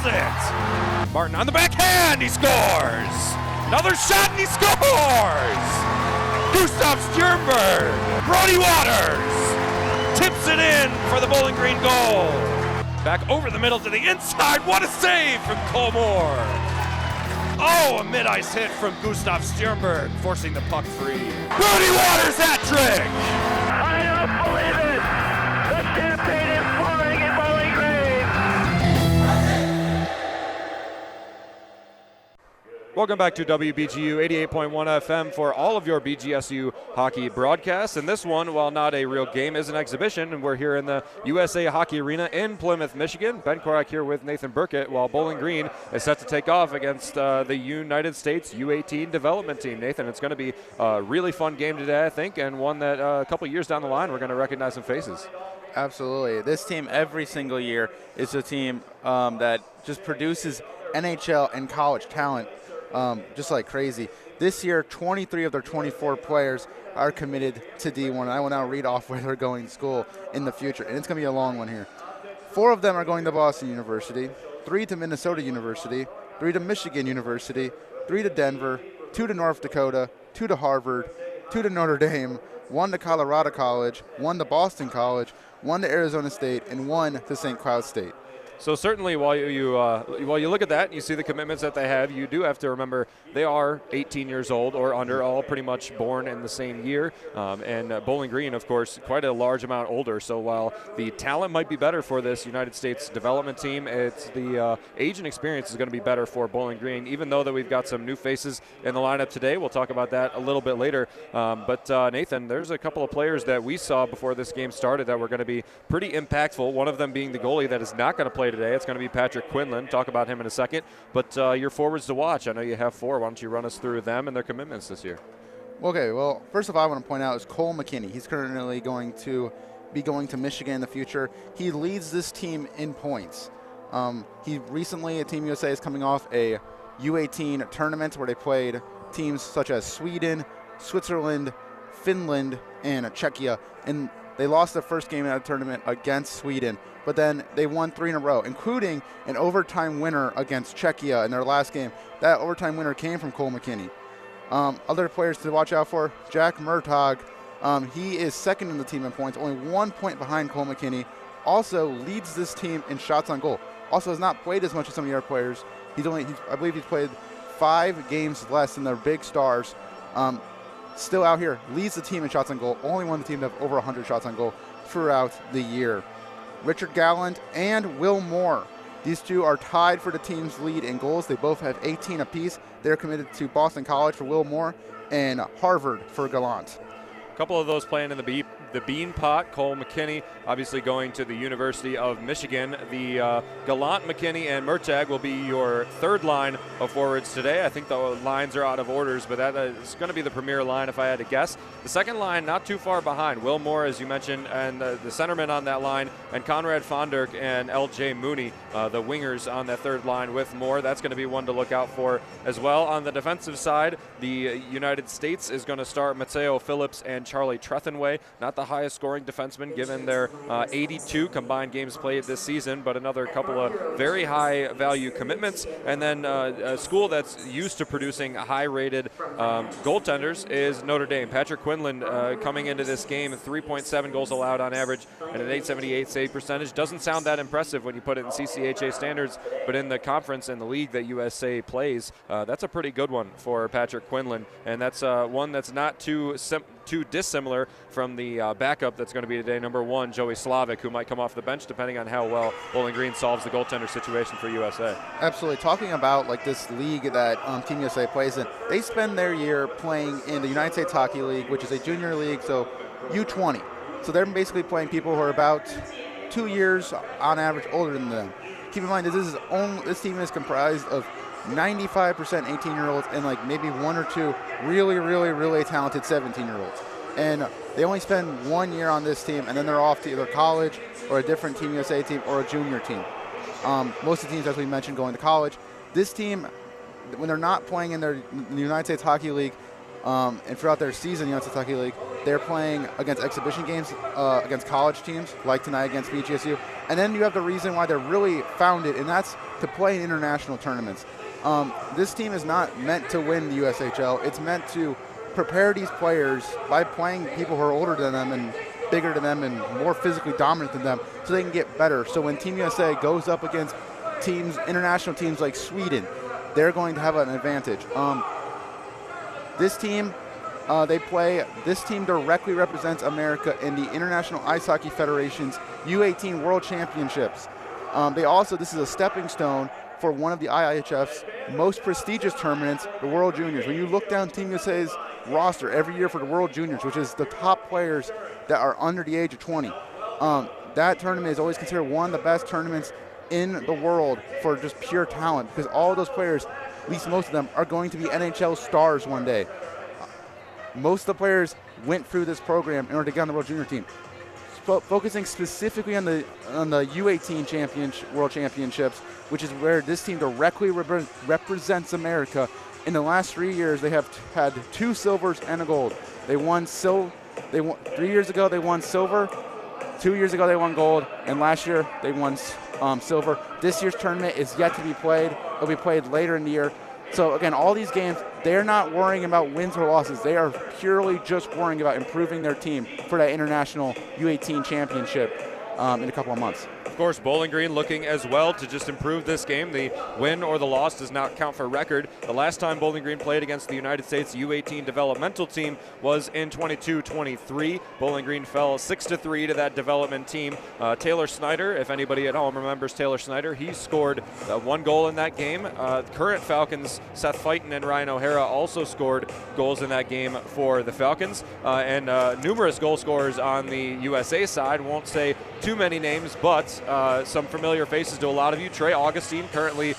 it. Martin on the backhand, he scores. Another shot and he scores. Gustav Stjernberg, Brody Waters tips it in for the Bowling Green goal. Back over the middle to the inside. What a save from Cole Moore. Oh, a mid-ice hit from Gustav Stjernberg, forcing the puck free. Brody Waters hat trick. I don't believe it. The champagne is flowing in Bowling Green. Welcome back to WBGU 88.1 FM for all of your BGSU hockey broadcasts. And this one, while not a real game, is an exhibition. And we're here in the USA Hockey Arena in Plymouth, Michigan. Ben Korak here with Nathan Burkett, while Bowling Green is set to take off against the United States U18 development team. Nathan, it's going to be a really fun game today, I think, and one that a couple years down the line we're going to recognize some faces. Absolutely. This team every single year is a team that just produces NHL and college talent just like crazy. This year, 23 of their 24 players are committed to D1. And I will now read off where they're going to school in the future. And it's going to be a long one here. 4 of them are going to Boston University, 3 to Minnesota University, 3 to Michigan University, 3 to Denver, 2 to North Dakota, 2 to Harvard, 2 to Notre Dame, 1 to Colorado College, 1 to Boston College, 1 to Arizona State, and 1 to St. Cloud State. So certainly while you look at that and you see the commitments that they have, you do have to remember they are 18 years old or under, all pretty much born in the same year. And Bowling Green, of course, quite a large amount older. So while the talent might be better for this United States development team, it's the age and experience is going to be better for Bowling Green, even though that we've got some new faces in the lineup today. We'll talk about that a little bit later. But Nathan, there's a couple of players that we saw before this game started that were going to be pretty impactful, one of them being the goalie that is not going to play today. It's going to be Patrick Quinlan. Talk about him in a second. But your forwards to watch, I know you have 4. Why don't you run us through them and their commitments this year? Okay, well, first of all, I want to point out is Cole McKinney. He's currently going to be going to Michigan in the future. He leads this team in points. He recently, Team USA is coming off a U18 tournament where they played teams such as Sweden, Switzerland, Finland, and Czechia. And they lost their first game in that tournament against Sweden, but then they won 3 in a row, including an overtime winner against Czechia in their last game. That overtime winner came from Cole McKinney. Other players to watch out for, Jack Murtaugh. He is second in the team in points, only 1 point behind Cole McKinney. Also leads this team in shots on goal. Also has not played as much as some of the other players. I believe he's played 5 games less than their big stars. Still out here, leads the team in shots on goal. Only one of the team to have over 100 shots on goal throughout the year. Richard Gallant and Will Moore. These 2 are tied for the team's lead in goals. They both have 18 apiece. They're committed to Boston College for Will Moore and Harvard for Gallant. A couple of those playing in the Bean Pot. Cole McKinney obviously going to the University of Michigan. The Gallant, McKinney, and Murtaugh will be your third line of forwards today. I think the lines are out of orders, but that is going to be the premier line if I had to guess. The second line not too far behind. Will Moore, as you mentioned, and the centerman on that line, and Conrad Fonderk and L.J. Mooney, the wingers on that third line with Moore. That's going to be one to look out for as well. On the defensive side, the United States is going to start Mateo Phillips and Charlie Trethenway. Not the highest scoring defenseman given their 82 combined games played this season, but another couple of very high value commitments. And then a school that's used to producing high rated goaltenders is Notre Dame. Patrick Quinlan coming into this game, 3.7 goals allowed on average and an .878 save percentage. Doesn't sound that impressive when you put it in CCHA standards, but in the conference and the league that USA plays, that's a pretty good one for Patrick Quinlan. And that's one that's not too dissimilar from the backup that's going to be today, number 1, Joey Slavic, who might come off the bench depending on how well Bowling Green solves the goaltender situation for USA. Absolutely. Talking about like this league that Team USA plays in, they spend their year playing in the United States Hockey League, which is a junior league, so U20. So they're basically playing people who are about 2 years on average older than them. Keep in mind that this team is comprised of 95% 18-year-olds and like maybe 1 or 2 really, really, really talented 17-year-olds. And they only spend 1 year on this team, and then they're off to either college or a different Team USA team or a junior team. Most of the teams, as we mentioned, going to college. This team, when they're not playing in the United States Hockey League and throughout their season in the United States Hockey League, they're playing against exhibition games against college teams, like tonight against BGSU. And then you have the reason why they're really founded, and that's to play in international tournaments. This team is not meant to win the USHL. It's meant to prepare these players by playing people who are older than them and bigger than them and more physically dominant than them so they can get better. So when Team USA goes up against international teams like Sweden, they're going to have an advantage. This team directly represents America in the International Ice Hockey Federation's U18 World Championships. This is a stepping stone for one of the IIHF's most prestigious tournaments, the World Juniors. When you look down Team USA's roster every year for the World Juniors, which is the top players that are under the age of 20, that tournament is always considered one of the best tournaments in the world for just pure talent, because all of those players, at least most of them, are going to be NHL stars one day. Most of the players went through this program in order to get on the World Junior team. Focusing specifically on the U18 World Championships, which is where this team directly represents America. In the last 3 years, they have had 2 silvers and a gold. They won 3 years ago. They won silver. 2 years ago, they won gold, and last year they won silver. This year's tournament is yet to be played. It'll be played later in the year. So again, all these games, they're not worrying about wins or losses. They are purely just worrying about improving their team for that international U18 championship in a couple of months. Of course, Bowling Green looking as well to just improve this game. The win or the loss does not count for record. The last time Bowling Green played against the United States U18 developmental team was in 22-23. Bowling Green fell 6-3 to that development team. Taylor Snyder, if anybody at home remembers Taylor Snyder, he scored 1 goal in that game. Current Falcons, Seth Fighton and Ryan O'Hara also scored goals in that game for the Falcons. And numerous goal scorers on the USA side. Won't say too many names, but some familiar faces to a lot of you. Trey Augustine, currently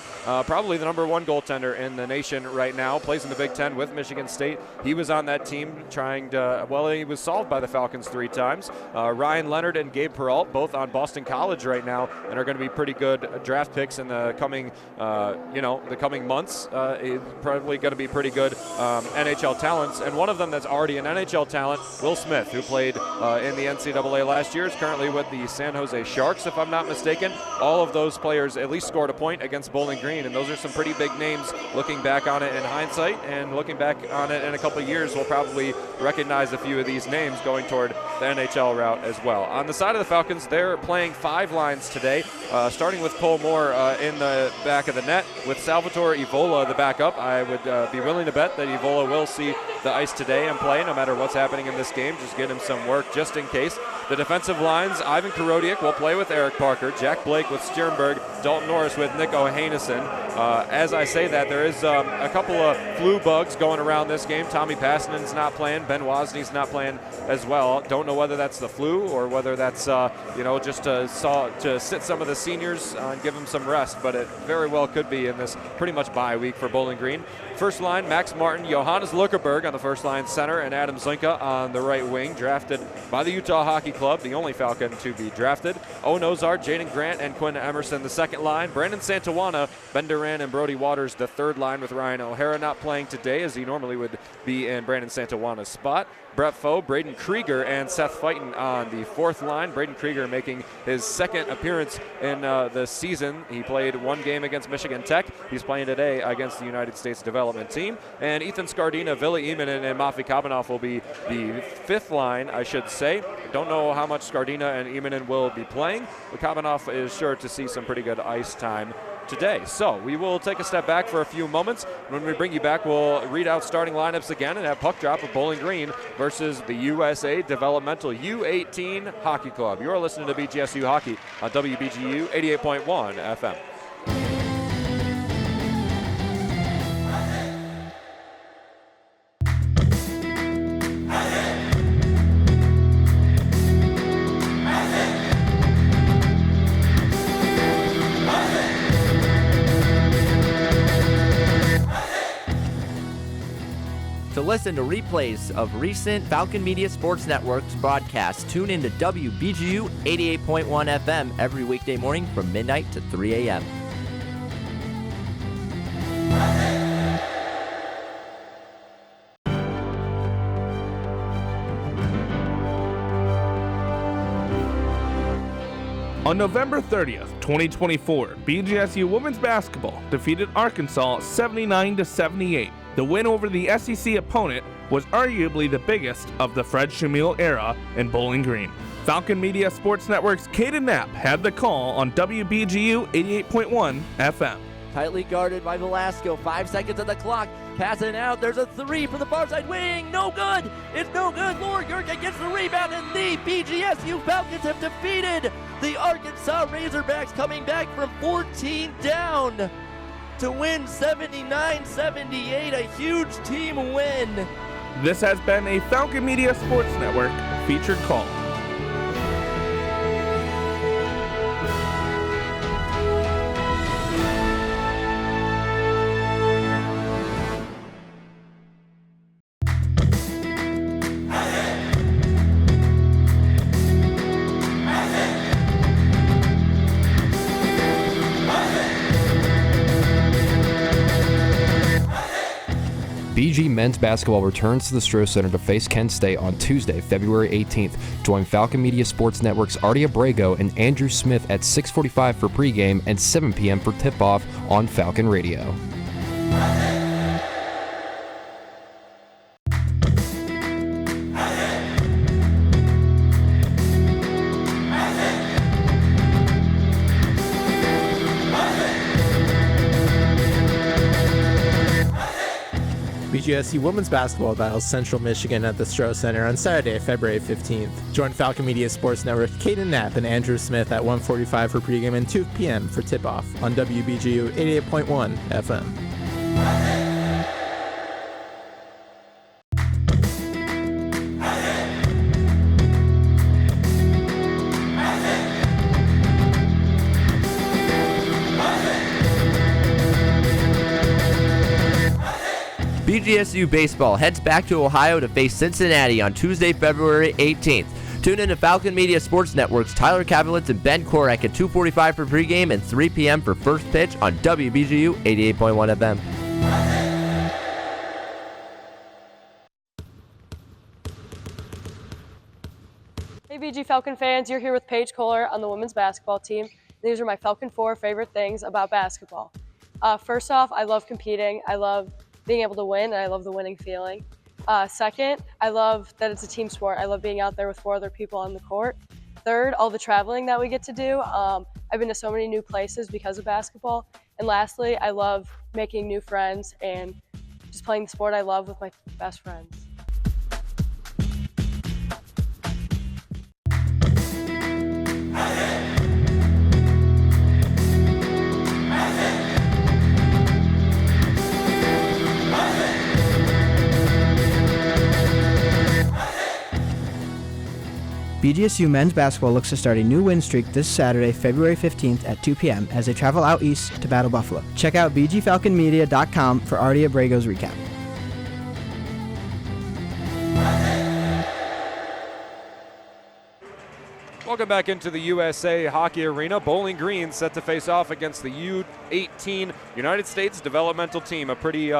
probably the #1 goaltender in the nation right now, plays in the Big Ten with Michigan State. He was on that team he was solved by the Falcons 3 times. Ryan Leonard and Gabe Peralt, both on Boston College right now, and are going to be pretty good draft picks in the coming, months. Probably going to be pretty good NHL talents. And one of them that's already an NHL talent, Will Smith, who played in the NCAA last year, is currently with the San Jose Sharks, if I'm not mistaken. All of those players at least scored a point against Bowling Green, and those are some pretty big names looking back on it in hindsight, and looking back on it in a couple of years, we'll probably recognize a few of these names going toward the NHL route as well. On the side of the Falcons, they're playing 5 lines today, starting with Cole Moore in the back of the net, with Salvatore Evola, the backup. I would be willing to bet that Evola will see the ice today and play no matter what's happening in this game. Just get him some work just in case. The defensive lines, Ivan Karodiak will play with Eric Parker, Jack Blake with Sternberg, Dalton Norris with Nick Ohanesen. As I say that, there is a couple of flu bugs going around this game. Tommy Passanen's not playing. Ben Wozny's not playing as well. Don't know whether that's the flu or whether that's just to sit some of the seniors and give them some rest, but it very well could be in this pretty much bye week for Bowling Green. First line, Max Martin, Johannes Luckerberg on the first line center, and Adam Zinka on the right wing, drafted by the Utah Hockey Club, the only Falcon to be drafted. Owen Ozart, Jaden Grant, and Quinn Emerson, the second line. Brandon Santawana, Ben Duran, and Brody Waters, the third line, with Ryan O'Hara not playing today, as he normally would be in Brandon Santawana's spot. Brett Foe, Braden Krieger, and Seth Fighton on the fourth line. Braden Krieger making his second appearance in the season. He played 1 game against Michigan Tech. He's playing today against the United States development team. And Ethan Scardina, Ville Emanen, and Mafi Kabanoff will be the fifth line, I should say. Don't know how much Scardina and Emanen will be playing, but Kabanoff is sure to see some pretty good ice time today. So we will take a step back for a few moments. When we bring you back, we'll read out starting lineups again and have puck drop of Bowling Green versus the USA Developmental U18 Hockey Club. You're listening to BGSU Hockey on WBGU 88.1 FM. To listen to replays of recent Falcon Media Sports Network's broadcasts, tune into WBGU 88.1 FM every weekday morning from midnight to 3 a.m. On November 30th, 2024, BGSU women's basketball defeated Arkansas 79-78. The win over the SEC opponent was arguably the biggest of the Fred Shamil era in Bowling Green. Falcon Media Sports Network's Caden Knapp had the call on WBGU 88.1 FM. Tightly guarded by Velasco. 5 seconds on the clock. Passing out. There's a three from the far side wing. No good. It's no good. Laura Gurka gets the rebound, and the BGSU Falcons have defeated the Arkansas Razorbacks, coming back from 14 down to win 79-78. A huge team win. This has been a Falcon Media Sports Network featured call. BG men's basketball returns to the Stroh Center to face Kent State on Tuesday, February 18th. Join Falcon Media Sports Network's Artie Abrego and Andrew Smith at 6:45 for pregame and 7 p.m. for tip-off on Falcon Radio. BGSU women's basketball battles Central Michigan at the Stroh Center on Saturday, February 15th. Join Falcon Media Sports Network Caden Knapp and Andrew Smith at 1:45 for pregame and 2 p.m. for tip-off on WBGU 88.1 FM. BGSU baseball heads back to Ohio to face Cincinnati on Tuesday, February 18th. Tune in to Falcon Media Sports Network's Tyler Kavelitz and Ben Korak at 2:45 for pregame and 3 p.m. for first pitch on WBGU 88.1 FM. Hey BG Falcon fans, you're here with Paige Kohler on the women's basketball team. These are my Falcon 4 favorite things about basketball. First off, I love competing. I love being able to win, and I love the winning feeling. Second, I love that it's a team sport. I love being out there with 4 other people on the court. Third, all the traveling that we get to do. I've been to so many new places because of basketball. And lastly, I love making new friends and just playing the sport I love with my best friends. BGSU men's basketball looks to start a new win streak this Saturday, February 15th at 2 p.m. as they travel out east to battle Buffalo. Check out bgfalconmedia.com for Artie Abrego's recap. Welcome back into the USA Hockey Arena. Bowling Green set to face off against the U18 United States developmental team. A pretty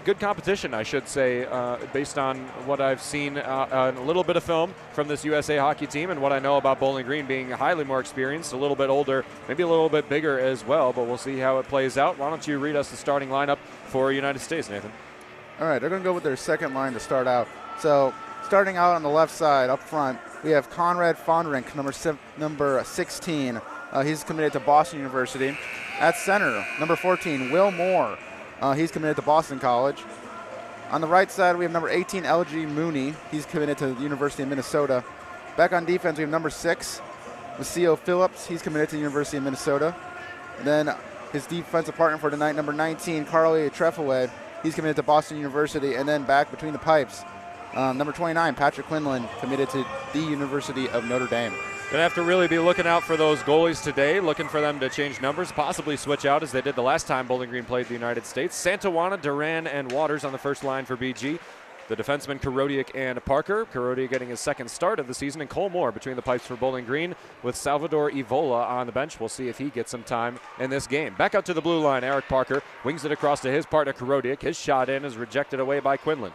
good competition, I should say, based on what I've seen, a little bit of film from this USA hockey team and what I know about Bowling Green being highly more experienced, a little bit older, maybe a little bit bigger as well, but we'll see how it plays out. Why don't you read us the starting lineup for United States, Nathan? All right, they're going to go with their second line to start out. So starting out on the left side up front, we have Conrad Fondrink, number 16. He's committed to Boston University. At center, number 14, Will Moore. He's committed to Boston College. On the right side, we have number 18, LG Mooney. He's committed to the University of Minnesota. Back on defense, we have number 6, Macio Phillips. He's committed to the University of Minnesota. And then his defensive partner for tonight, number 19, Carly Trefaway. He's committed to Boston University. And then back between the pipes, number 29, Patrick Quinlan, committed to the University of Notre Dame. Going to have to really be looking out for those goalies today, looking for them to change numbers, possibly switch out as they did the last time Bowling Green played the United States. Santawana, Duran, and Waters on the first line for BG. The defensemen Karodiak and Parker. Karodiak getting his second start of the season, and Cole Moore between the pipes for Bowling Green with Salvador Evola on the bench. We'll see if he gets some time in this game. Back out to the blue line, Eric Parker wings it across to his partner Karodiak. His shot in is rejected away by Quinlan.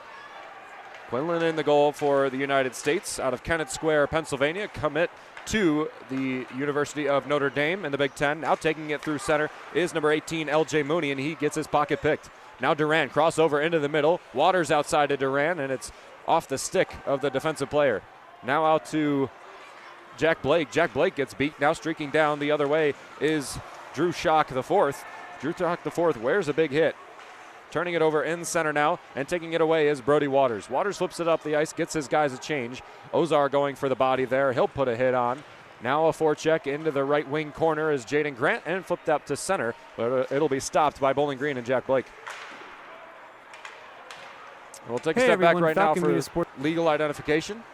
Quinlan in the goal for the United States out of Kennett Square, Pennsylvania. Commit to the University of Notre Dame in the Big Ten. Now taking it through center is number 18, L.J. Mooney, and he gets his pocket picked. Now Duran crossover into the middle. Waters outside to Duran, and it's off the stick of the defensive player. Now out to Jack Blake. Jack Blake gets beat. Now streaking down the other way is Drew Schock the fourth. Drew Schock the fourth wears a big hit. Turning it over in center now and taking it away is Brody Waters. Waters flips it up the ice, gets his guys a change. Ozar going for the body there. He'll put a hit on. Now a forecheck into the right wing corner is Jaden Grant and flipped up to center, but it'll be stopped by Bowling Green and Jack Blake. We'll take a step back right now for legal identification.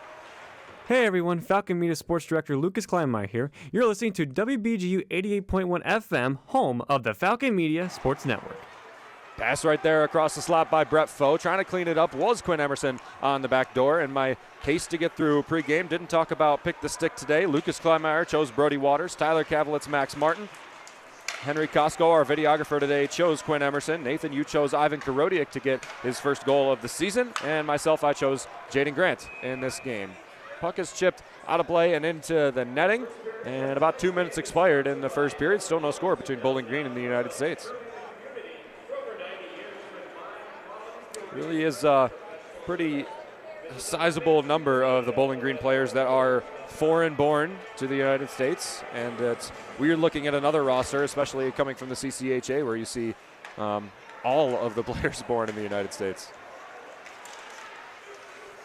Hey everyone, Falcon Media Sports Director Lucas Kleinmeyer here. You're listening to WBGU 88.1 FM, home of the Falcon Media Sports Network. Pass right there across the slot by Brett Foe. Trying to clean it up was Quinn Emerson on the back door. And my case to get through pregame didn't talk about pick the stick today. Lucas Kleinmeyer chose Brody Waters. Tyler Kavelitz, Max Martin. Henry Costco, our videographer today, chose Quinn Emerson. Nathan, you chose Ivan Korodiak to get his first goal of the season. And myself, I chose Jaden Grant in this game. Puck is chipped out of play and into the netting. And about 2 minutes expired in the first period. Still no score between Bowling Green and the United States. Really is a pretty sizable number of the Bowling Green players that are foreign-born to the United States, and it's weird looking at another roster, especially coming from the CCHA, where you see all of the players born in the United States.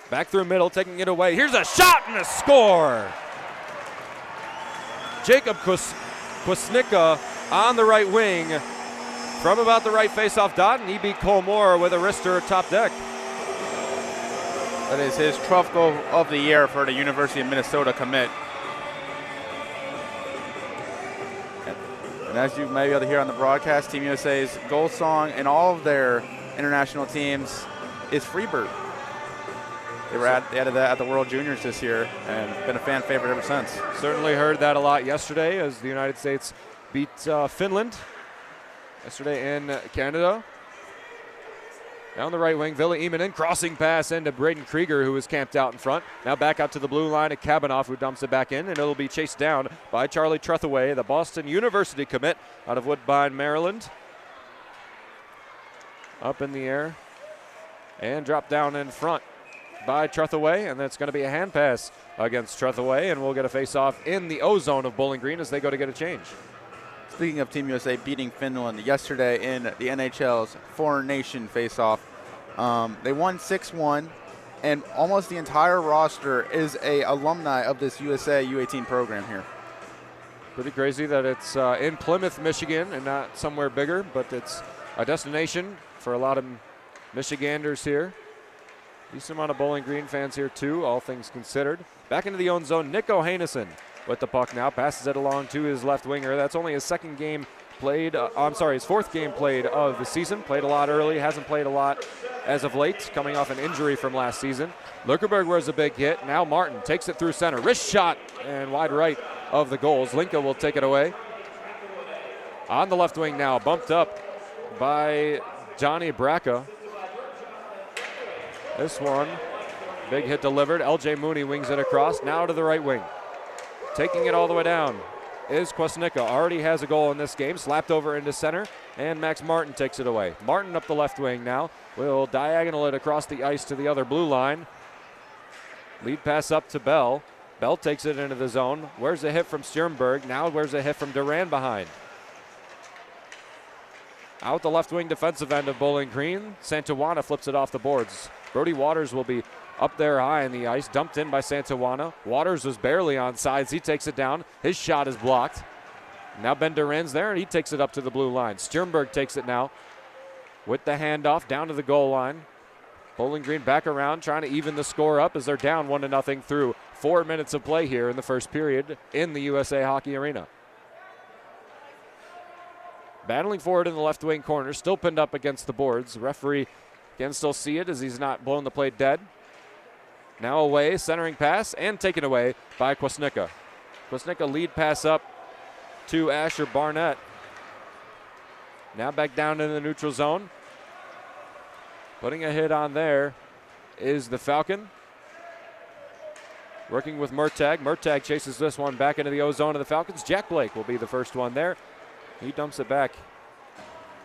Back through middle, taking it away. Here's a shot and a score! Jacob Kwasnicka on the right wing. From about the right face-off dot, and he beat Cole Moore with a wrister top deck. That is his 12th goal of the year for the University of Minnesota commit. And as you may be able to hear on the broadcast, Team USA's goal song and all of their international teams is Freebird. They added that at the World Juniors this year and been a fan favorite ever since. Certainly heard that a lot yesterday as the United States beat Finland. Yesterday in Canada. Down the right wing, Ville Imonen, crossing pass into Braden Krieger, who was camped out in front. Now back out to the blue line at Kabanoff, who dumps it back in, and it'll be chased down by Charlie Trethaway, the Boston University commit out of Woodbine, Maryland. Up in the air and dropped down in front by Trethaway, and that's going to be a hand pass against Trethaway, and we'll get a face-off in the O-zone of Bowling Green as they go to get a change. Speaking of Team USA beating Finland yesterday in the NHL's Foreign Nation face-off, they won 6-1, and almost the entire roster is a alumni of this USA U18 program here. Pretty crazy that it's in Plymouth, Michigan, and not somewhere bigger, but it's a destination for a lot of Michiganders here. Decent amount of Bowling Green fans here too, all things considered. Back into the own zone, Nick Ohannesson with the puck now, passes it along to his left winger. That's only his second game played, his fourth game played of the season. Played a lot early, hasn't played a lot as of late, coming off an injury from last season. Lurkerberg wears a big hit. Now Martin takes it through center. Wrist shot and wide right of the goals. Linka will take it away. On the left wing now, bumped up by Johnny Bracca. This one, big hit delivered. L.J. Mooney wings it across, now to the right wing. Taking it all the way down is Kwasnicka. Already has a goal in this game. Slapped over into center, and Max Martin takes it away. Martin up the left wing now. Will diagonal it across the ice to the other blue line. Lead pass up to Bell. Bell takes it into the zone. Where's the hit from Stjernberg? Now where's the hit from Duran behind? Out the left wing defensive end of Bowling Green. Santawana flips it off the boards. Brody Waters will be up there high in the ice, dumped in by Santawana. Waters was barely on sides. He takes it down. His shot is blocked. Now Ben Duran's there, and he takes it up to the blue line. Stjernberg takes it now with the handoff down to the goal line. Bowling Green back around, trying to even the score up as they're down 1-0 through 4 minutes of play here in the first period in the USA Hockey Arena. Battling forward in the left wing corner, still pinned up against the boards. The referee can still see it as he's not blown the play dead. Now away, centering pass, and taken away by Kwasnicka. Kwasnicka lead pass up to Asher Barnett. Now back down in the neutral zone. Putting a hit on there is the Falcon. Working with Murtag. Murtag chases this one back into the O zone of the Falcons. Jack Blake will be the first one there. He dumps it back.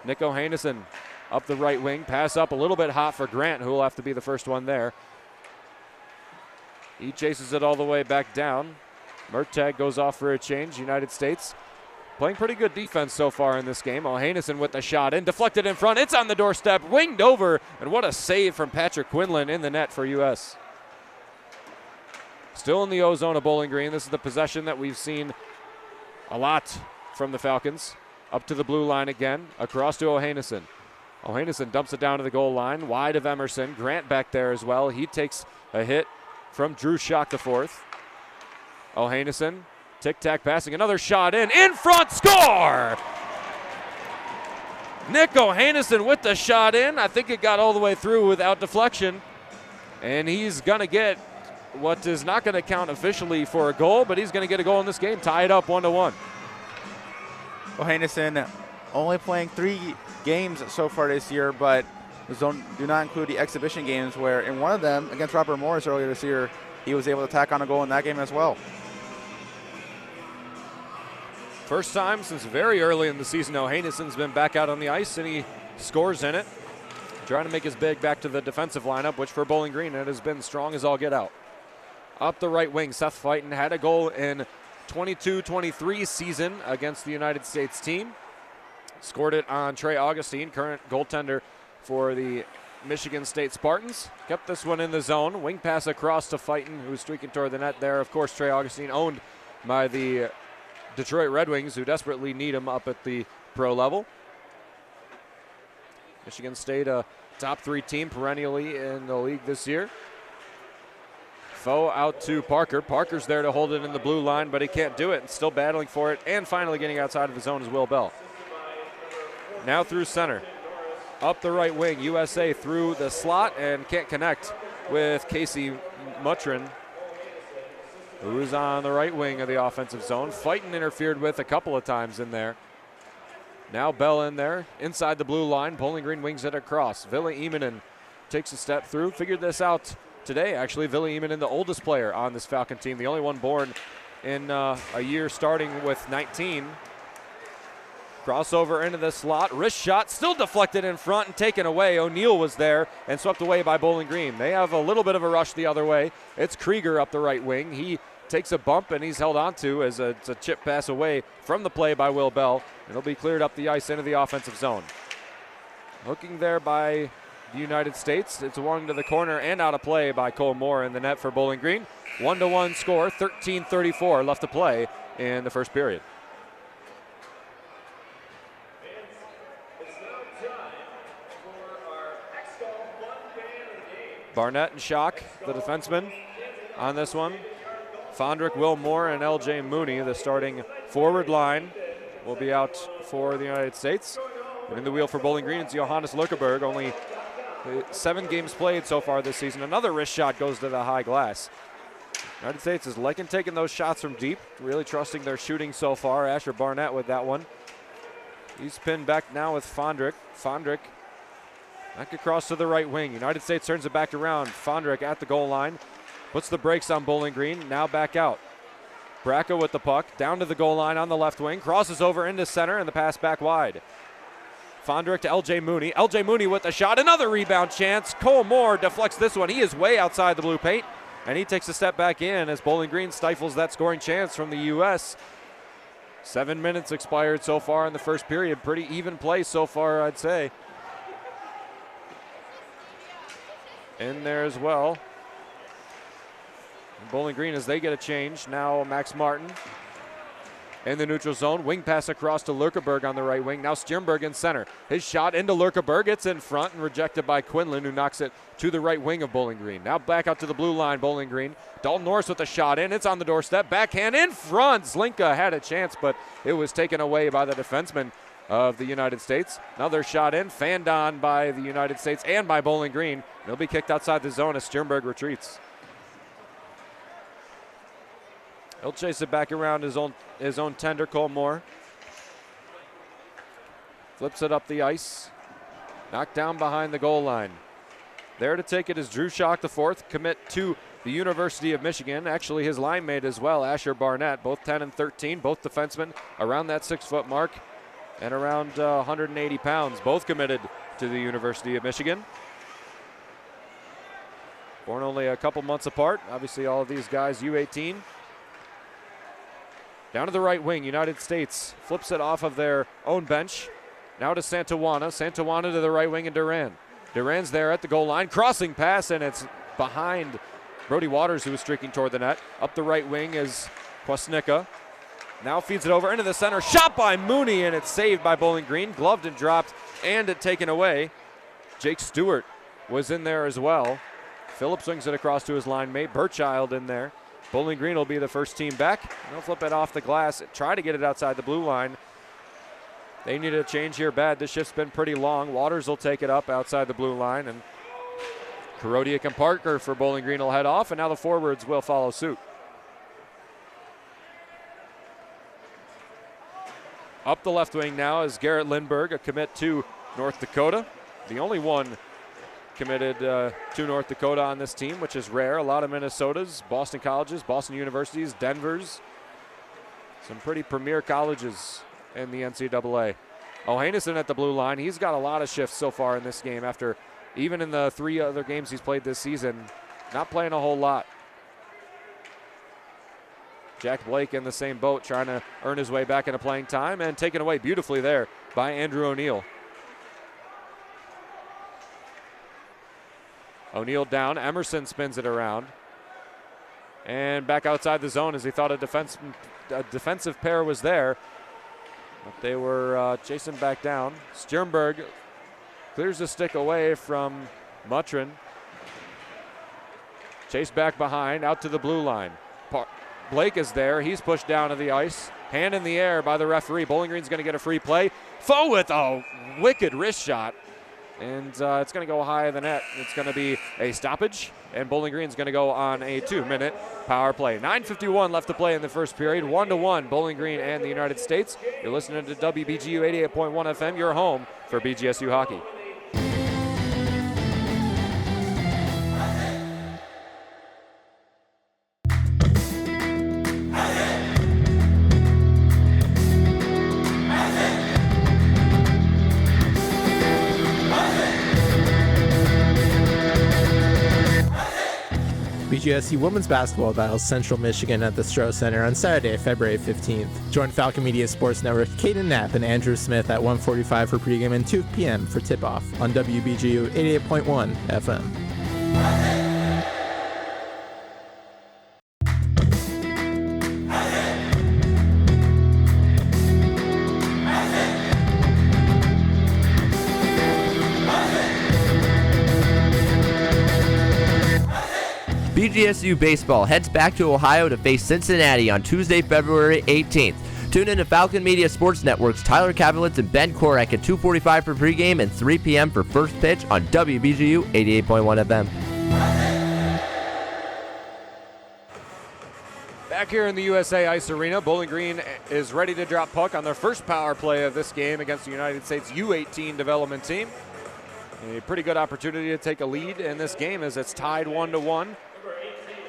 Nico Hanesen up the right wing. Pass up a little bit hot for Grant, who will have to be the first one there. He chases it all the way back down. Murtag goes off for a change. United States playing pretty good defense so far in this game. Hanesen with the shot in. Deflected in front. It's on the doorstep. Winged over. And what a save from Patrick Quinlan in the net for U.S. Still in the O zone of Bowling Green. This is the possession that we've seen a lot from the Falcons. Up to the blue line again. Across to Ohanesen. Ohanesen dumps it down to the goal line. Wide of Emerson. Grant back there as well. He takes a hit from Drew Schock the fourth. Ohanesen, tic-tac passing, another shot in front, score! Nick Ohanesen with the shot in. I think it got all the way through without deflection. And he's going to get what is not going to count officially for a goal, but he's going to get a goal in this game, tie it up 1-1. Ohanesen only playing 3 games so far this year, but do not include the exhibition games where in one of them, against Robert Morris earlier this year, he was able to tack on a goal in that game as well. First time since very early in the season, Ohanesen's been back out on the ice, and he scores in it. Trying to make his big back to the defensive lineup, which for Bowling Green, it has been strong as all get out. Up the right wing, Seth Fighton had a goal in 22-23 season against the United States team. Scored it on Trey Augustine, current goaltender for the Michigan State Spartans. Kept this one in the zone. Wing pass across to Fighton, who's streaking toward the net there. Of course, Trey Augustine owned by the Detroit Red Wings, who desperately need him up at the pro level. Michigan State, a top 3 team perennially in the league this year. Foe out to Parker. Parker's there to hold it in the blue line, but he can't do it, and still battling for it, and finally getting outside of the zone is Will Bell. Now through center. Up the right wing, USA through the slot and can't connect with Casey Mutrin, who's on the right wing of the offensive zone. Fighton interfered with a couple of times in there. Now Bell in there, inside the blue line. Bowling Green wings it across. Ville Immonen takes a step through. Figured this out today, actually. Ville Immonen, the oldest player on this Falcon team, the only one born in a year starting with 19. Crossover into the slot. Wrist shot still deflected in front and taken away. O'Neal was there and swept away by Bowling Green. They have a little bit of a rush the other way. It's Krieger up the right wing. He takes a bump and he's held onto as it's a chip pass away from the play by Will Bell. It'll be cleared up the ice into the offensive zone. Looking there by the United States. It's one to the corner and out of play by Cole Moore in the net for Bowling Green. 1-1 score, 13:34 left to play in the first period. Barnett and Schock, the defensemen, on this one. Fondrick, Will Moore, and L.J. Mooney, the starting forward line, will be out for the United States. And in the wheel for Bowling Green, it's Johannes Lückeberg. Only 7 games played so far this season. Another wrist shot goes to the high glass. United States is liking taking those shots from deep, really trusting their shooting so far. Asher Barnett with that one. He's pinned back now with Fondrick. Fondrick back across to the right wing. United States turns it back around. Fondrick at the goal line. Puts the brakes on Bowling Green. Now back out. Bracco with the puck. Down to the goal line on the left wing. Crosses over into center and the pass back wide. Fondrick to L.J. Mooney. L.J. Mooney with the shot. Another rebound chance. Cole Moore deflects this one. He is way outside the blue paint. And he takes a step back in as Bowling Green stifles that scoring chance from the U.S. 7 minutes expired so far in the first period. Pretty even play so far, I'd say. In there as well. Bowling Green as they get a change. Now Max Martin in the neutral zone. Wing pass across to Lurkeberg on the right wing. Now Stjernberg in center. His shot into Lurkeberg. It's in front and rejected by Quinlan, who knocks it to the right wing of Bowling Green. Now back out to the blue line, Bowling Green. Dalton Norris with the shot in. It's on the doorstep. Backhand in front. Zlinka had a chance, but it was taken away by the defenseman of the United States. Another shot in, fanned on by the United States and by Bowling Green. It'll be kicked outside the zone as Stjernberg retreats. He'll chase it back around his own tender, Cole Moore. Flips it up the ice. Knocked down behind the goal line. There to take it is Drew Schock, the fourth, commit to the University of Michigan. Actually, his line mate as well, Asher Barnett, both 10 and 13, both defensemen around that 6-foot mark and around 180 pounds, both committed to the University of Michigan. Born only a couple months apart. Obviously, all of these guys U18. Down to the right wing, United States flips it off of their own bench. Now to Santawana. Santawana to the right wing and Duran. Duran's there at the goal line. Crossing pass, and it's behind Brody Waters, who was streaking toward the net. Up the right wing is Kwasnicka. Now feeds it over into the center. Shot by Mooney, and it's saved by Bowling Green. Gloved and dropped, and it taken away. Jake Stewart was in there as well. Phillips swings it across to his line mate. Burchild in there. Bowling Green will be the first team back. They'll flip it off the glass. Try to get it outside the blue line. They need a change here bad. This shift's been pretty long. Waters will take it up outside the blue line, and Karodiak and Parker for Bowling Green will head off, and now the forwards will follow suit. Up the left wing now is Garrett Lindberg, a commit to North Dakota. The only one committed to North Dakota on this team, which is rare. A lot of Minnesotas, Boston colleges, Boston universities, Denvers. Some pretty premier colleges in the NCAA. Ohanesen at the blue line. He's got a lot of shifts so far in this game after, even in the 3 other games he's played this season, not playing a whole lot. Jack Blake in the same boat, trying to earn his way back into playing time, and taken away beautifully there by Andrew O'Neill. O'Neill down. Emerson spins it around. And back outside the zone as he thought a defensive pair was there. But they were chasing back down. Stjernberg clears the stick away from Mutrin. Chased back behind, out to the blue line. Blake is there. He's pushed down to the ice. Hand in the air by the referee. Bowling Green's going to get a free play. Foe with a wicked wrist shot. And it's going to go high of the net. It's going to be a stoppage, and Bowling Green's going to go on a 2-minute power play. 9:51 left to play in the first period. 1-1, Bowling Green and the United States. You're listening to WBGU 88.1 FM, your home for BGSU hockey. BGSU women's basketball battles Central Michigan at the Stroh Center on Saturday, February 15th. Join Falcon Media Sports Network Caden Knapp and Andrew Smith at 1:45 for pregame and 2 p.m. for tip-off on WBGU 88.1 FM. BGSU baseball heads back to Ohio to face Cincinnati on Tuesday, February 18th. Tune in to Falcon Media Sports Network's Tyler Kavelitz and Ben Korak at 2:45 for pregame and 3 p.m. for first pitch on WBGU 88.1 FM. Back here in the USA Ice Arena, Bowling Green is ready to drop puck on their first power play of this game against the United States U18 development team. A pretty good opportunity to take a lead in this game as it's tied 1-1.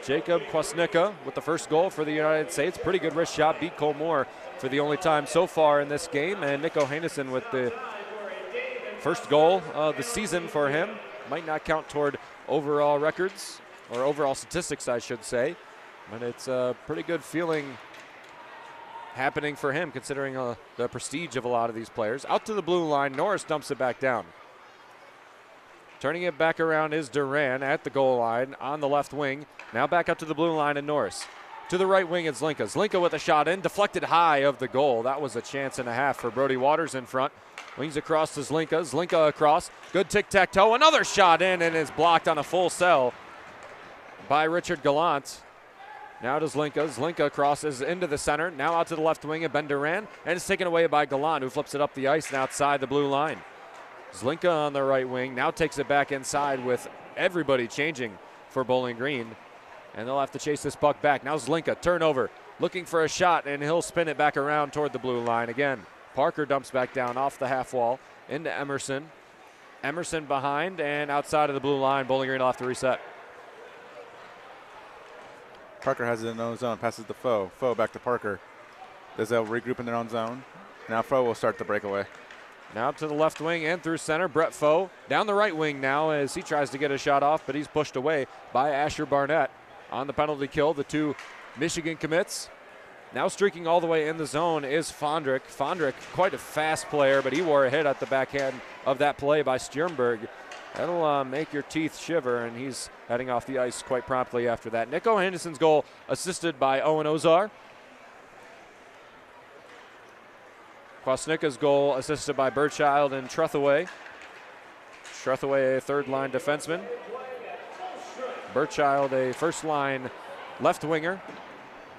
Jacob Kwasnicka with the first goal for the United States. Pretty good wrist shot, beat Cole Moore for the only time so far in this game. And Nick Ohanesen with the first goal of the season for him. Might not count toward overall records, or overall statistics, I should say. But it's a pretty good feeling happening for him, considering the prestige of a lot of these players. Out to the blue line, Norris dumps it back down. Turning it back around is Duran at the goal line on the left wing. Now back up to the blue line and Norris. To the right wing is Zlinka. Zlinka with a shot in, deflected high of the goal. That was a chance and a half for Brody Waters in front. Wings across to Zlinka. Zlinka across. Good tic-tac-toe. Another shot in, and is blocked on a full cell by Richard Gallant. Now to Zlinka. Zlinka crosses into the center. Now out to the left wing of Ben Duran. And it's taken away by Gallant, who flips it up the ice and outside the blue line. Zlinka on the right wing now takes it back inside with everybody changing for Bowling Green. And they'll have to chase this puck back. Now Zlinka, turnover, looking for a shot, and he'll spin it back around toward the blue line again. Parker dumps back down off the half wall into Emerson. Emerson behind and outside of the blue line. Bowling Green will have to reset. Parker has it in their own zone, passes to Foe. Foe back to Parker. They'll regroup in their own zone. Now Foe will start the breakaway. Now to the left wing and through center. Brett Foe down the right wing now as he tries to get a shot off, but he's pushed away by Asher Barnett. On the penalty kill, the two Michigan commits. Now streaking all the way in the zone is Fondrick. Fondrick, quite a fast player, but he wore a hit at the backhand of that play by Stjernberg. That'll make your teeth shiver, and he's heading off the ice quite promptly after that. Nico Henderson's goal assisted by Owen Ozar. Kwasnicka's goal assisted by Burchild and Trethaway. Trethaway, a third-line defenseman. Burchild, a first-line left winger.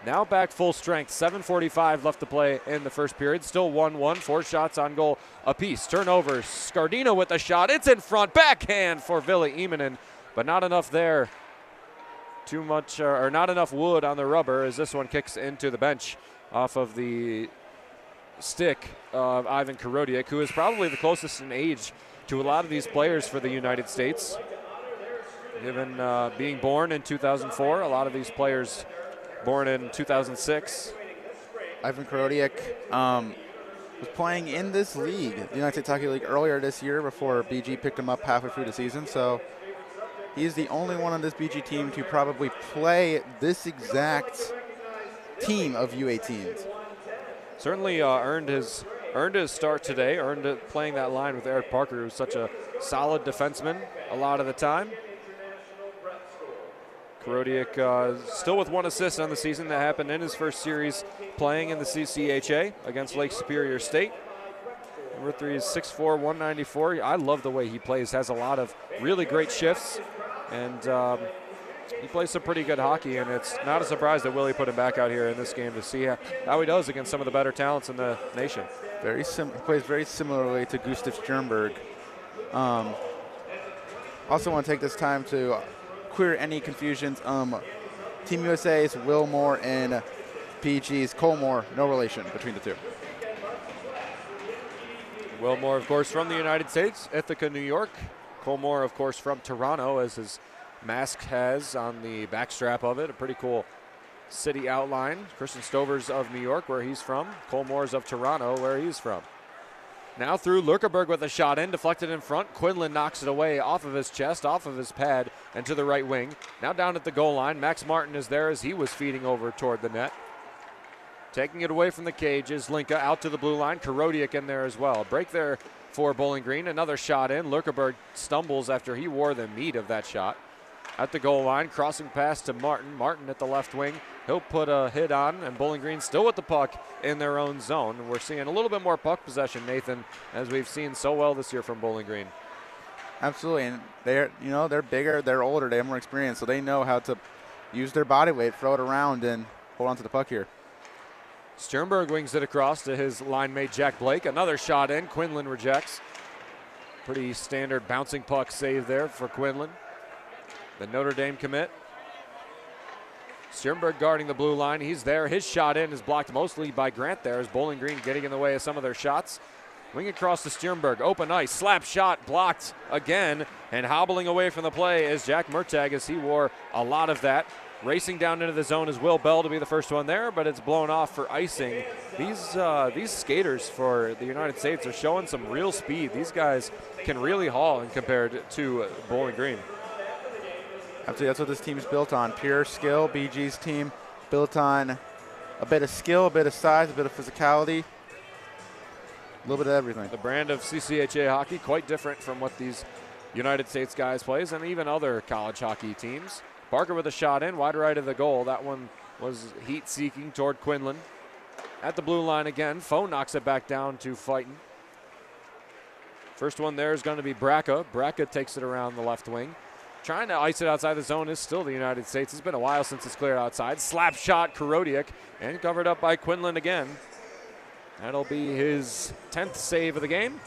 Now back full strength. 7:45 left to play in the first period. Still 1-1. 4 shots on goal apiece. Turnover. Scardino with the shot. It's in front. Backhand for Ville Immonen, but not enough there. Too much, or not enough wood on the rubber as this one kicks into the bench off of the stick of Ivan Korodiak, who is probably the closest in age to a lot of these players for the United States. Given being born in 2004, a lot of these players born in 2006. Ivan Korodiak was playing in this league, the United States Hockey League, earlier this year before BG picked him up halfway through the season. So he's the only one on this BG team to probably play this exact team of U18s. Certainly earned his start today, earned it playing that line with Eric Parker, who's such a solid defenseman a lot of the time. Korodiak still with 1 assist on the season. That happened in his first series playing in the CCHA against Lake Superior State. Number 3 is 6'4", 194. I love the way he plays. Has a lot of really great shifts, and he plays some pretty good hockey, and it's not a surprise that Willie put him back out here in this game to see how he does against some of the better talents in the nation. He plays very similarly to Gustav Stjernberg. Also want to take this time to clear any confusions. Team USA's Will Moore and PG's Cole Moore, no relation between the two. Will Moore, of course, from the United States, Ithaca, New York. Cole Moore, of course, from Toronto, as his mask has on the backstrap of it. A pretty cool city outline. Christian Stover's of New York, where he's from. Cole Moore's of Toronto, where he's from. Now through Lurkerberg with a shot in, deflected in front. Quinlan knocks it away off of his chest, off of his pad, and to the right wing. Now down at the goal line. Max Martin is there as he was feeding over toward the net. Taking it away from the cage is Linka out to the blue line. Korodiak in there as well. Break there for Bowling Green. Another shot in. Lurkerberg stumbles after he wore the meat of that shot. At the goal line, crossing pass to Martin. Martin at the left wing. He'll put a hit on, and Bowling Green still with the puck in their own zone. We're seeing a little bit more puck possession, Nathan, as we've seen so well this year from Bowling Green. Absolutely, and they're bigger, they're older, they have more experience, so they know how to use their body weight, throw it around, and hold on to the puck here. Stjernberg wings it across to his line mate Jack Blake. Another shot in. Quinlan rejects. Pretty standard bouncing puck save there for Quinlan. The Notre Dame commit. Stjernberg guarding the blue line. He's there. His shot in is blocked mostly by Grant there as Bowling Green getting in the way of some of their shots. Wing across to Stjernberg. Open ice. Slap shot blocked again. And hobbling away from the play is Jack Murtag as he wore a lot of that. Racing down into the zone is Will Bell to be the first one there, but it's blown off for icing. These skaters for the United States are showing some real speed. These guys can really haul and compared to Bowling Green. Absolutely, that's what this team's built on. Pure skill. BG's team built on a bit of skill, a bit of size, a bit of physicality, a little bit of everything. The brand of CCHA hockey, quite different from what these United States guys plays and even other college hockey teams. Parker with a shot in, wide right of the goal. That one was heat-seeking toward Quinlan. At the blue line again, Foe knocks it back down to Fighton. First one there is going to be Bracca. Bracca takes it around the left wing. Trying to ice it outside the zone is still the United States. It's been a while since it's cleared outside. Slap shot, Korodiak, and covered up by Quinlan again. That'll be his 10th save of the game.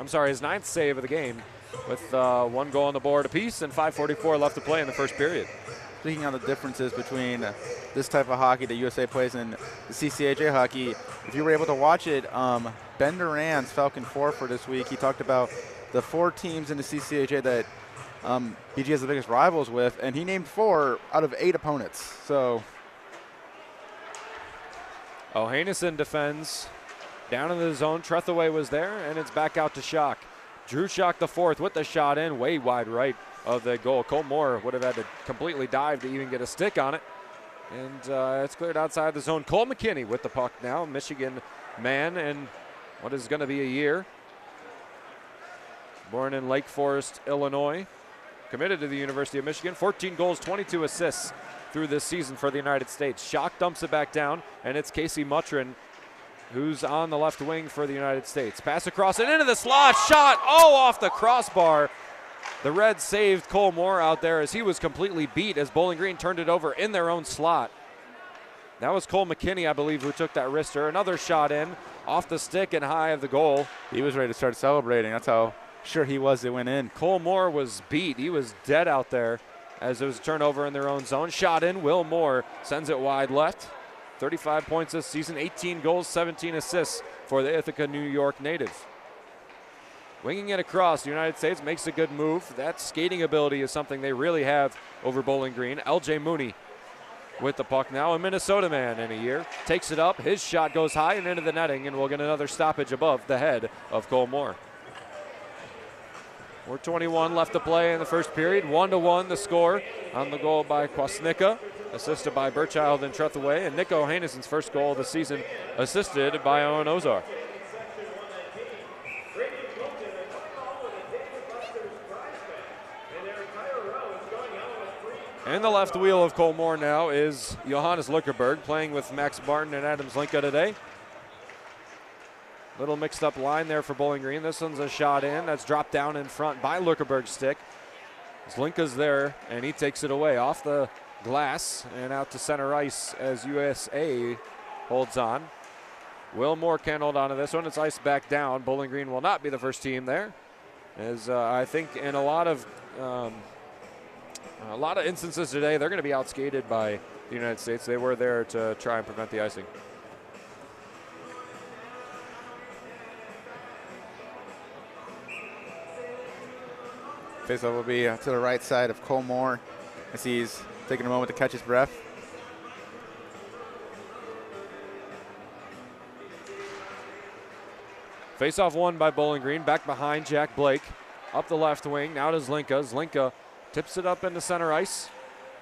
I'm sorry, his 9th save of the game, with one goal on the board apiece and 5:44 left to play in the first period. Speaking of the differences between this type of hockey that USA plays and the CCHA hockey, if you were able to watch it, Ben Duran's Falcon 4 for this week, he talked about the 4 teams in the CCHA that BG has the biggest rivals with, and he named 4 out of 8 opponents. So Ohanesen defends down in the zone. Trethewey was there, and it's back out to Schock. Drew Schock the 4th with the shot in, way wide right of the goal. Cole Moore would have had to completely dive to even get a stick on it. And it's cleared outside the zone. Cole McKinney with the puck now, Michigan man, and what is going to be a year. Born in Lake Forest, Illinois. Committed to the University of Michigan. 14 goals, 22 assists through this season for the United States. Schock dumps it back down, and it's Casey Muttrin who's on the left wing for the United States. Pass across and into the slot. Shot, off the crossbar. The Reds saved Cole Moore out there as he was completely beat as Bowling Green turned it over in their own slot. That was Cole McKinney, I believe, who took that wrister. Another shot in, off the stick and high of the goal. He was ready to start celebrating. That's how sure he was it went in. Cole Moore was beat. He was dead out there as it was a turnover in their own zone. Shot in, Will Moore sends it wide left. 35 points this season, 18 goals, 17 assists for the Ithaca, New York native. Winging it across, the United States makes a good move. That skating ability is something they really have over Bowling Green. LJ Mooney with the puck now, a Minnesota man in a year. Takes it up, his shot goes high and into the netting, and we'll get another stoppage above the head of Cole Moore. 4:21 left to play in the first period. 1-1 the score on the goal by Kwasnicka, assisted by Burchild and Trethewey, and Nick Ohanesen's first goal of the season, assisted by Owen Ozar. In the left wheel of Cole Moore now is Johannes Luckerberg, playing with Max Barton and Adam Zlinka today. Little mixed up line there for Bowling Green. This one's a shot in. That's dropped down in front by Luckerberg's stick. Zlinka's there, and he takes it away off the glass and out to center ice as USA holds on. Will Moore can't hold on to this one. It's iced back down. Bowling Green will not be the first team there, as I think in a lot of instances today, they're going to be outskated by the United States. They were there to try and prevent the icing. Faceoff will be to the right side of Cole Moore as he's taking a moment to catch his breath. Faceoff won by Bowling Green. Back behind Jack Blake. Up the left wing. Now to Zlinka. Zlinka tips it up into center ice.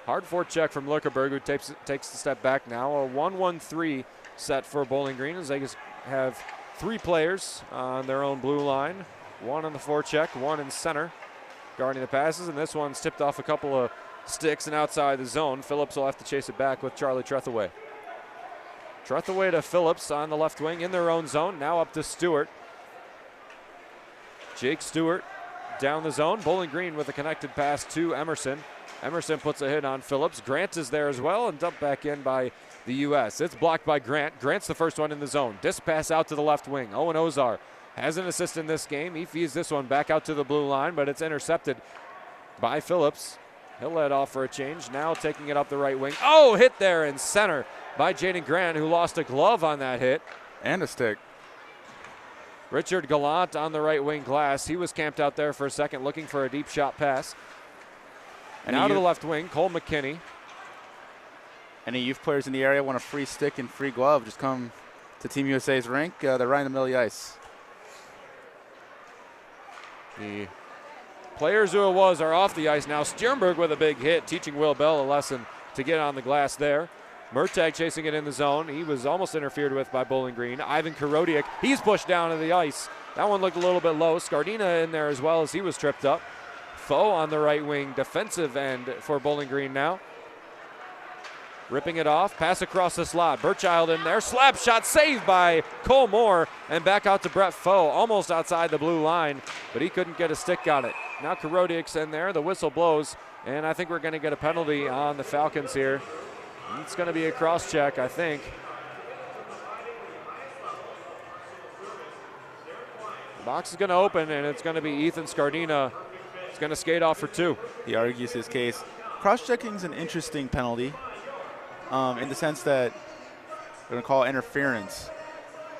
Hard forecheck from Luckerberg, who takes the step back now. A 1-1-3 set for Bowling Green as they have 3 players on their own blue line. 1 on the forecheck, 1 in center, guarding the passes, and this one's tipped off a couple of sticks and outside the zone. Phillips will have to chase it back with Charlie Trethewey. Trethewey to Phillips on the left wing in their own zone. Now up to Stewart. Jake Stewart down the zone. Bowling Green with a connected pass to Emerson. Emerson puts a hit on Phillips. Grant is there as well and dumped back in by the U.S. It's blocked by Grant. Grant's the first one in the zone. Disc pass out to the left wing. Owen Ozar has an assist in this game. He feeds this one back out to the blue line, but it's intercepted by Phillips. He'll let off for a change. Now taking it up the right wing. Hit there in center by Jaden Grant, who lost a glove on that hit. And a stick. Richard Gallant on the right wing glass. He was camped out there for a second looking for a deep shot pass. And now to the left wing, Cole McKinney. Any youth players in the area want a free stick and free glove, just come to Team USA's rink. They're right in the middle of the ice. The players who it was are off the ice now. Sternberg with a big hit, teaching Will Bell a lesson to get on the glass there. Murtagh chasing it in the zone. He was almost interfered with by Bowling Green. Ivan Karodiak, he's pushed down to the ice. That one looked a little bit low. Scardina in there as well as he was tripped up. Foe on the right wing, defensive end for Bowling Green now. Ripping it off, pass across the slot. Burchild in there, slap shot saved by Cole Moore, and back out to Brett Foe, almost outside the blue line, but he couldn't get a stick on it. Now Karodiak's in there, the whistle blows, and I think we're going to get a penalty on the Falcons here. It's going to be a cross check, I think. The box is going to open, and it's going to be Ethan Scardina. He's going to skate off for 2. He argues his case. Cross-checking is an interesting penalty in the sense that we're going to call it interference.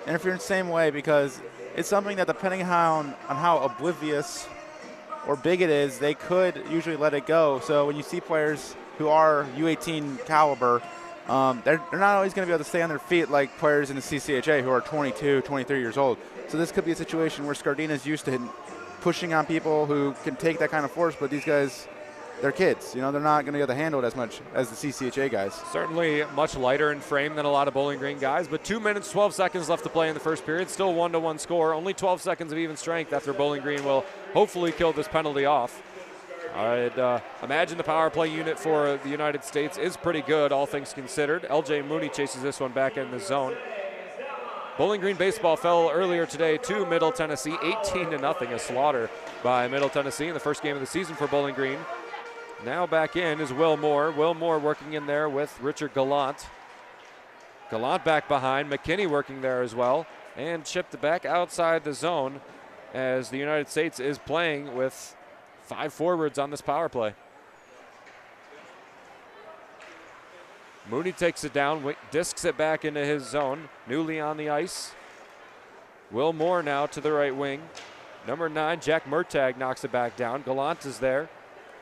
Interference same way because it's something that depending on how oblivious or big it is, they could usually let it go. So when you see players who are U18 caliber, they're not always going to be able to stay on their feet like players in the CCHA who are 22, 23 years old. So this could be a situation where Scardina's used to pushing on people who can take that kind of force, but these guys, they're kids. They're not going to be able to handle it as much as the CCHA guys. Certainly much lighter in frame than a lot of Bowling Green guys, but 2 minutes, 12 seconds left to play in the first period. Still 1-1 score. Only 12 seconds of even strength after Bowling Green will hopefully kill this penalty off. I'd imagine the power play unit for the United States is pretty good, all things considered. LJ Mooney chases this one back in the zone. Bowling Green baseball fell earlier today to Middle Tennessee, 18-0, a slaughter by Middle Tennessee in the first game of the season for Bowling Green. Now back in is Will Moore. Will Moore working in there with Richard Gallant. Gallant back behind, McKinney working there as well, and chipped back outside the zone as the United States is playing with 5 forwards on this power play. Mooney takes it down, discs it back into his zone. Newly on the ice. Will Moore now to the right wing. Number 9, Jack Murtagh knocks it back down. Gallant is there.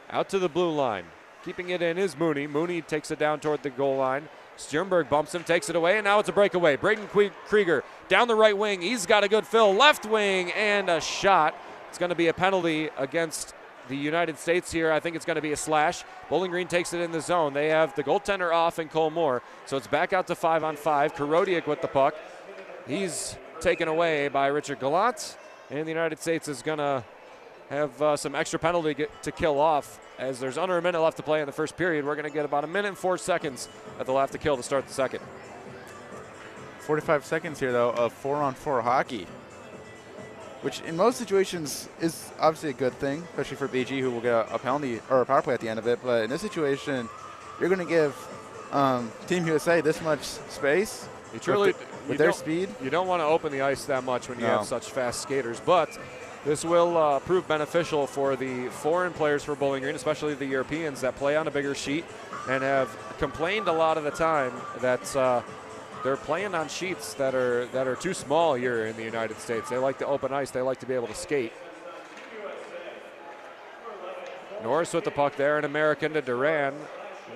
Out to the blue line. Keeping it in is Mooney. Mooney takes it down toward the goal line. Stjernberg bumps him, takes it away, and now it's a breakaway. Braden Krieger down the right wing. He's got a good fill. Left wing and a shot. It's going to be a penalty against the United States here. I think it's going to be a slash. Bowling Green takes it in the zone. They have the goaltender off and Cole Moore. So it's back out to 5-on-5. Karodiak with the puck. He's taken away by Richard Gallant. And the United States is going to have some extra penalty to kill off as there's under a minute left to play in the first period. We're going to get about 1 minute and 4 seconds that they'll have to kill to start the second. 45 seconds here, though, of 4-on-4 hockey, which in most situations is obviously a good thing, especially for BG, who will get a penalty or a power play at the end of it. But in this situation, you're going to give Team USA this much space with their speed. You don't want to open the ice that much when you have such fast skaters, but this will prove beneficial for the foreign players for Bowling Green, especially the Europeans that play on a bigger sheet and have complained a lot of the time that they're playing on sheets that are too small here in the United States. They like to open ice. They like to be able to skate. Norris with the puck there, an American to Duran.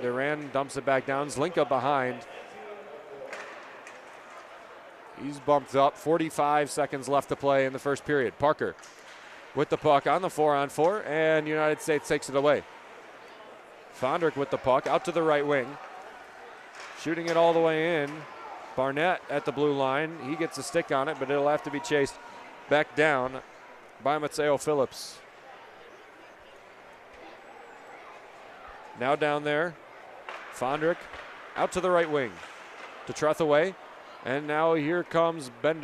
Duran dumps it back down. Zlinka behind. He's bumped up. 45 seconds left to play in the first period. Parker with the puck on the 4-on-4, and United States takes it away. Fondrick with the puck out to the right wing. Shooting it all the way in. Barnett at the blue line. He gets a stick on it, but it'll have to be chased back down by Mateo Phillips. Now down there. Fondrick out to the right wing. To Trethaway. And now here comes Brett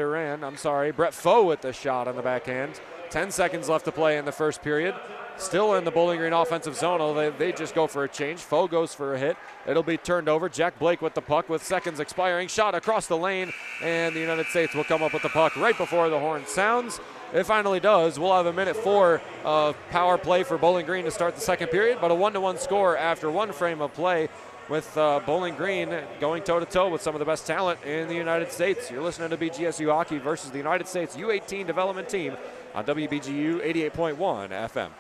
Foe with the shot on the backhand. 10 seconds left to play in the first period. Still in the Bowling Green offensive zone, although they just go for a change. Foe goes for a hit. It'll be turned over. Jack Blake with the puck with seconds expiring. Shot across the lane, and the United States will come up with the puck right before the horn sounds. It finally does. We'll have 1:04 of power play for Bowling Green to start the second period, but a 1-1 score after one frame of play, with Bowling Green going toe-to-toe with some of the best talent in the United States. You're listening to BGSU Hockey versus the United States U18 development team on WBGU 88.1 FM.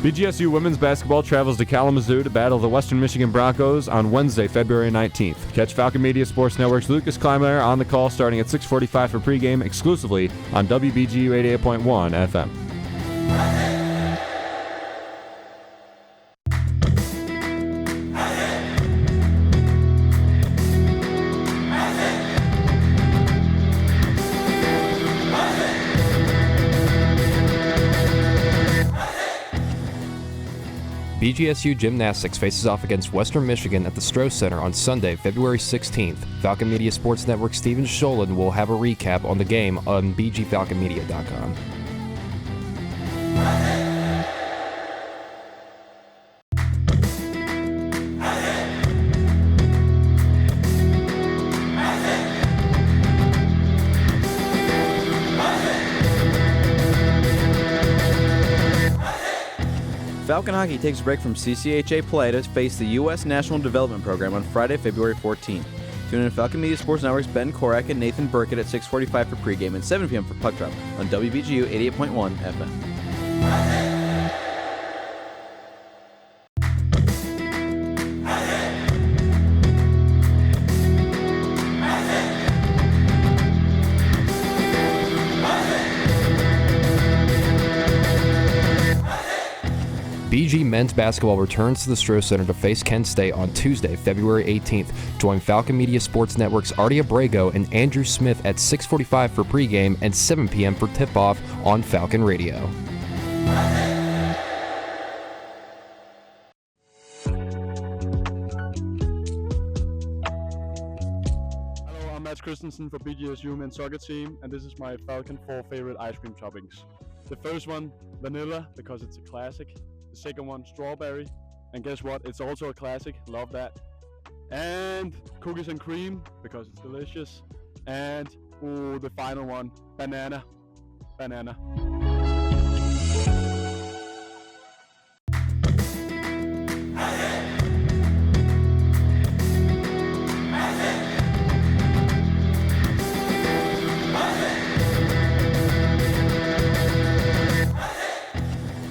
BGSU women's basketball travels to Kalamazoo to battle the Western Michigan Broncos on Wednesday, February 19th. Catch Falcon Media Sports Network's Lucas Kleinmeyer on the call starting at 6:45 for pregame exclusively on WBGU 88.1 FM. BGSU Gymnastics faces off against Western Michigan at the Stroh Center on Sunday, February 16th. Falcon Media Sports Network Steven Scholen will have a recap on the game on bgfalconmedia.com. Falcon Hockey takes a break from CCHA play to face the U.S. National Development Program on Friday, February 14th. Tune in to Falcon Media Sports Network's Ben Korak and Nathan Burkett at 6:45 for pregame and 7 p.m. for puck drop on WBGU 88.1 FM. BG men's basketball returns to the Stroh Center to face Kent State on Tuesday, February 18th. Join Falcon Media Sports Network's Artie Abrego and Andrew Smith at 6:45 for pregame and 7 p.m. for tip-off on Falcon Radio. Hello, I'm Mads Christensen for BGSU men's soccer team, and this is my Falcon 4 favorite ice cream toppings. The first one, vanilla, because it's a classic. The second one, strawberry. And guess what? It's also a classic. Love that. And cookies and cream, because it's delicious. And, the final one, banana. Banana.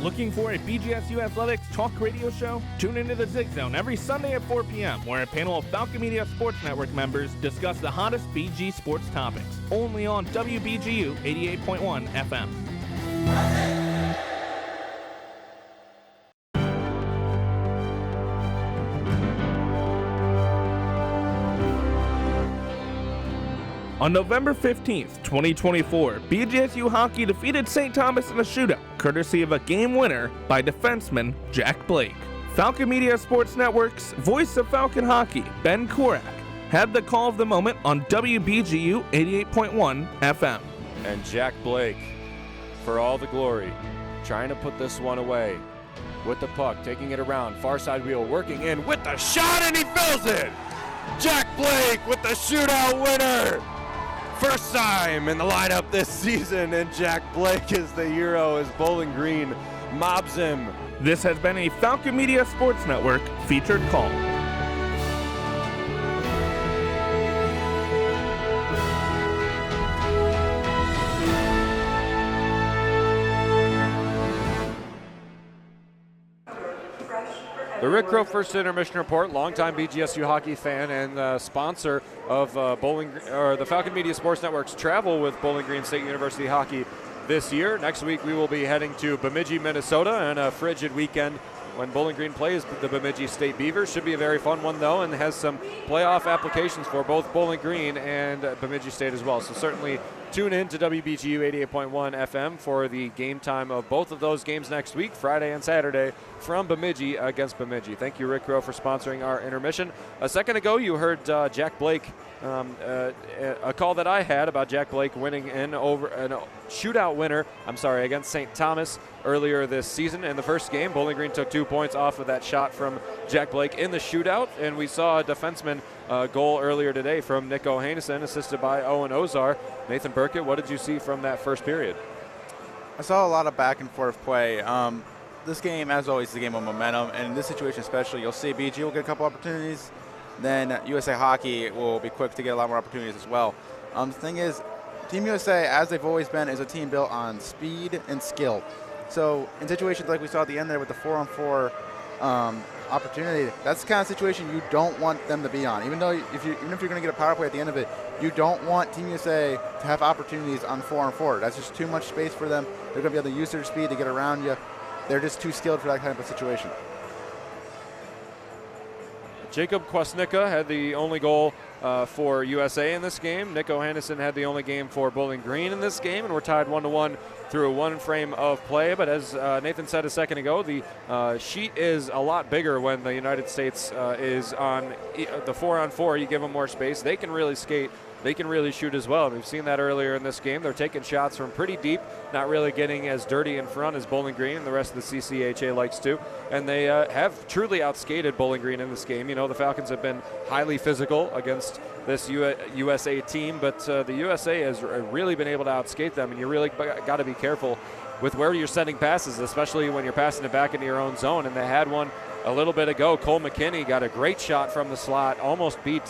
Looking for a BGSU Athletics talk radio show? Tune into the Zig Zone every Sunday at 4 p.m., where a panel of Falcon Media Sports Network members discuss the hottest BG sports topics. Only on WBGU 88.1 FM. On November 15th, 2024, BGSU Hockey defeated St. Thomas in a shootout, courtesy of a game winner by defenseman Jack Blake. Falcon Media Sports Network's voice of Falcon Hockey, Ben Korak, had the call of the moment on WBGU 88.1 FM. And Jack Blake, for all the glory, trying to put this one away with the puck, taking it around, far side wheel, working in with the shot, and he fills it! Jack Blake with the shootout winner! First time in the lineup this season, and Jack Blake is the hero as Bowling Green mobs him. This has been a Falcon Media Sports Network featured call. The Rick Crow First Intermission Report, longtime BGSU hockey fan and sponsor of the Falcon Media Sports Network's travel with Bowling Green State University hockey this year. Next week we will be heading to Bemidji, Minnesota, and a frigid weekend when Bowling Green plays the Bemidji State Beavers. Should be a very fun one though, and has some playoff applications for both Bowling Green and Bemidji State as well. So certainly tune in to WBGU 88.1 FM for the game time of both of those games next week, Friday and Saturday, from Bemidji against Bemidji. Thank you, Rick Crow, for sponsoring our intermission. A second ago, you heard Jack Blake, a call that I had about Jack Blake winning in over a shootout winner, against St. Thomas earlier this season. In the first game, Bowling Green took 2 points off of that shot from Jack Blake in the shootout, and we saw a defenseman goal earlier today from Nick Ohanesen, assisted by Owen Ozar. Nathan Burkett, what did you see from that first period? I saw a lot of back and forth play. This game, as always, is a game of momentum, and in this situation especially, you'll see BG will get a couple opportunities, then USA Hockey will be quick to get a lot more opportunities as well. The thing is, Team USA, as they've always been, is a team built on speed and skill. So in situations like we saw at the end there with the 4-on-4 opportunity, that's the kind of situation you don't want them to be on. Even if you're going to get a power play at the end of it, you don't want Team USA to have opportunities on 4-on-4. That's just too much space for them. They're going to be able to use their speed to get around you. They're just too skilled for that kind of a situation. Jacob Kwasnicka had the only goal for USA in this game. Nick Ohanesen had the only game for Bowling Green in this game, and we're tied 1-1 through one frame of play. But as Nathan said a second ago, the sheet is a lot bigger when the United States is on the 4-on-4. You give them more space. They can really skate. They can really shoot as well. We've seen that earlier in this game. They're taking shots from pretty deep, not really getting as dirty in front as Bowling Green and the rest of the CCHA likes to. And they have truly outskated Bowling Green in this game. You know, the Falcons have been highly physical against this USA team, but the USA has really been able to outskate them, and you really got to be careful with where you're sending passes, especially when you're passing it back into your own zone. And they had one a little bit ago. Cole McKinney got a great shot from the slot, almost beat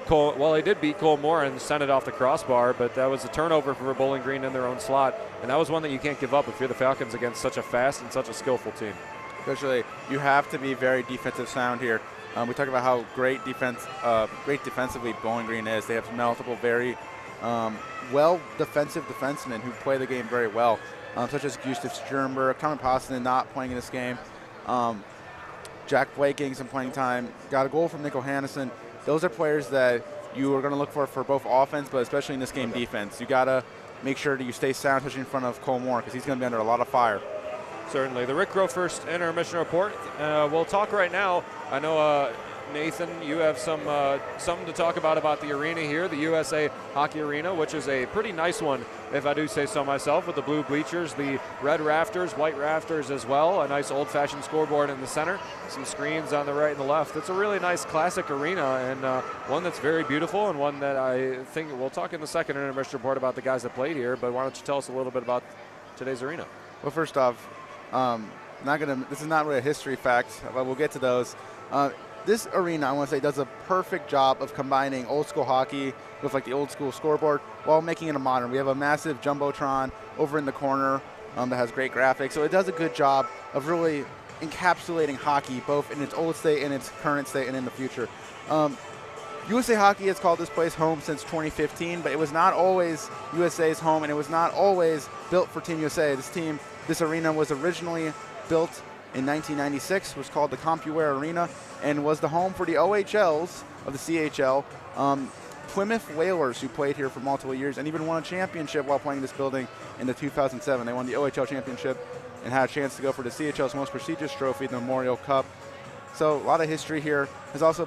Cole. Well, he did beat Cole Moore and sent it off the crossbar, but that was a turnover for Bowling Green in their own slot. And that was one that you can't give up if you're the Falcons against such a fast and such a skillful team. Especially, you have to be very defensive sound here. We talk about how great defensively Bowling Green is. They have multiple very well defensive defensemen who play the game very well, such as Gustav Sternberg, Connor Poston not playing in this game. Jack Blake getting some playing time. Got a goal from Nico Hannison. Those are players that you are going to look for both offense, but especially in this game defense. You got to make sure that you stay sound, especially in front of Cole Moore, because he's going to be under a lot of fire. Certainly. The Rick Rowe first intermission report. We'll talk right now. I know, Nathan, you have something to talk about the arena here, the USA Hockey Arena, which is a pretty nice one, if I do say so myself, with the blue bleachers, the red rafters, white rafters as well, a nice old-fashioned scoreboard in the center, some screens on the right and the left. It's a really nice classic arena, and one that's very beautiful, and one that I think we'll talk in the second intermission report about the guys that played here, but why don't you tell us a little bit about today's arena? Well, first off, this is not really a history fact, but we'll get to those. This arena, I want to say, does a perfect job of combining old school hockey with like the old school scoreboard while making it a modern. We have a massive jumbotron over in the corner that has great graphics, so it does a good job of really encapsulating hockey both in its old state, in its current state, and in the future. USA Hockey has called this place home since 2015, but it was not always USA's home, and it was not always built for Team USA. This arena was originally built in 1996, was called the CompuWare Arena, and was the home for the OHLs of the CHL, Plymouth Whalers, who played here for multiple years and even won a championship while playing this building in the 2007. They won the OHL championship and had a chance to go for the CHL's most prestigious trophy, the Memorial Cup. So a lot of history here. Has also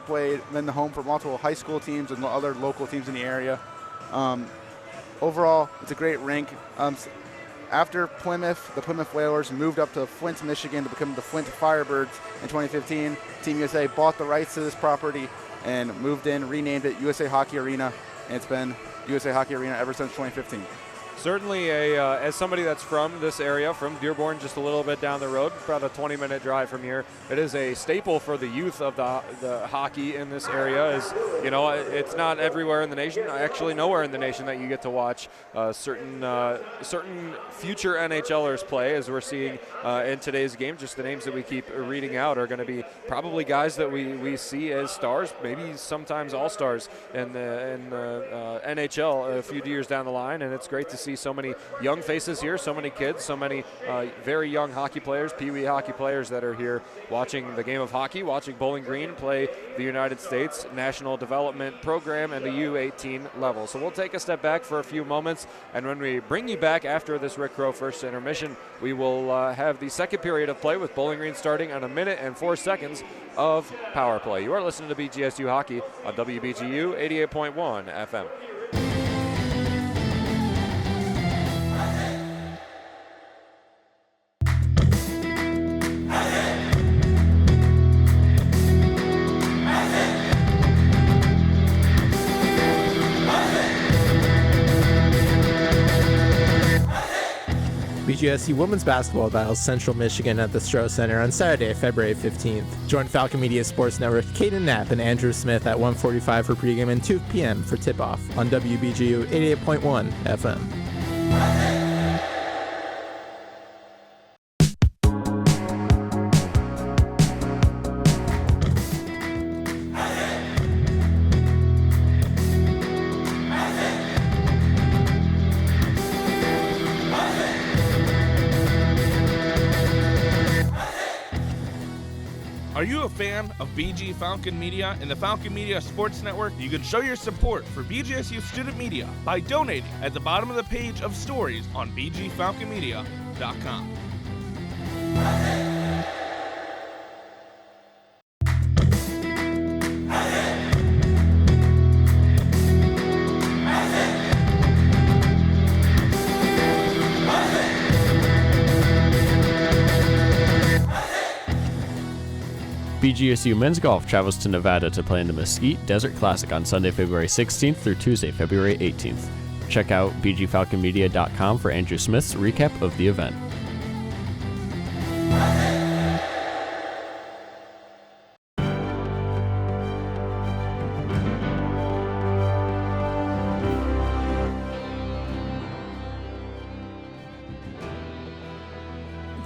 been the home for multiple high school teams and other local teams in the area. Overall, it's a great rink. After Plymouth, the Plymouth Whalers moved up to Flint, Michigan to become the Flint Firebirds in 2015. Team USA bought the rights to this property and moved in, renamed it USA Hockey Arena, and it's been USA Hockey Arena ever since 2015. Certainly, as somebody that's from this area, from Dearborn, just a little bit down the road, about a 20-minute drive from here, it is a staple for the youth of the hockey in this area. It's not everywhere in the nation, actually nowhere in the nation, that you get to watch certain future NHLers play, as we're seeing in today's game. Just the names that we keep reading out are going to be probably guys that we see as stars, maybe sometimes all-stars in the NHL a few years down the line, and it's great to see so many young faces here, so many kids, so many very young hockey players, Pee-wee hockey players that are here watching the game of hockey, watching Bowling Green play the United States National Development Program and the U18 level. So we'll take a step back for a few moments, and when we bring you back after this Rick Rowe first intermission, we will have the second period of play with Bowling Green starting on 1 minute and 4 seconds of power play. You are listening to BGSU Hockey on WBGU 88.1 FM. BGSU women's basketball battles Central Michigan at the Stroh Center on Saturday, February 15th. Join Falcon Media Sports Network Caden Knapp and Andrew Smith at 1:45 for pregame and 2 p.m. for tip-off on WBGU 88.1 FM. Are you a fan of BG Falcon Media and the Falcon Media Sports Network? You can show your support for BGSU student media by donating at the bottom of the page of stories on bgfalconmedia.com. BGSU men's golf travels to Nevada to play in the Mesquite Desert Classic on Sunday, February 16th through Tuesday, February 18th. Check out bgfalconmedia.com for Andrew Smith's recap of the event.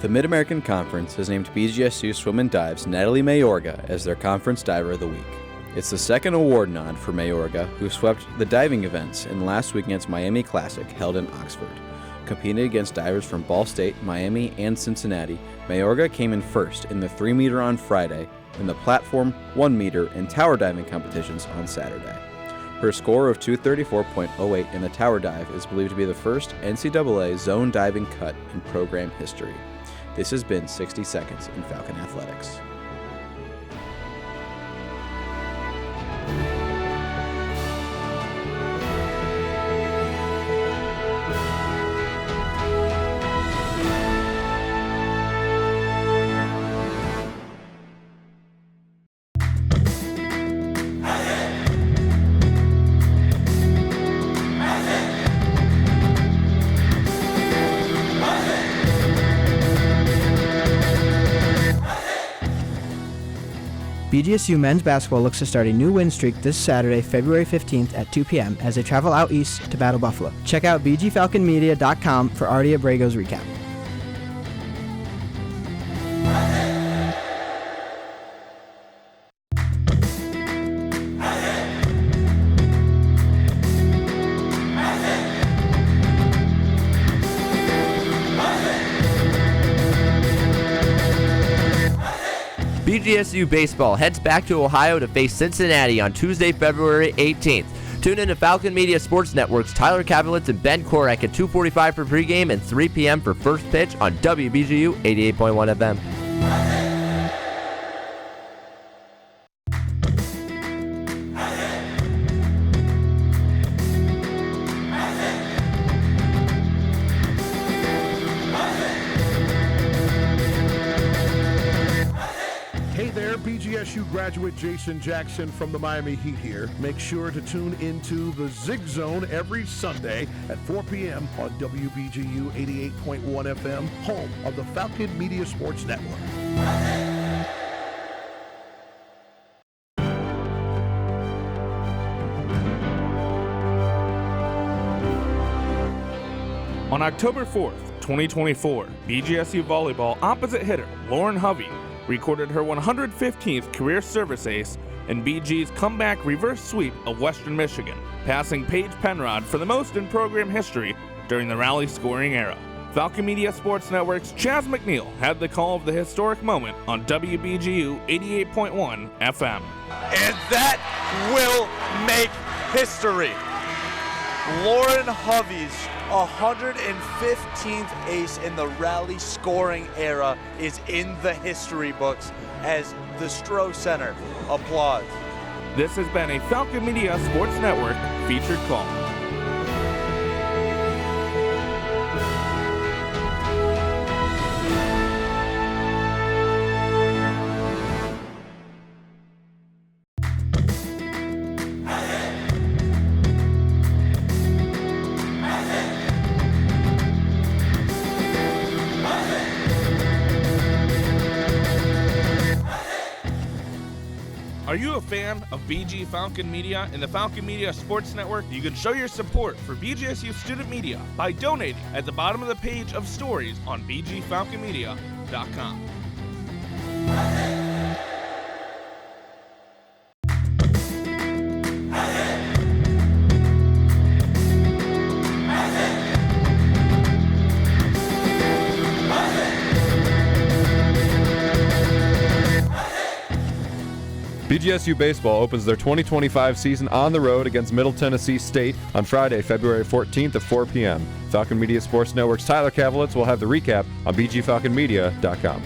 The Mid-American Conference has named BGSU Swim and Dives Natalie Mayorga as their Conference Diver of the Week. It's the second award nod for Mayorga, who swept the diving events in last weekend's Miami Classic held in Oxford. Competing against divers from Ball State, Miami, and Cincinnati, Mayorga came in first in the 3-meter on Friday and the platform, 1-meter, and tower diving competitions on Saturday. Her score of 234.08 in the tower dive is believed to be the first NCAA zone diving cut in program history. This has been 60 Seconds in Falcon Athletics. BGSU men's basketball looks to start a new win streak this Saturday, February 15th at 2 p.m. as they travel out east to battle Buffalo. Check out bgfalconmedia.com for Artie Abrego's recap. BGSU baseball heads back to Ohio to face Cincinnati on Tuesday, February 18th. Tune in to Falcon Media Sports Network's Tyler Kavelitz and Ben Korek at 2:45 for pregame and 3 p.m. for first pitch on WBGU 88.1 FM. BGSU graduate Jason Jackson from the Miami Heat here. Make sure to tune into the Zig Zone every Sunday at 4 p.m. on WBGU 88.1 FM, home of the Falcon Media Sports Network. On October 4th, 2024, BGSU volleyball opposite hitter Lauren Hovey recorded her 115th career service ace in BG's comeback reverse sweep of Western Michigan, passing Paige Penrod for the most in program history during the rally scoring era. Falcon Media Sports Network's Chaz McNeil had the call of the historic moment on WBGU 88.1 FM. And that will make history. Lauren Hovey's 115th ace in the rally scoring era is in the history books as the Stroh Center applauds. This has been a Falcon Media Sports Network featured call. Are you a fan of BG Falcon Media and the Falcon Media Sports Network? You can show your support for BGSU student media by donating at the bottom of the page of stories on bgfalconmedia.com. BGSU Baseball opens their 2025 season on the road against Middle Tennessee State on Friday, February 14th at 4 p.m. Falcon Media Sports Network's Tyler Kavelitz will have the recap on bgfalconmedia.com.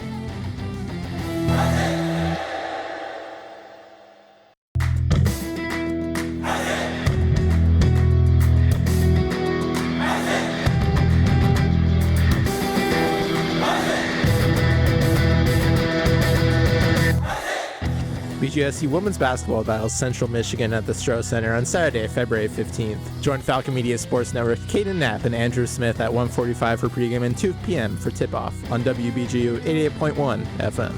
BGSU women's basketball battles Central Michigan at the Stroh Center on Saturday, February 15th. Join Falcon Media Sports Network Caden Knapp and Andrew Smith at 1:45 for pregame and 2 p.m. for tip-off on WBGU 88.1 FM.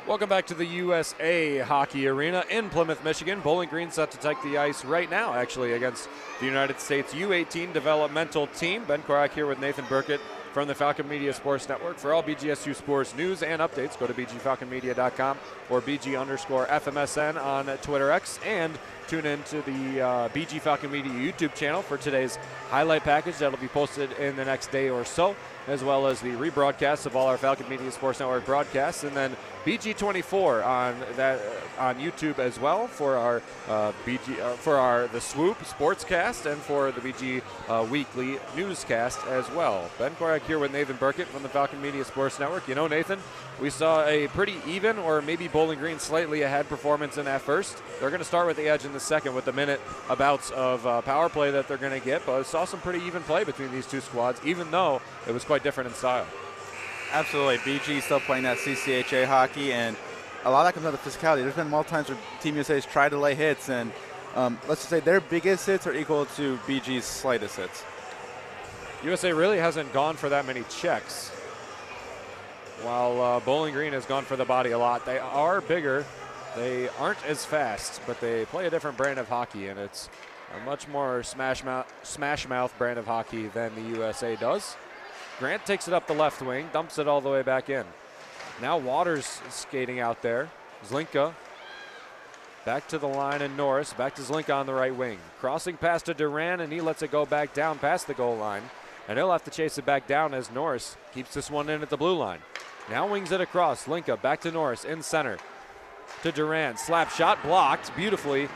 Welcome back to the USA Hockey Arena in Plymouth, Michigan. Bowling Green set to take the ice right now, actually, against the United States U18 developmental team. Ben Korak here with Nathan Burkett from the Falcon Media Sports Network. For all BGSU sports news and updates, go to bgfalconmedia.com or BG_FMSN on Twitter X, and tune in to the BG Falcon Media YouTube channel for today's highlight package that'll be posted in the next day or so, as well as the rebroadcasts of all our Falcon Media Sports Network broadcasts, and then BG24 on YouTube as well for our the Swoop Sportscast and for the BG Weekly Newscast as well. Ben Korak here with Nathan Burkett from the Falcon Media Sports Network. You know, Nathan, we saw a pretty even, or maybe Bowling Green slightly ahead performance in that first. They're going to start with the edge in the second with the minute abouts of power play that they're going to get, but I saw some pretty even play between these two squads, even though it was quite different in style. Absolutely. BG still playing that CCHA hockey, and a lot of that comes down to physicality. There's been multiple times where Team USA has tried to lay hits, and let's just say their biggest hits are equal to BG's slightest hits. USA really hasn't gone for that many checks, while Bowling Green has gone for the body a lot. They are bigger. They aren't as fast, but they play a different brand of hockey, and it's a much more smash mouth brand of hockey than the USA does. Grant takes it up the left wing, dumps it all the way back in. Now Waters skating out there. Zlinka back to the line, and Norris back to Zlinka on the right wing. Crossing pass to Duran, and he lets it go back down past the goal line. And he'll have to chase it back down as Norris keeps this one in at the blue line. Now wings it across. Zlinka back to Norris in center. To Duran. Slap shot blocked beautifully.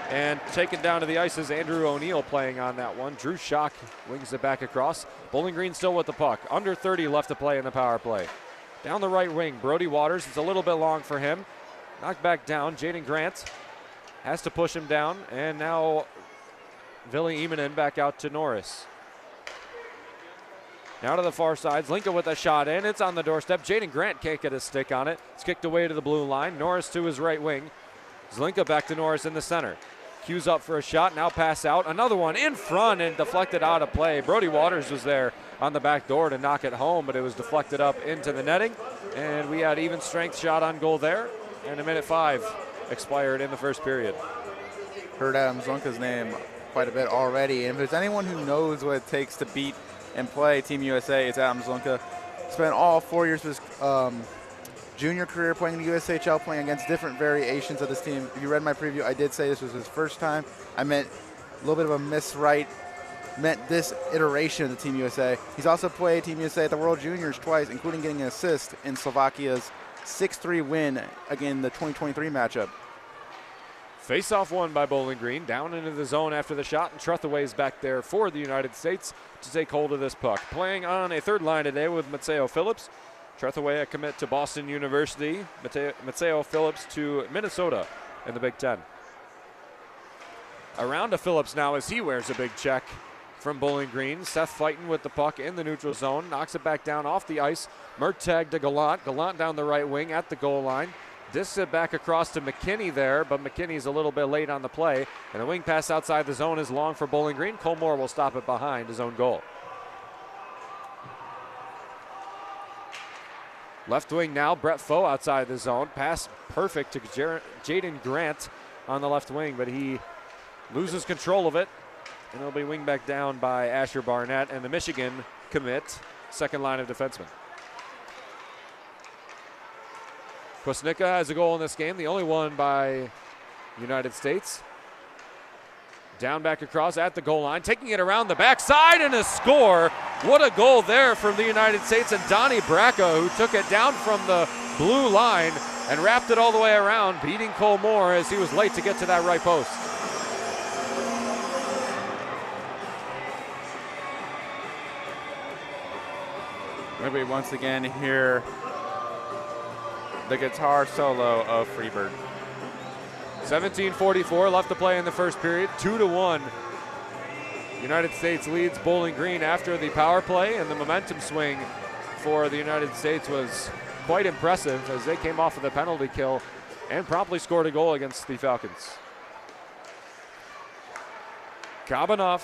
And taken down to the ice is Andrew O'Neill playing on that one. Drew Schock wings it back across. Bowling Green still with the puck. Under 30 left to play in the power play. Down the right wing, Brody Waters. It's a little bit long for him. Knocked back down. Jaden Grant has to push him down. And now Ville Emanen back out to Norris. Now to the far side. Zlinka with a shot in. It's on the doorstep. Jaden Grant can't get a stick on it. It's kicked away to the blue line. Norris to his right wing. Zlinka back to Norris in the center. Cues up for a shot, now pass out. Another one in front and deflected out of play. Brody Waters was there on the back door to knock it home, but it was deflected up into the netting. And we had even strength shot on goal there. And a minute 5 expired in the first period. Heard Adam Zlinka's name quite a bit already. And if there's anyone who knows what it takes to beat and play Team USA, it's Adam Zlinka. Spent all 4 years of his junior career playing in the USHL, playing against different variations of this team. If you read my preview, I did say this was his first time. I meant a little bit of a miswrite, meant this iteration of the Team USA. He's also played Team USA at the World Juniors twice, including getting an assist in Slovakia's 6-3 win again the 2023 matchup. Face-off won by Bowling Green, down into the zone after the shot, and Trethaway's back there for the United States to take hold of this puck. Playing on a third line today with Matteo Phillips. Trethaway a commit to Boston University. Matteo Phillips to Minnesota in the Big Ten. Around to Phillips now as he wears a big check from Bowling Green. Seth fighting with the puck in the neutral zone. Knocks it back down off the ice. Mertag to Gallant. Gallant down the right wing at the goal line. Discs it back across to McKinney there, but McKinney's a little bit late on the play. And the wing pass outside the zone is long for Bowling Green. Cole Moore will stop it behind his own goal. Left wing now, Brett Foe outside the zone. Pass perfect to Jaden Grant on the left wing, but he loses control of it. And it'll be winged back down by Asher Barnett and the Michigan commit, second line of defensemen. Kwasnicka has a goal in this game, the only one by United States. Down back across at the goal line, taking it around the backside and a score. What a goal there from the United States, and Donnie Bracca, who took it down from the blue line and wrapped it all the way around, beating Cole Moore as he was late to get to that right post. Maybe once again hear the guitar solo of Freebird. 17:44 left to play in the first period, 2-1. United States leads Bowling Green after the power play, and the momentum swing for the United States was quite impressive as they came off of the penalty kill and promptly scored a goal against the Falcons. Kabanov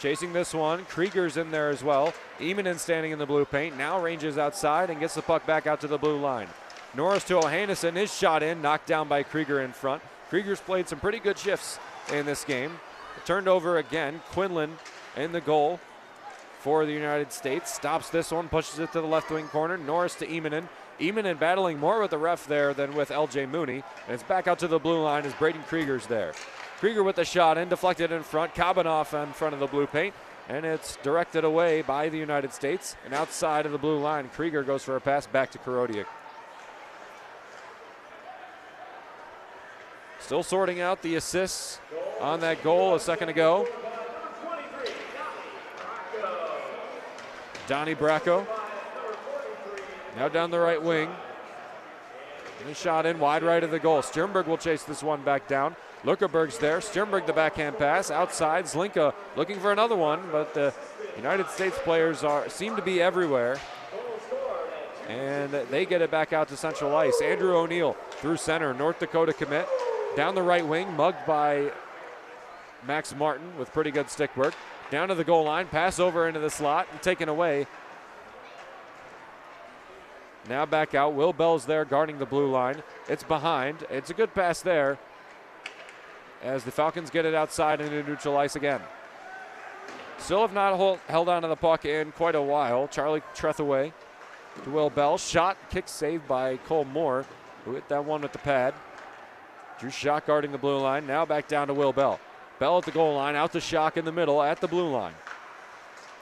Chasing this one, Krieger's in there as well. Emanen standing in the blue paint, now ranges outside and gets the puck back out to the blue line. Norris to Ohannesson, his shot in, knocked down by Krieger in front. Krieger's played some pretty good shifts in this game. Turned over again, Quinlan in the goal for the United States. Stops this one, pushes it to the left wing corner. Norris to Emanen. Emanen battling more with the ref there than with LJ Mooney. And it's back out to the blue line as Braden Krieger's there. Krieger with the shot in, deflected in front. Kabanoff in front of the blue paint. And it's directed away by the United States. And outside of the blue line, Krieger goes for a pass back to Korodiak. Still sorting out the assists on that goal a second ago. Donnie Bracco. Now down the right wing. And a shot in wide right of the goal. Stjernberg will chase this one back down. Lukkerberg's there. Stjernberg the backhand pass. Outside, Zlinka looking for another one, but the United States players seem to be everywhere. And they get it back out to central ice. Andrew O'Neill through center. North Dakota commit. Down the right wing, mugged by Max Martin with pretty good stick work. Down to the goal line, pass over into the slot and taken away. Now back out. Will Bell's there guarding the blue line. It's behind. It's a good pass there as the Falcons get it outside into neutral ice again. Still have not held on to the puck in quite a while. Charlie Trethaway to Will Bell. Shot, kick saved by Cole Moore, who hit that one with the pad. Drew Schock guarding the blue line. Now back down to Will Bell. Bell at the goal line, out to Schock in the middle at the blue line.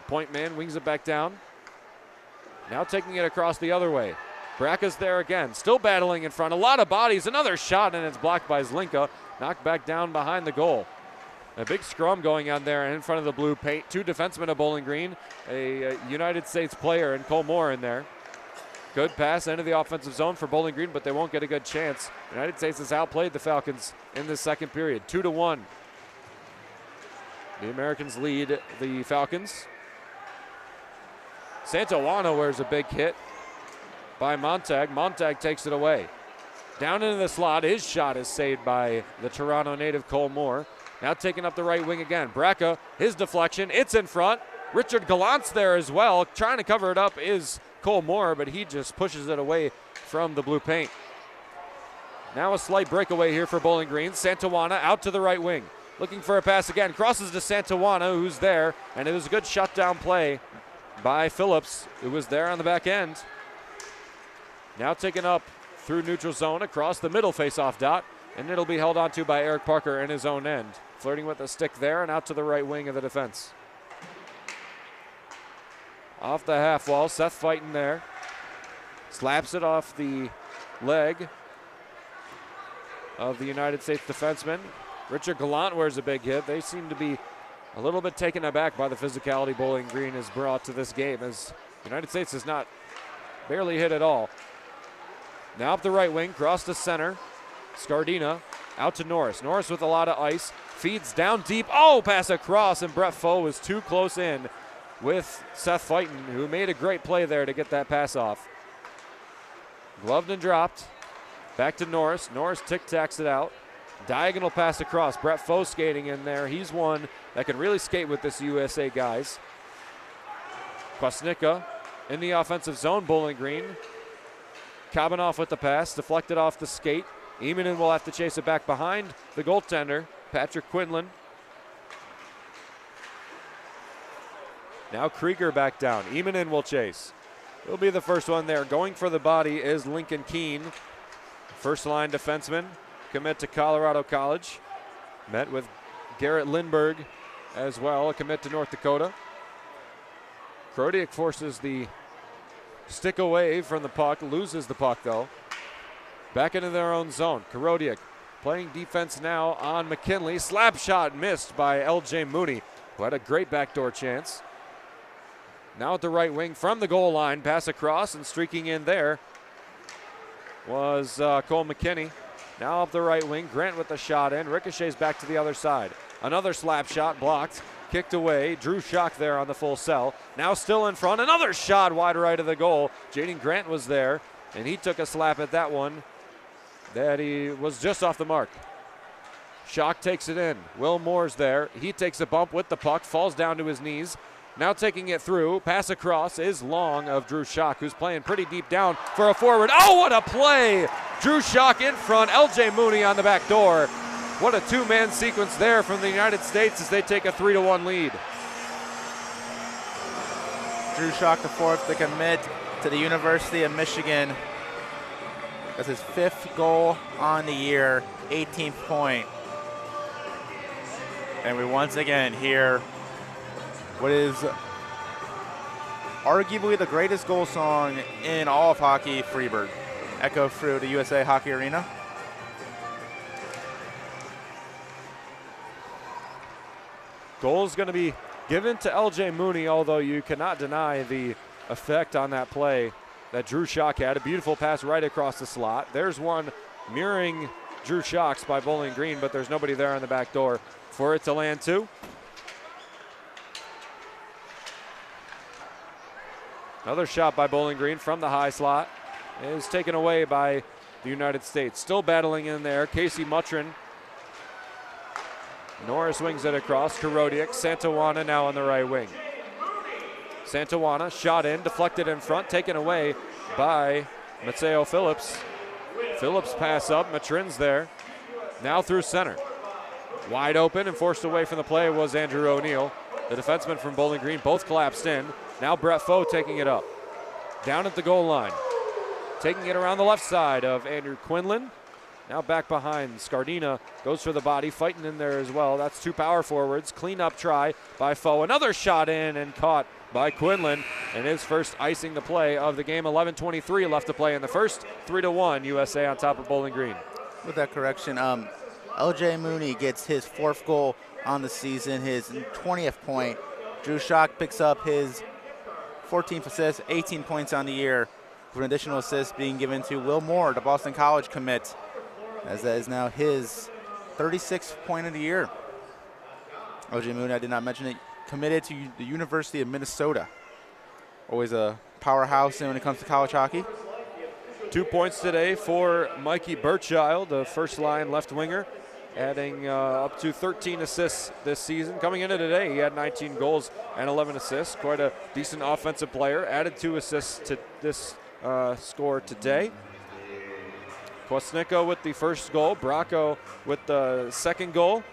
Point man wings it back down. Now taking it across the other way. Bracca's there again, still battling in front. A lot of bodies, another shot, and it's blocked by Zlinka. Knocked back down behind the goal. A big scrum going on there in front of the blue paint. Two defensemen of Bowling Green, a United States player, and Cole Moore in there. Good pass into the offensive zone for Bowling Green, but they won't get a good chance. United States has outplayed the Falcons in this second period, 2-1. The Americans lead the Falcons. Santawana wears a big hit by Montag. Montag takes it away. Down into the slot, his shot is saved by the Toronto native Cole Moore. Now taking up the right wing again. Bracca, his deflection, it's in front. Richard Gallant's there as well. Trying to cover it up is Cole Moore, but he just pushes it away from the blue paint. Now a slight breakaway here for Bowling Green. Santawana out to the right wing. Looking for a pass again. Crosses to Santawana, who's there. And it was a good shutdown play by Phillips, who was there on the back end. Now taken up through neutral zone across the middle face-off dot. And it'll be held onto by Eric Parker in his own end. Flirting with the stick there and out to the right wing of the defense. Off the half wall, Seth fighting there. Slaps it off the leg of the United States defenseman. Richard Gallant wears a big hit. They seem to be a little bit taken aback by the physicality Bowling Green has brought to this game, as the United States has not barely hit at all. Now up the right wing, cross to center. Scardina out to Norris. Norris with a lot of ice. Feeds down deep. Oh, pass across, and Brett Foe was too close in with Seth Fighton, who made a great play there to get that pass off. Gloved and dropped. Back to Norris. Norris tic-tacs it out. Diagonal pass across. Brett Foe skating in there. He's one that can really skate with this USA guys. Kwasnicka in the offensive zone. Bowling Green. Kabanoff with the pass. Deflected off the skate. Emanen will have to chase it back behind the goaltender, Patrick Quinlan. Now Krieger back down. Emanen will chase. He'll be the first one there. Going for the body is Lincoln Keene, first line defenseman, commit to Colorado College. Met with Garrett Lindbergh as well, a commit to North Dakota. Korodiak forces the stick away from the puck, loses the puck though. Back into their own zone. Korodiak playing defense now on McKinley. Slap shot missed by LJ Mooney, who had a great backdoor chance. Now at the right wing from the goal line, pass across and streaking in there was Cole McKinney. Now up the right wing, Grant with the shot in. Ricochets back to the other side. Another slap shot blocked, kicked away. Drew Schock there on the full cell. Now still in front, another shot wide right of the goal. Jaden Grant was there, and he took a slap at that one that he was just off the mark. Schock takes it in. Will Moore's there. He takes a bump with the puck, falls down to his knees. Now taking it through. Pass across is long of Drew Schock, who's playing pretty deep down for a forward. Oh, what a play! Drew Schock in front. LJ Mooney on the back door. What a two-man sequence there from the United States as they take a 3-1 lead. Drew Schock, the fourth to commit to the University of Michigan. That's his 5th goal on the year, 18th point. And we once again hear what is arguably the greatest goal song in all of hockey, Freebird, echo through the USA Hockey Arena. Goal is going to be given to LJ Mooney, although you cannot deny the effect on that play that Drew Schock had. A beautiful pass right across the slot. There's one mirroring Drew Schock's by Bowling Green, but there's nobody there on the back door for it to land to. Another shot by Bowling Green from the high slot is taken away by the United States. Still battling in there. Casey Mutrin. Norris wings it across. Karodiak. Santawana now on the right wing. Santawana shot in, deflected in front, taken away by Mateo Phillips. Phillips pass up. Matrin's there. Now through center. Wide open and forced away from the play was Andrew O'Neill. The defenseman from Bowling Green both collapsed in. Now Brett Foe taking it up. Down at the goal line. Taking it around the left side of Andrew Quinlan. Now back behind. Scardina goes for the body, fighting in there as well. That's two power forwards. Clean up try by Foe. Another shot in and caught by Quinlan. And his first icing the play of the game. 11:23 left to play in the first. 3-1 USA on top of Bowling Green. With that correction, LJ Mooney gets his 4th goal on the season, his 20th point. Drew Schock picks up his 14th assist, 18 points on the year, with an additional assist being given to Will Moore, the Boston College commit, as that is now his 36th point of the year. LJ Mooney, I did not mention it, committed to the University of Minnesota. Always a powerhouse when it comes to college hockey. 2 points today for Mikey Burchild, the first line left winger, adding up to 13 assists this season. Coming into today, he had 19 goals and 11 assists. Quite a decent offensive player. Added 2 assists to this score today. Kwasnicka with the first goal. Bracco with the second goal.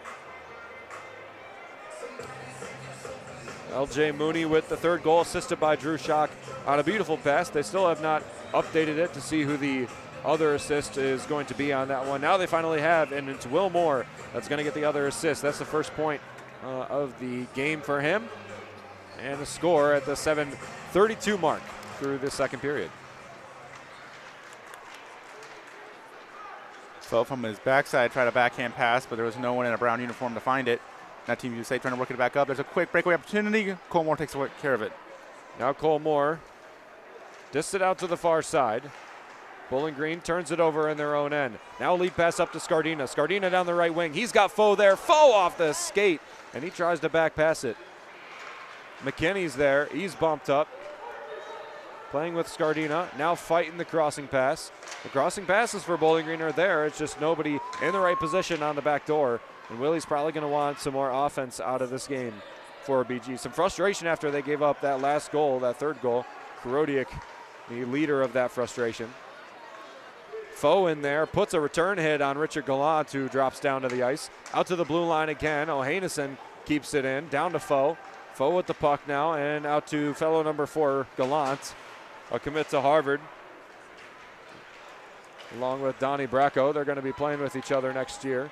LJ Mooney with the third goal, assisted by Drew Schock on a beautiful pass. They still have not updated it to see who the other assist is going to be on that one. Now they finally have, and it's Will Moore that's going to get the other assist. That's the first point of the game for him. And a score at the 7:32 mark through the second period. Foe from his backside tried a backhand pass, but there was no one in a brown uniform to find it. Now Team USA trying to work it back up. There's a quick breakaway opportunity. Cole Moore takes care of it. Now Cole Moore disks it out to the far side. Bowling Green turns it over in their own end. Now lead pass up to Scardina. Scardina down the right wing. He's got Foe there. Foe off the skate, and he tries to back pass it. McKinney's there. He's bumped up. Playing with Scardina. Now fighting the crossing pass. The crossing passes for Bowling Green are there. It's just nobody in the right position on the back door. And Willie's probably going to want some more offense out of this game for BG. Some frustration after they gave up that last goal, that third goal. Karodiak, the leader of that frustration. Foe in there, puts a return hit on Richard Gallant, who drops down to the ice. Out to the blue line again. O'Hanison keeps it in, down to Foe. Foe with the puck now, and out to fellow number 4, Gallant. A commit to Harvard. Along with Donnie Bracco, they're going to be playing with each other next year,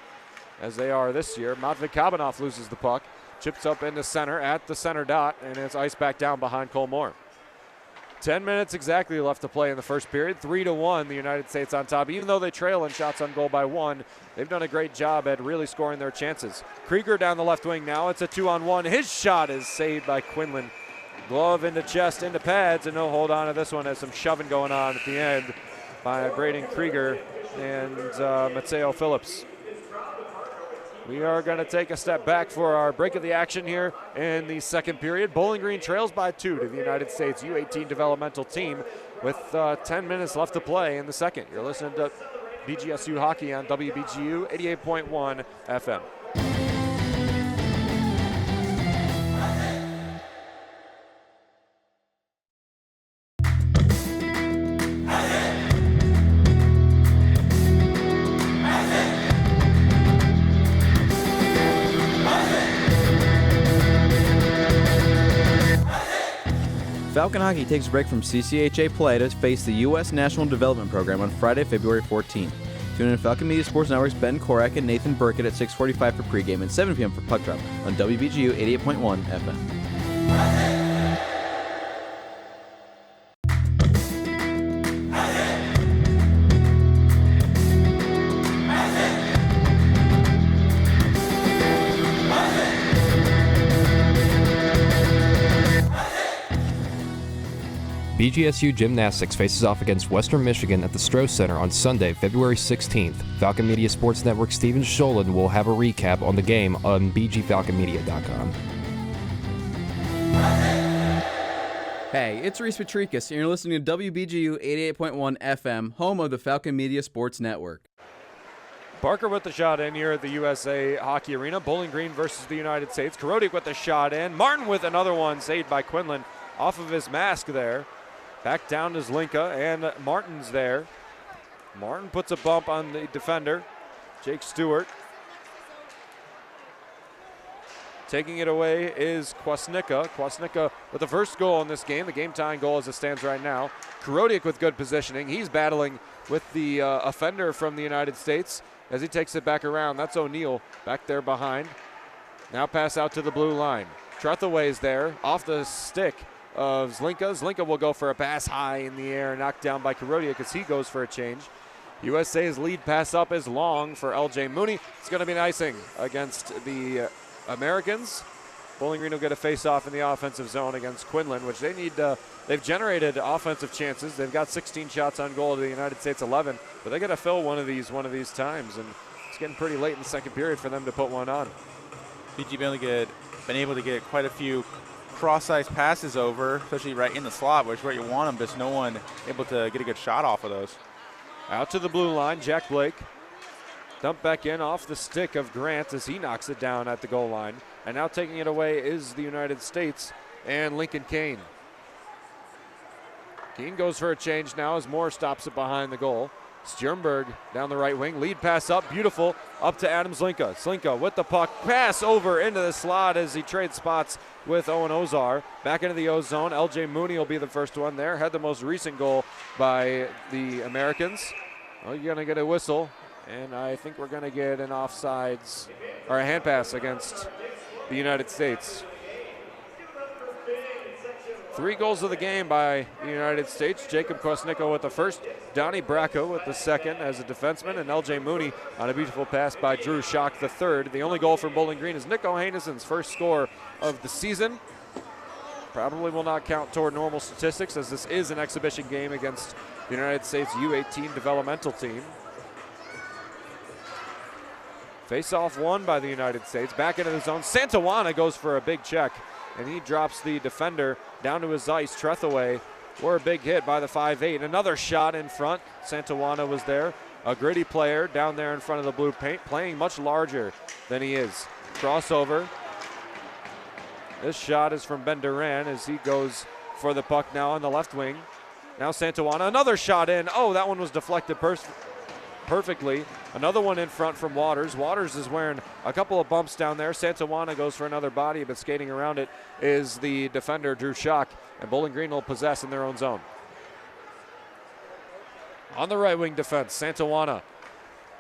as they are this year. Matvei Kabanov loses the puck, chips up into center at the center dot, and it's iced back down behind Cole Moore. 10 minutes exactly left to play in the first period. 3-1, the United States on top. Even though they trail in shots on goal by 1, they've done a great job at really scoring their chances. Krieger down the left wing now. It's a 2-on-1. His shot is saved by Quinlan. Glove into chest, into pads, and no hold on to this one as some shoving going on at the end by Braden Krieger and Mateo Phillips. We are going to take a step back for our break of the action here in the second period. Bowling Green trails by 2 to the United States U18 developmental team with 10 minutes left to play in the second. You're listening to BGSU Hockey on WBGU 88.1 FM. Falcon Hockey takes a break from CCHA play to face the U.S. National Development Program on Friday, February 14th. Tune in to Falcon Media Sports Network's Ben Korak and Nathan Burkett at 6:45 for pregame and 7 p.m. for puck drop on WBGU 88.1 FM. BGSU Gymnastics faces off against Western Michigan at the Stroh Center on Sunday, February 16th. Falcon Media Sports Network Steven Scholen will have a recap on the game on bgfalconmedia.com. Hey, it's Reese Patrikas, and you're listening to WBGU 88.1 FM, home of the Falcon Media Sports Network. Barker with the shot in here at the USA Hockey Arena. Bowling Green versus the United States. Karodic with the shot in. Martin with another one saved by Quinlan off of his mask there. Back down to Zlinka, and Martin's there. Martin puts a bump on the defender, Jake Stewart. Taking it away is Kwasnicka. Kwasnicka with the first goal in this game, the game-tying goal as it stands right now. Karodic with good positioning. He's battling with the offender from the United States as he takes it back around. That's O'Neill back there behind. Now pass out to the blue line. Trethaway's there, off the stick of Zlinka. Zlinka will go for a pass high in the air, knocked down by Karodiak as he goes for a change. USA's lead pass up is long for LJ Mooney. It's going to be an icing against the Americans. Bowling Green will get a face-off in the offensive zone against Quinlan, which they need. They've generated offensive chances. They've got 16 shots on goal to the United States 11, but they got to fill one of these times, and it's getting pretty late in the second period for them to put one on. BG been able to get quite a few cross-ice passes over, especially right in the slot, which is where you want them, but no one able to get a good shot off of those. Out to the blue line, Jack Blake. Dump back in off the stick of Grant as he knocks it down at the goal line. And now taking it away is the United States and Lincoln Kane. Kane goes for a change now as Moore stops it behind the goal. Stjernberg down the right wing. Lead pass up, beautiful, up to Adam Zlinka. Zlinka with the puck, pass over into the slot as he trades spots with Owen Ozar. Back into the O zone. LJ Mooney will be the first one there. Had the most recent goal by the Americans. Well, you're going to get a whistle, and I think we're going to get an offsides or a hand pass against the United States. 3 goals of the game by the United States. Jacob Kwasnicka with the first, Donnie Bracco with the second as a defenseman, and LJ Mooney on a beautiful pass by Drew Schock the third. The only goal for Bowling Green is Nick Ohaneson's first score of the season. Probably will not count toward normal statistics as this is an exhibition game against the United States U18 developmental team. Face-off won by the United States. Back into the zone. Santawana goes for a big check, and he drops the defender down to his ice. Trethaway were a big hit by the 5'8". Another shot in front. Santawana was there. A gritty player down there in front of the blue paint, playing much larger than he is. Crossover. This shot is from Ben Duran as he goes for the puck now on the left wing. Now Santawana, another shot in. Oh, that one was deflected perfectly. Another one in front from Waters. Waters is wearing a couple of bumps down there. Santawana goes for another body, but skating around it is the defender, Drew Schock, and Bowling Green will possess in their own zone. On the right wing defense, Santawana.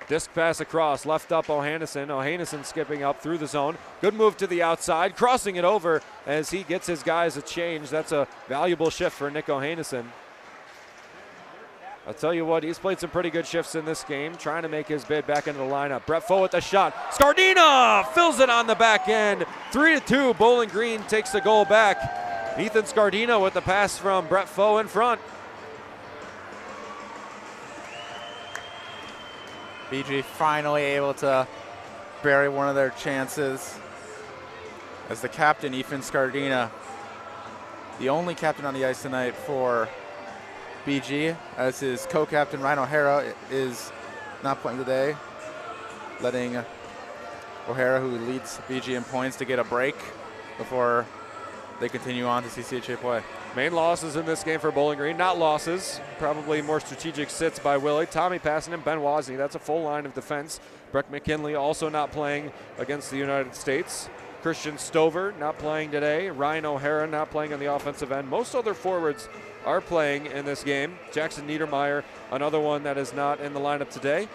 Disc pass across, left up Ohaneson. Ohaneson skipping up through the zone. Good move to the outside, crossing it over as he gets his guys a change. That's a valuable shift for Nick Ohaneson. I'll tell you what, he's played some pretty good shifts in this game, trying to make his bid back into the lineup. Brett Foe with the shot. Scardina fills it on the back end. 3-2, Bowling Green takes the goal back. Ethan Scardina with the pass from Brett Foe in front. BG finally able to bury one of their chances as the captain, Ethan Scardina, the only captain on the ice tonight for BG, as his co-captain Ryan O'Hara is not playing today, letting O'Hara, who leads BG in points, to get a break before they continue on to CCHA play. Main losses in this game for Bowling Green, not losses, probably more strategic sits by Willie. Tommy passing him, Ben Wozni, that's a full line of defense. Breck McKinley also not playing against the United States. Christian Stover not playing today. Ryan O'Hara not playing on the offensive end. Most other forwards are playing in this game. Jackson Niedermeyer, another one that is not in the lineup today.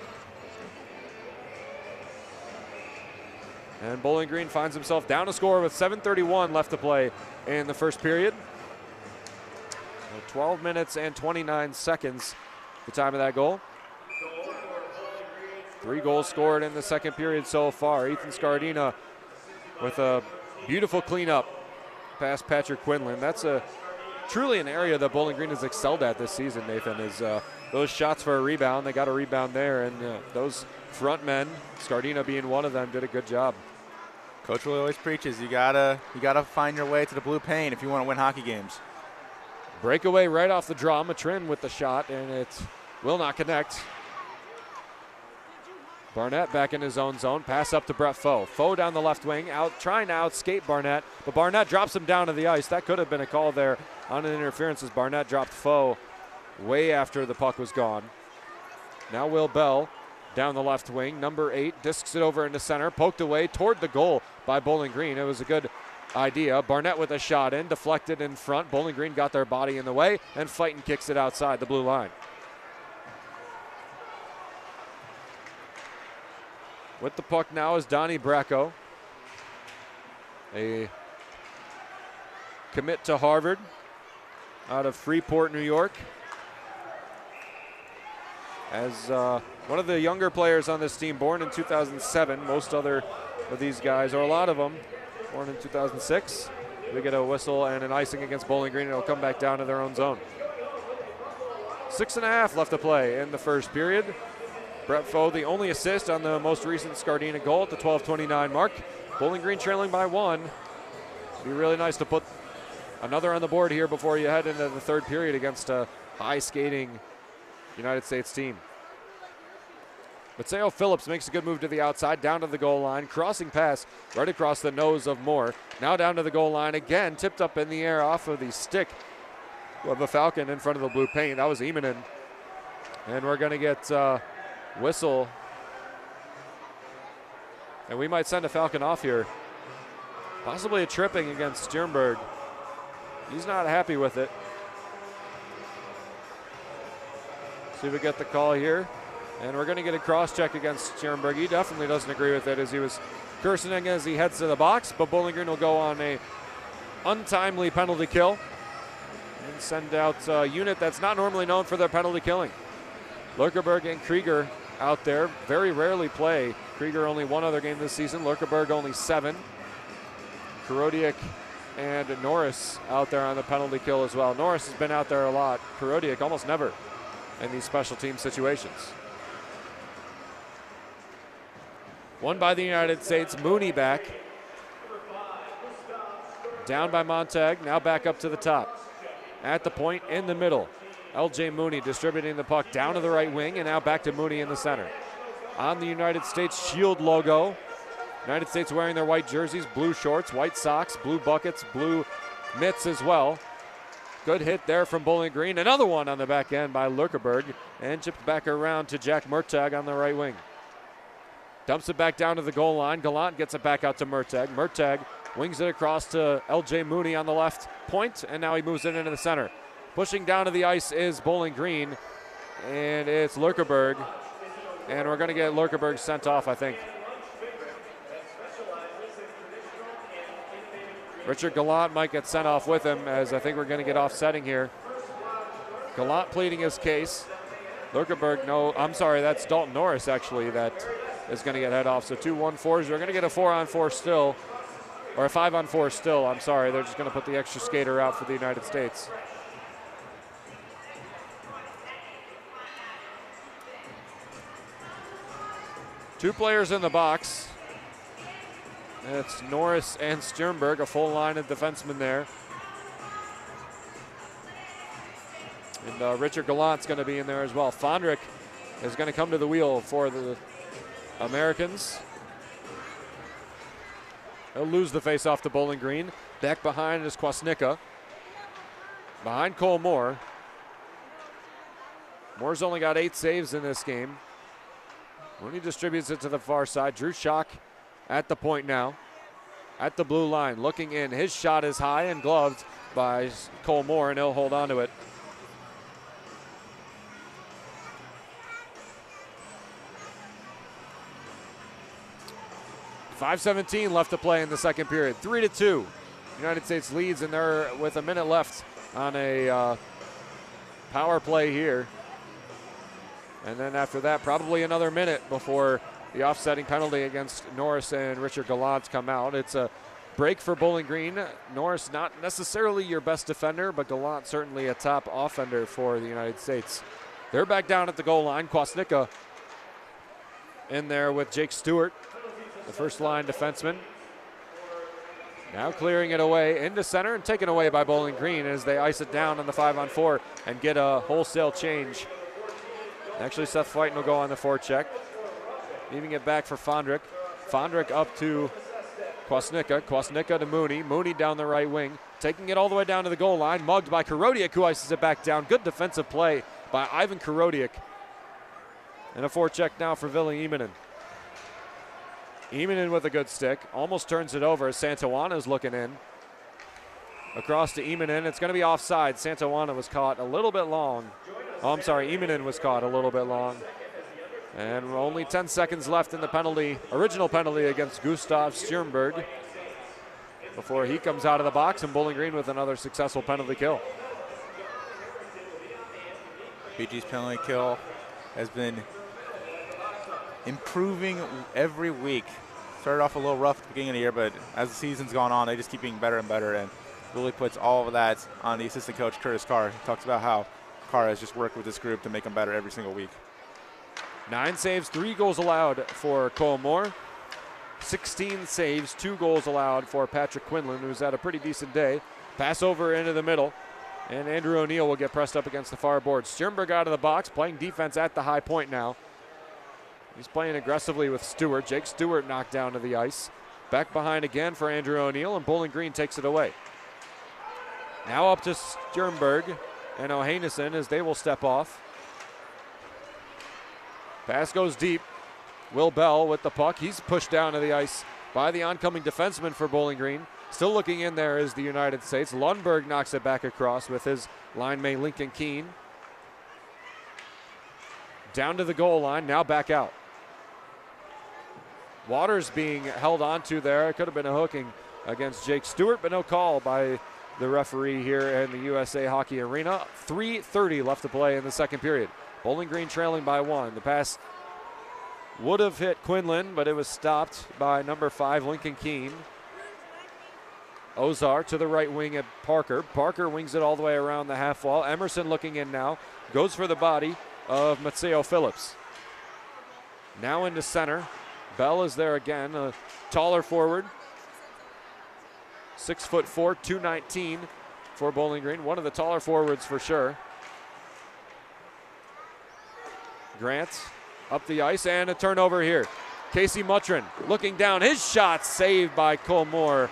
And Bowling Green finds himself down a score with 7:31 left to play in the first period. 12 minutes and 29 seconds, the time of that goal. 3 goals scored in the second period so far. Ethan Scardina with a beautiful cleanup past Patrick Quinlan. That's truly an area that Bowling Green has excelled at this season, Nathan, is those shots for a rebound. They got a rebound there, and those front men, Scardina being one of them, did a good job. Coach Willie always preaches, you gotta find your way to the blue paint if you want to win hockey games. Breakaway right off the draw. Matrin with the shot, and it will not connect. Barnett back in his own zone. Pass up to Brett Foe. Foe down the left wing, trying to outskate Barnett, but Barnett drops him down to the ice. That could have been a call there on an interference as Barnett dropped Foe way after the puck was gone. Now Will Bell down the left wing. Number 8 discs it over into center, poked away toward the goal by Bowling Green. It was a good idea. Barnett with a shot in, deflected in front. Bowling Green got their body in the way, and Fighton kicks it outside the blue line. With the puck now is Donnie Bracco, a commit to Harvard out of Freeport, New York. As one of the younger players on this team, born in 2007. Most other of these guys, or a lot of them, born in 2006. We get a whistle and an icing against Bowling Green, and it'll come back down to their own zone. 6.5 left to play in the first period. Brett Foe, the only assist on the most recent Scardina goal at the 12:29 mark. Bowling Green trailing by 1. It'd be really nice to put another on the board here before you head into the third period against a high-skating United States team. Mateo Phillips makes a good move to the outside, down to the goal line. Crossing pass right across the nose of Moore. Now down to the goal line again, tipped up in the air off of the stick of the Falcon in front of the blue paint. That was Emanen. And we're going to get whistle. And we might send a Falcon off here. Possibly a tripping against Sternberg. He's not happy with it. See if we get the call here. And we're going to get a cross check against Sternberg. He definitely doesn't agree with it as he was cursing as he heads to the box. But Bowling Green will go on a untimely penalty kill and send out a unit that's not normally known for their penalty killing. Lurkerberg and Krieger out there very rarely play. Krieger only one other game this season. Lurkerberg only 7. Karodiak and Norris out there on the penalty kill as well. Norris has been out there a lot. Karodiak almost never in these special team situations. Won by the United States. Mooney back. Down by Montag. Now back up to the top. At the point in the middle. LJ Mooney distributing the puck down to the right wing, and now back to Mooney in the center. On the United States Shield logo. United States wearing their white jerseys, blue shorts, white socks, blue buckets, blue mitts as well. Good hit there from Bowling Green. Another one on the back end by Lurkerberg, and chipped back around to Jack Murtag on the right wing. Dumps it back down to the goal line. Gallant gets it back out to Murtag. Murtag wings it across to LJ Mooney on the left point, and now he moves it into the center. Pushing down to the ice is Bowling Green, and it's Lurkerberg. And we're going to get Lurkerberg sent off, I think. Richard Gallant might get sent off with him, as I think we're going to get offsetting here. Gallant pleading his case. Lurkerberg, no, I'm sorry, that's Dalton Norris actually that is going to get head off. So 2 1-4s. We're going to get a 4-on-4 still, or a 5-on-4 still. I'm sorry, they're just going to put the extra skater out for the United States. Two players in the box. It's Norris and Sternberg, a full line of defensemen there. And Richard Gallant's going to be in there as well. Fondrick is going to come to the wheel for the Americans. He'll lose the face-off to Bowling Green. Back behind is Kwasnicka. Behind Cole Moore. Moore's only got 8 saves in this game. When he distributes it to the far side, Drew Schock at the point now. At the blue line, looking in. His shot is high and gloved by Cole Moore, and he'll hold on to it. .5:17 left to play in the second period. 3-2. United States leads, and they're with a minute left on a power play here. And then after that, probably another minute before the offsetting penalty against Norris and Richard Gallant come out. It's a break for Bowling Green. Norris not necessarily your best defender, but Gallant certainly a top offender for the United States. They're back down at the goal line. Kwasnicka in there with Jake Stewart, the first line defenseman. Now clearing it away into center and taken away by Bowling Green as they ice it down on the 5-on-4 and get a wholesale change. Actually, Seth Fighton will go on the forecheck. Leaving it back for Fondrick. Fondrick up to Kwasnicka. Kwasnicka to Mooney. Mooney down the right wing. Taking it all the way down to the goal line. Mugged by Karodiak, who ices it back down. Good defensive play by Ivan Karodiak. And a forecheck now for Ville Immonen. Immonen with a good stick. Almost turns it over as Santawana is looking in. Across to Immonen. It's going to be offside. Santawana was caught a little bit long. Oh, I'm sorry. Immonen was caught a little bit long. And only 10 seconds left in the original penalty against Gustav Stjernberg before he comes out of the box, and Bowling Green with another successful penalty kill. BG's penalty kill has been improving every week. Started off a little rough at the beginning of the year, but as the season's gone on, they just keep being better and better, and really puts all of that on the assistant coach, Curtis Carr. He talks about how Carr has just worked with this group to make them better every single week. 9 saves, 3 goals allowed for Cole Moore. 16 saves, 2 goals allowed for Patrick Quinlan, who's had a pretty decent day. Pass over into the middle, and Andrew O'Neill will get pressed up against the far board. Stjernberg out of the box, playing defense at the high point now. He's playing aggressively with Stewart. Jake Stewart knocked down to the ice. Back behind again for Andrew O'Neill, and Bowling Green takes it away. Now up to Stjernberg and O'Hanison as they will step off. Pass goes deep. Will Bell with the puck. He's pushed down to the ice by the oncoming defenseman for Bowling Green. Still looking in there is the United States. Lundberg knocks it back across with his line mate Lincoln Keene. Down to the goal line, now back out. Waters being held onto there. It could have been a hooking against Jake Stewart, but no call by the referee here in the USA Hockey Arena. 3:30 left to play in the second period. Bowling Green trailing by 1. The pass would have hit Quinlan, but it was stopped by number 5, Lincoln Keene. Ozar to the right wing at Parker. Parker wings it all the way around the half wall. Emerson looking in now. Goes for the body of Matteo Phillips. Now into center. Bell is there again, a taller forward. 6'4", 219 for Bowling Green. One of the taller forwards for sure. Grant up the ice and a turnover here. Casey Muttrin looking down. His shot saved by Cole Moore.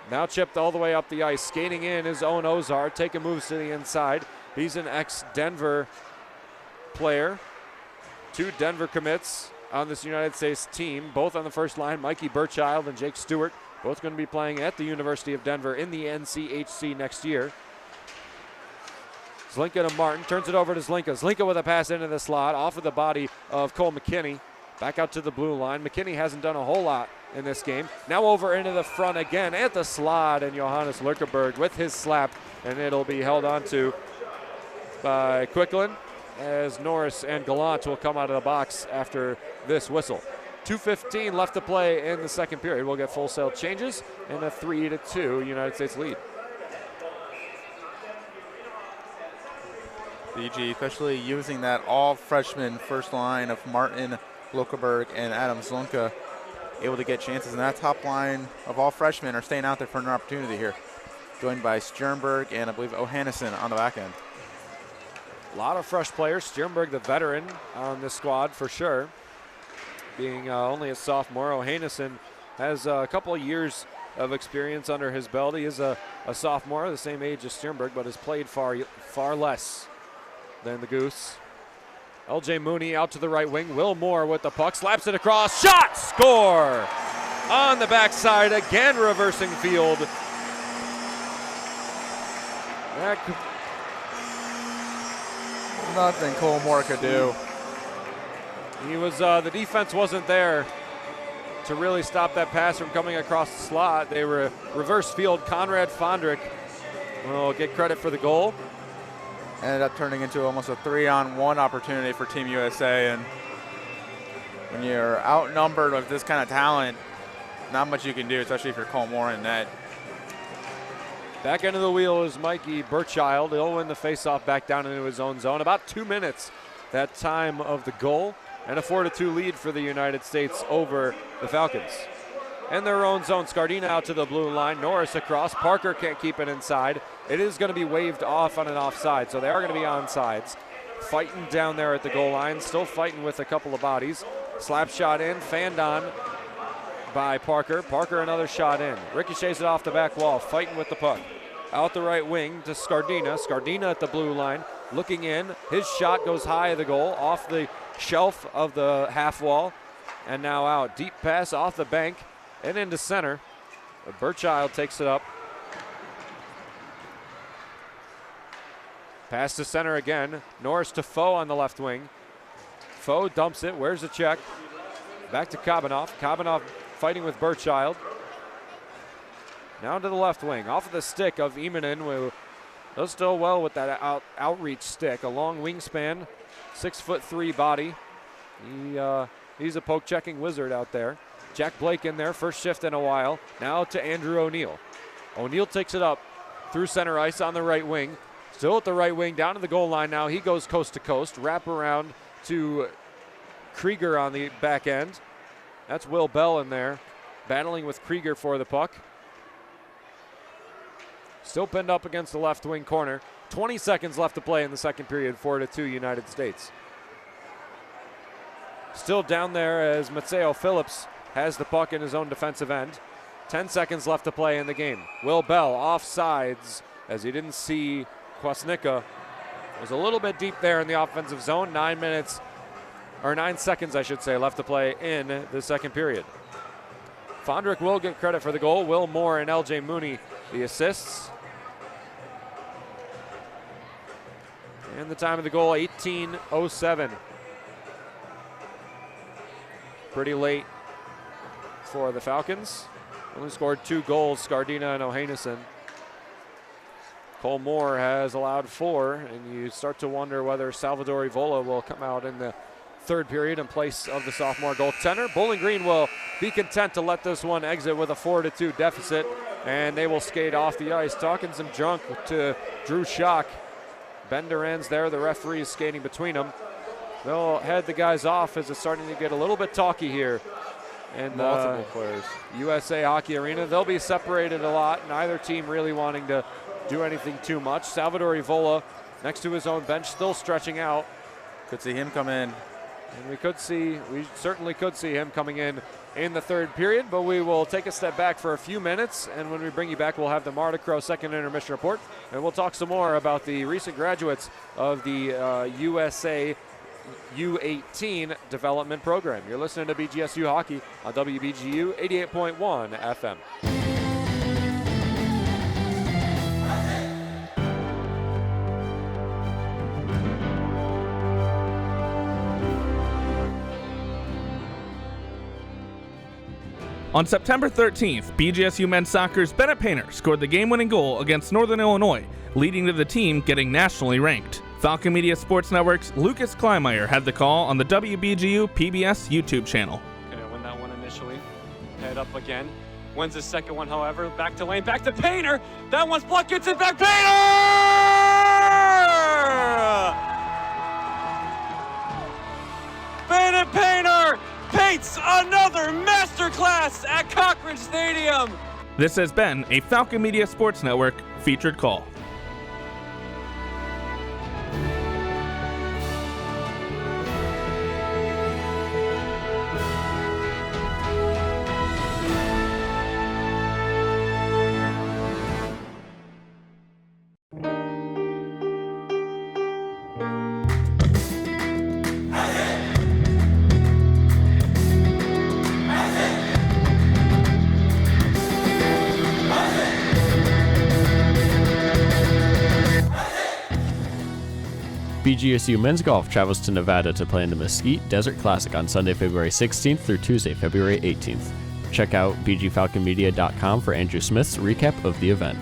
Now chipped all the way up the ice. Skating in his own Ozar. Taking moves to the inside. He's an ex-Denver player. 2 Denver commits on this United States team. Both on the first line. Mikey Burchild and Jake Stewart. Both going to be playing at the University of Denver in the NCHC next year. Zlinka to Martin, turns it over to Zlinka. Zlinka with a pass into the slot, off of the body of Cole McKinney. Back out to the blue line. McKinney hasn't done a whole lot in this game. Now over into the front again at the slot, and Johannes Lurkeberg with his slap, and it'll be held on to by Quicklin as Norris and Gallant will come out of the box after this whistle. 2:15 left to play in the second period. We'll get full sail changes and a 3-2 United States lead. BG, especially using that all-freshman first line of Martin, Lurkeberg, and Adam Zlunka, able to get chances. And that top line of all freshmen are staying out there for an opportunity here. Joined by Stjernberg and I believe O'Hanison on the back end. A lot of fresh players. Sternberg, the veteran on this squad for sure, being only a sophomore. Ohanesen has a couple of years of experience under his belt. He is a sophomore, the same age as Sternberg, but has played far less than the Goose. LJ Mooney out to the right wing. Will Moore with the puck, slaps it across, shot, score! On the backside, again reversing field. Nothing Cole Moore could do. He was, the defense wasn't there to really stop that pass from coming across the slot. They were reverse field. Conrad Fondrick will get credit for the goal. Ended up turning into almost a 3-on-1 opportunity for Team USA. And when you're outnumbered with this kind of talent, not much you can do, especially if you're Cole Moore in net. Back end of the wheel is Mikey Burchild. He'll win the faceoff back down into his own zone. About 2 minutes that time of the goal, and a 4-2 lead for the United States over the Falcons. In their own zone, Scardina out to the blue line. Norris across. Parker can't keep it inside. It is going to be waved off on an offside, so they are going to be onside. Fighting down there at the goal line, still fighting with a couple of bodies. Slap shot in, fanned on by Parker. Parker another shot in. Ricochets it off the back wall, fighting with the puck. Out the right wing to Scardina. Scardina at the blue line, looking in. His shot goes high of the goal, off the shelf of the half wall, and now out. Deep pass off the bank and into center. Burchild takes it up. Pass to center again. Norris to Foe on the left wing. Foe dumps it. Where's the check? Back to Kabanov. Kabanov fighting with Burchild. Now to the left wing. Off of the stick of Emanen, who does still well with that outreach stick. A long wingspan, 6'3" body. He's a poke checking wizard out there. Jack Blake in there, first shift in a while. Now to Andrew O'Neill. O'Neill takes it up through center ice on the right wing. Still at the right wing, down to the goal line now. He goes coast to coast, wrap around to Krieger on the back end. That's Will Bell in there, battling with Krieger for the puck. Still pinned up against the left wing corner. 20 seconds left to play in the second period, 4-2 United States. Still down there as Matteo Phillips has the puck in his own defensive end. 10 seconds left to play in the game. Will Bell offsides as he didn't see Kwasnicka. Was a little bit deep there in the offensive zone. 9 seconds, I should say, left to play in the second period. Fondrick will get credit for the goal. Will Moore and LJ Mooney the assists. And the time of the goal, 18:07. Pretty late for the Falcons. Only scored 2 goals, Scardina and Ohanesen. Cole Moore has allowed 4, and you start to wonder whether Salvador Ivola will come out in the third period in place of the sophomore goaltender. Bowling Green will be content to let this one exit with a 4-2 deficit, and they will skate off the ice. Talking some junk to Drew Schock. Ben Duran's there, the referee is skating between them. They'll head the guys off as it's starting to get a little bit talky here. And multiple players. USA Hockey Arena. They'll be separated a lot, neither team really wanting to do anything too much. Salvador Ivola next to his own bench, still stretching out. Could see him come in. And we certainly could see him coming in the third period, but we will take a step back for a few minutes, and when we bring you back, we'll have the Marta Crow second intermission report, and we'll talk some more about the recent graduates of the USA U18 development program. You're listening to BGSU Hockey on WBGU 88.1 FM. On September 13th, BGSU men's soccer's Bennett Painter scored the game-winning goal against Northern Illinois, leading to the team getting nationally ranked. Falcon Media Sports Network's Lucas Kleinmeyer had the call on the WBGU PBS YouTube channel. Gonna win that one initially. Head up again. Wins the second one, however. Back to lane, back to Painter. That one's blocked, gets it back. Painter! Bennett Painter paints another masterclass at Cochran Stadium. This has been a Falcon Media Sports Network featured call. BGSU men's golf travels to Nevada to play in the Mesquite Desert Classic on Sunday, February 16th through Tuesday, February 18th. Check out bgfalconmedia.com for Andrew Smith's recap of the event.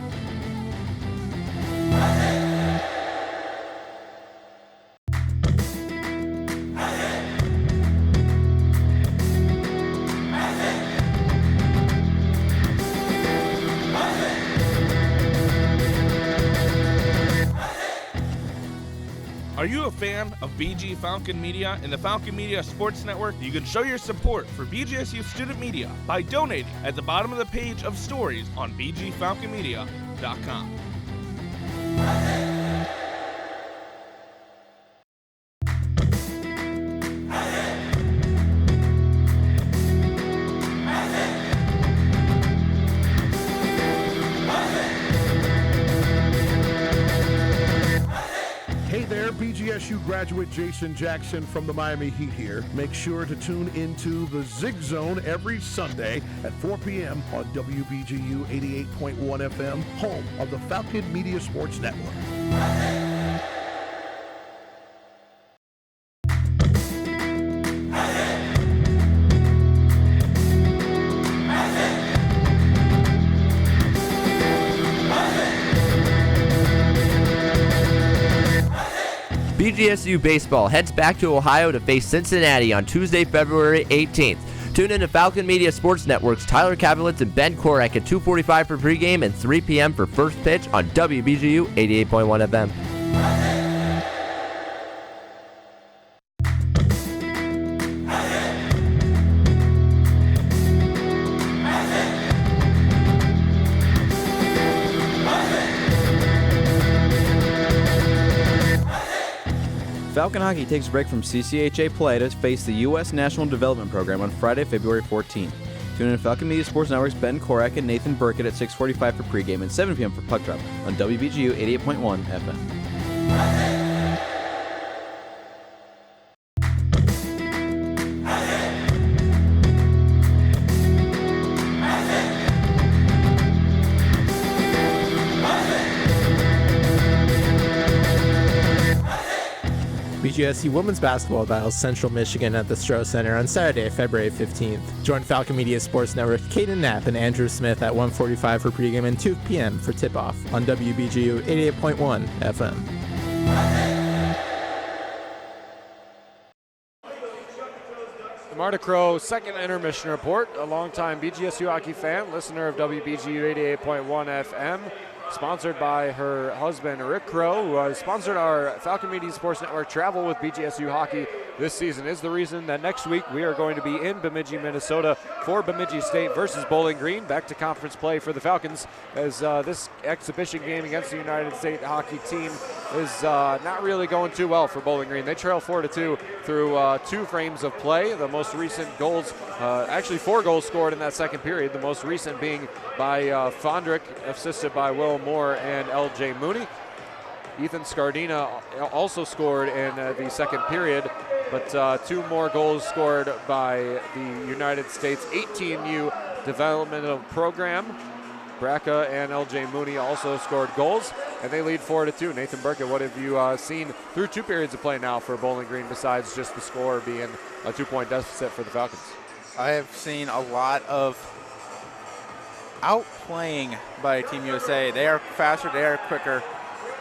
Are you a fan of BG Falcon Media and the Falcon Media Sports Network? You can show your support for BGSU student media by donating at the bottom of the page of stories on bgfalconmedia.com. Hey there, BGSU graduate Jason Jackson from the Miami Heat here. Make sure to tune into the Zig Zone every Sunday at 4 p.m. on WBGU 88.1 FM, home of the Falcon Media Sports Network. BGSU baseball heads back to Ohio to face Cincinnati on Tuesday, February 18th. Tune in to Falcon Media Sports Network's Tyler Kavelitz and Ben Korek at 2:45 for pregame and 3 p.m. for first pitch on WBGU 88.1 FM. Falcon Hockey takes a break from CCHA play to face the U.S. National Development Program on Friday, February 14th. Tune in to Falcon Media Sports Network's Ben Korek and Nathan Burkett at 6:45 for pregame and 7 p.m. for puck drop on WBGU 88.1 FM. BGSU women's basketball battles Central Michigan at the Stroh Center on Saturday, February 15th. Join Falcon Media Sports Network Caden Knapp and Andrew Smith at 1:45 for pregame and 2 p.m. for tip-off on WBGU 88.1 FM. The Marta Crow second intermission report. A longtime BGSU hockey fan, listener of WBGU 88.1 FM. Sponsored by her husband, Rick Crow, who has sponsored our Falcon Media Sports Network travel with BGSU hockey this season, is the reason that next week we are going to be in Bemidji, Minnesota for Bemidji State versus Bowling Green. Back to conference play for the Falcons as this exhibition game against the United States hockey team is not really going too well for Bowling Green. They trail 4-2 through 2 frames of play. The most recent goals, actually 4 goals scored in that second period, the most recent being by Fondrick, assisted by Will Moore and L.J. Mooney. Ethan Scardina also scored in the second period, but 2 more goals scored by the United States 18U developmental program. Braca and L.J. Mooney also scored goals, and they lead 4-2. Nathan Burkett, what have you seen through 2 periods of play now for Bowling Green besides just the score being a 2-point deficit for the Falcons? I have seen a lot of outplaying by Team USA. They are faster, they are quicker,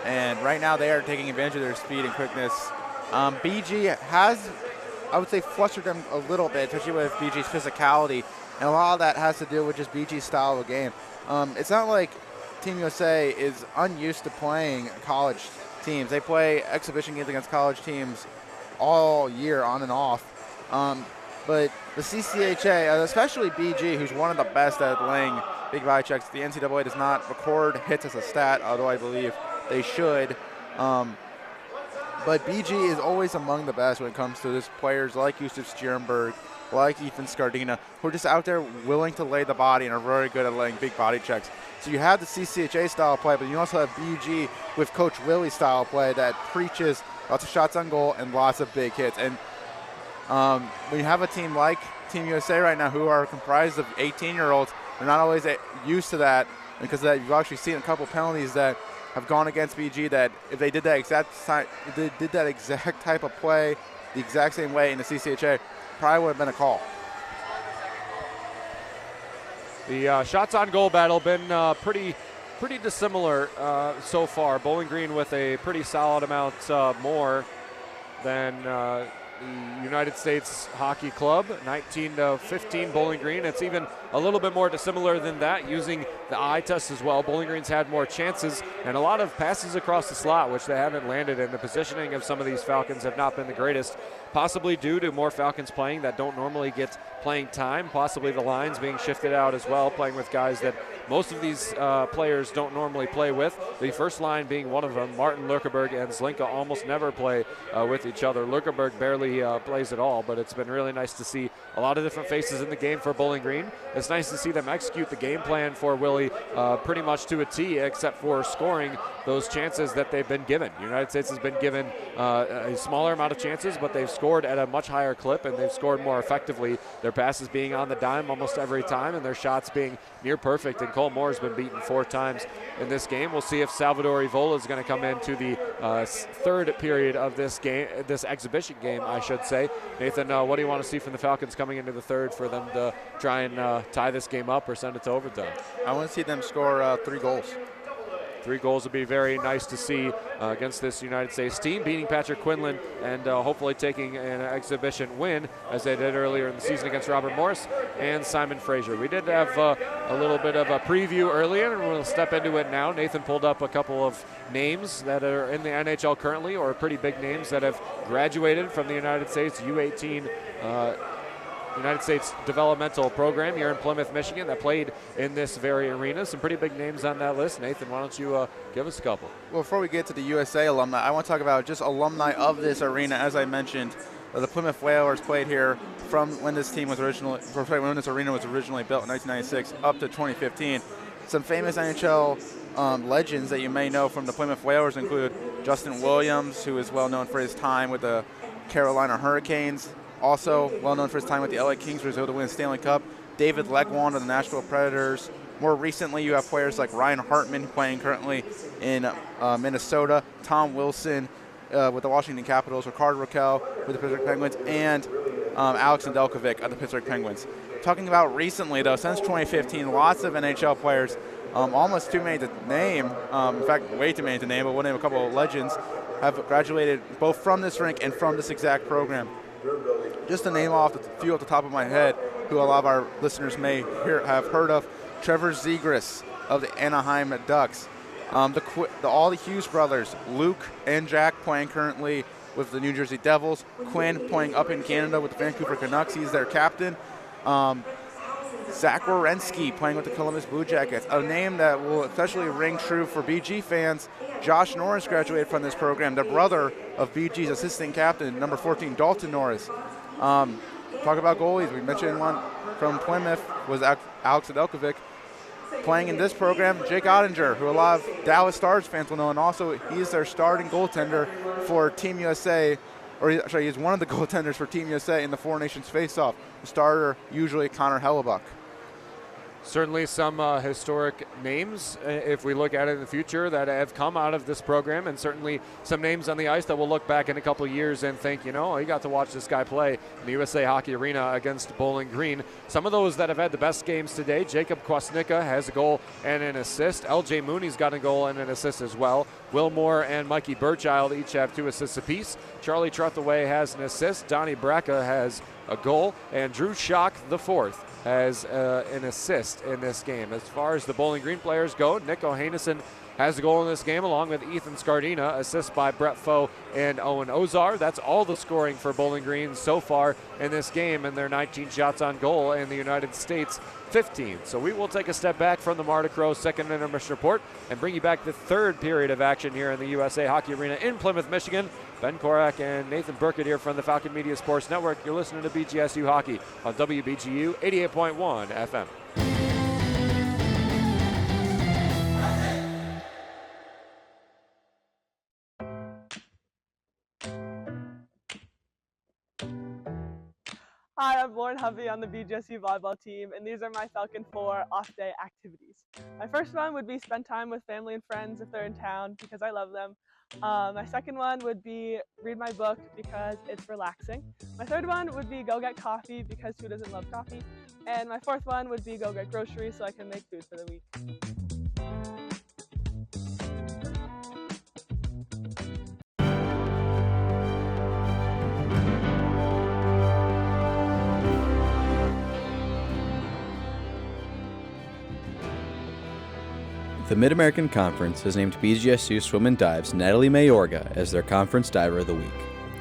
and right now they are taking advantage of their speed and quickness. BG has, I would say, flustered them a little bit, especially with BG's physicality, and a lot of that has to do with just BG's style of game. It's not like Team USA is unused to playing college teams. They play exhibition games against college teams all year on and off. But the CCHA, especially BG, who's one of the best at laying big body checks, the NCAA does not record hits as a stat, although I believe they should. But BG is always among the best when it comes to just players like Yusuf Stierenberg, like Ethan Scardina, who are just out there willing to lay the body and are very good at laying big body checks. So you have the CCHA style play, but you also have BG with Coach Willie's style play that preaches lots of shots on goal and lots of big hits. And when you have a team like Team USA right now who are comprised of 18-year-olds, they're not always used to that. Because of that, you've actually seen a couple penalties that have gone against BG that if they did that exact type of play the exact same way in the CCHA, probably would have been a call. The shots on goal battle been pretty dissimilar so far. Bowling Green with a pretty solid amount more than the United States Hockey Club, 19-15 Bowling Green. It's even a little bit more dissimilar than that using the eye test as well. Bowling Green's had more chances and a lot of passes across the slot, which they haven't landed, and the positioning of some of these Falcons have not been the greatest, possibly due to more Falcons playing that don't normally get playing time, possibly the lines being shifted out as well, playing with guys that most of these players don't normally play with. The first line being one of them, Martin Lurkeberg and Zlinka almost never play with each other. Lurkeberg barely plays at all, but it's been really nice to see a lot of different faces in the game for Bowling Green. It's nice to see them execute the game plan for Willie pretty much to a T, except for scoring those chances that they've been given. United States has been given a smaller amount of chances, but they've scored at a much higher clip, and they've scored more effectively. Their passes being on the dime almost every time, and their shots being near perfect. And Cole Moore has been beaten 4 times in this game. We'll see if Salvador Ivola is going to come into the third period of this game, this exhibition game, I should say. Nathan, what do you want to see from the Falcons coming into the third for them to try and tie this game up or send it to overtime? I want to see them score 3 goals. 3 goals would be very nice to see against this United States team, beating Patrick Quinlan and hopefully taking an exhibition win as they did earlier in the season against Robert Morris and Simon Fraser. We did have a little bit of a preview earlier, and we'll step into it now. Nathan pulled up a couple of names that are in the NHL currently, or pretty big names that have graduated from the United States U18 United States developmental program here in Plymouth, Michigan, that played in this very arena. Some pretty big names on that list. Nathan, why don't you give us a couple? Well, before we get to the USA alumni, I want to talk about just alumni of this arena. As I mentioned, the Plymouth Whalers played here from when this team was when this arena was originally built in 1996 up to 2015. Some famous NHL legends that you may know from the Plymouth Whalers include Justin Williams, who is well known for his time with the Carolina Hurricanes. Also well known for his time with the LA Kings, who was able to win the Stanley Cup. David Legwand of the Nashville Predators. More recently, you have players like Ryan Hartman playing currently in Minnesota. Tom Wilson with the Washington Capitals. Rickard Rakell with the Pittsburgh Penguins. And Alex Nedeljkovic of the Pittsburgh Penguins. Talking about recently, though, since 2015, lots of NHL players, almost too many to name, in fact, way too many to name, but we'll name a couple of legends, have graduated both from this rink and from this exact program. Just to name off a few off the top of my head, who a lot of our listeners may have heard of: Trevor Zegras of the Anaheim Ducks, all the Hughes brothers, Luke and Jack playing currently with the New Jersey Devils, Quinn playing up in Canada with the Vancouver Canucks, he's their captain, Zach Werenski playing with the Columbus Blue Jackets, a name that will especially ring true for BG fans. Josh Norris graduated from this program, the brother of BG's assistant captain, number 14, Dalton Norris. Talk about goalies. We mentioned one from Plymouth was Alex Nedeljkovic. Playing in this program, Jake Ottinger, who a lot of Dallas Stars fans will know, and also he's their starting goaltender for Team USA, or sorry, he's one of the goaltenders for Team USA in the Four Nations face-off. The starter usually Connor Hellebuck. Certainly some historic names, if we look at it in the future, that have come out of this program, and certainly some names on the ice that we'll look back in a couple of years and think, you got to watch this guy play in the USA Hockey Arena against Bowling Green. Some of those that have had the best games today: Jacob Kwasnicka has a goal and an assist. LJ Mooney's got a goal and an assist as well. Will Moore and Mikey Burchild each have 2 assists apiece. Charlie Trethaway has an assist. Donnie Bracca has a goal, and Drew Schock, the fourth, has an assist in this game. As far as the Bowling Green players go, Nick O'Hanison has a goal in this game, along with Ethan Scardina, assists by Brett Foe and Owen Ozar. That's all the scoring for Bowling Green so far in this game, and their 19 shots on goal, and the United States 15. So we will take a step back from the Marta Crow second intermission report and bring you back the third period of action here in the USA Hockey Arena in Plymouth, Michigan. Ben Korak and Nathan Burkett here from the Falcon Media Sports Network. You're listening to BGSU Hockey on WBGU 88.1 FM. Hi, I'm Lauren Hovey on the BGSU volleyball team, and these are my Falcon 4 off-day activities. My first one would be spend time with family and friends if they're in town, because I love them. My second one would be read my book because it's relaxing. My third one would be go get coffee because who doesn't love coffee? And my fourth one would be go get groceries so I can make food for the week. The Mid-American Conference has named BGSU Swim and Dives Natalie Mayorga as their Conference Diver of the Week.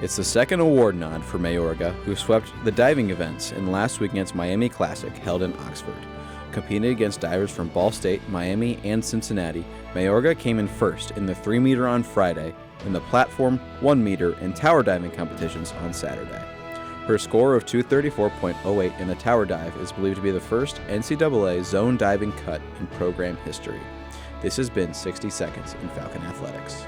It's the second award nod for Mayorga, who swept the diving events in last weekend's Miami Classic held in Oxford. Competing against divers from Ball State, Miami, and Cincinnati, Mayorga came in first in the 3-meter on Friday and the platform, 1-meter, and tower diving competitions on Saturday. Her score of 234.08 in the tower dive is believed to be the first NCAA zone diving cut in program history. This has been 60 Seconds in Falcon Athletics.